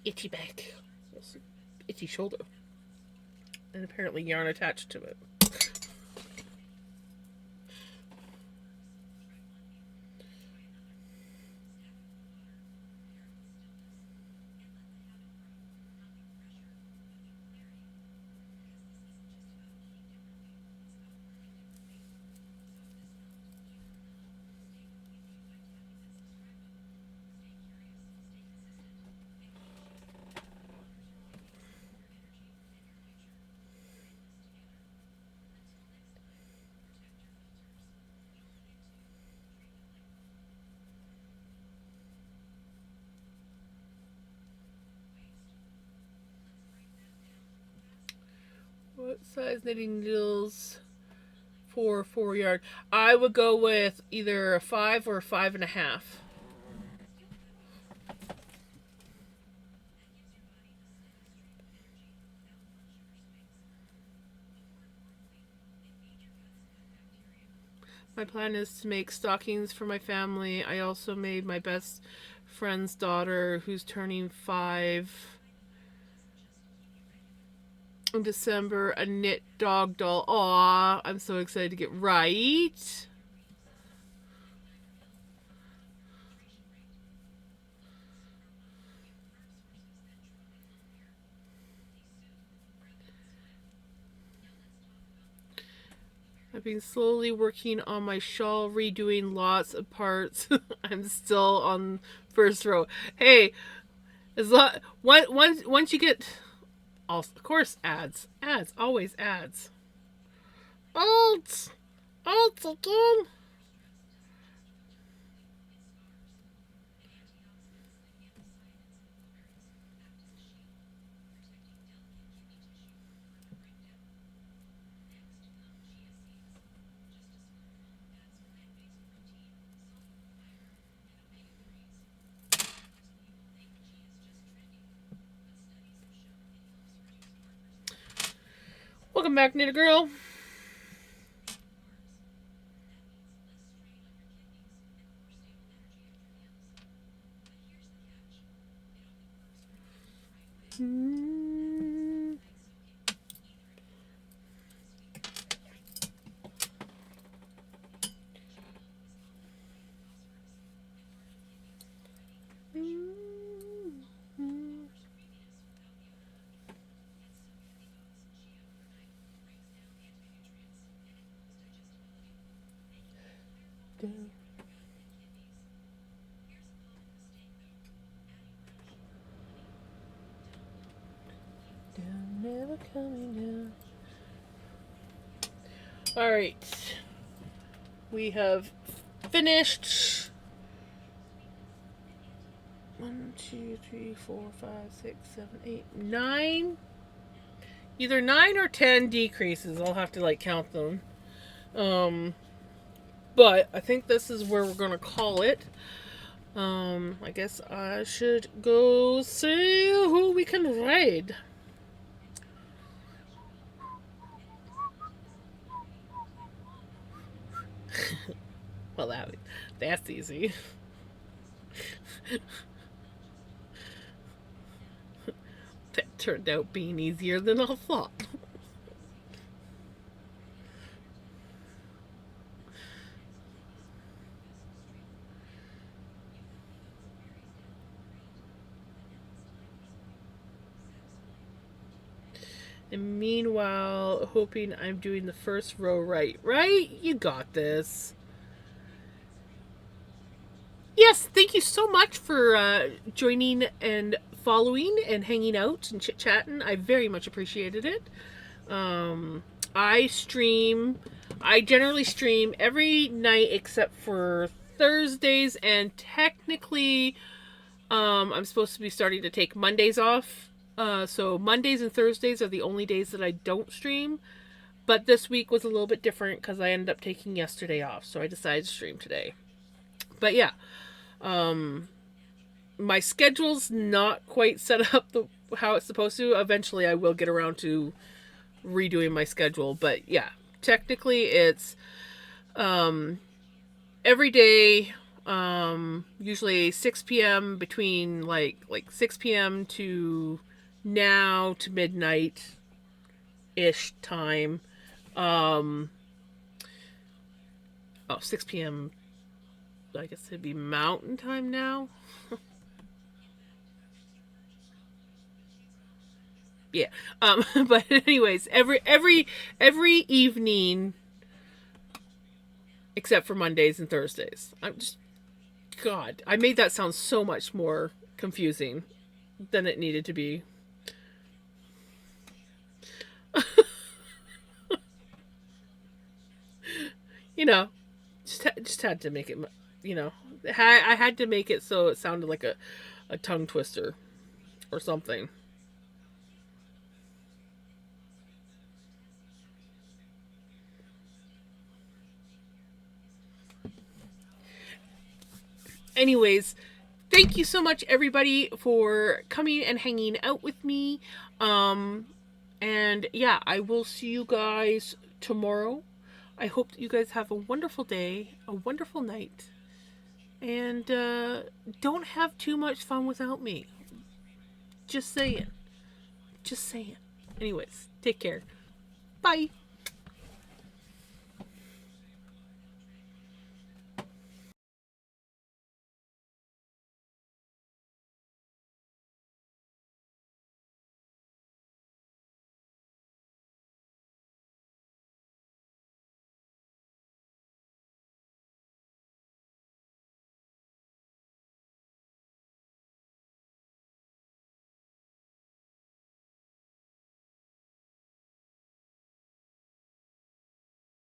itchy back, itchy shoulder, and apparently yarn attached to it. What size knitting needles for 4 yard? I would go with either a 5 or a 5.5. My plan is to make stockings for my family. I also made my best friend's daughter, who's turning 5 in December, a knit dog doll. Aw, I'm so excited to get right. I've been slowly working on my shawl, redoing lots of parts. I'm still on first row. Hey, once you get, of course, ads, always ads. Ads again. Welcome back, Knit Girl. Down, never coming down. All right, we have finished 1, 2, 3, 4, 5, 6, 7, 8, 9. Either 9 or 10 decreases. I'll have to count them. But I think this is where we're gonna call it. I guess I should go see who we can raid. Well, that's easy. That turned out being easier than I thought. And meanwhile, hoping I'm doing the first row right. Right? You got this. Yes, thank you so much for joining and following and hanging out and chit-chatting. I very much appreciated it. I generally stream every night except for Thursdays, and technically I'm supposed to be starting to take Mondays off. So Mondays and Thursdays are the only days that I don't stream. But this week was a little bit different because I ended up taking yesterday off. So I decided to stream today. But yeah, my schedule's not quite set up how it's supposed to. Eventually I will get around to redoing my schedule. But yeah, technically it's every day Usually 6 p.m. between like 6 p.m. to now to midnight ish time. Um, 6 p.m. I guess it'd be mountain time now. Yeah. But anyways, every evening except for Mondays and Thursdays. I'm just God, I made that sound so much more confusing than it needed to be. You know, just had to make it. You know, I had to make it so it sounded like a tongue twister or something. Anyways, thank you so much everybody for coming and hanging out with me. Um and yeah, I will see you guys tomorrow. I hope that you guys have a wonderful day, a wonderful night, and don't have too much fun without me. Just saying. Just saying. Anyways, take care. Bye.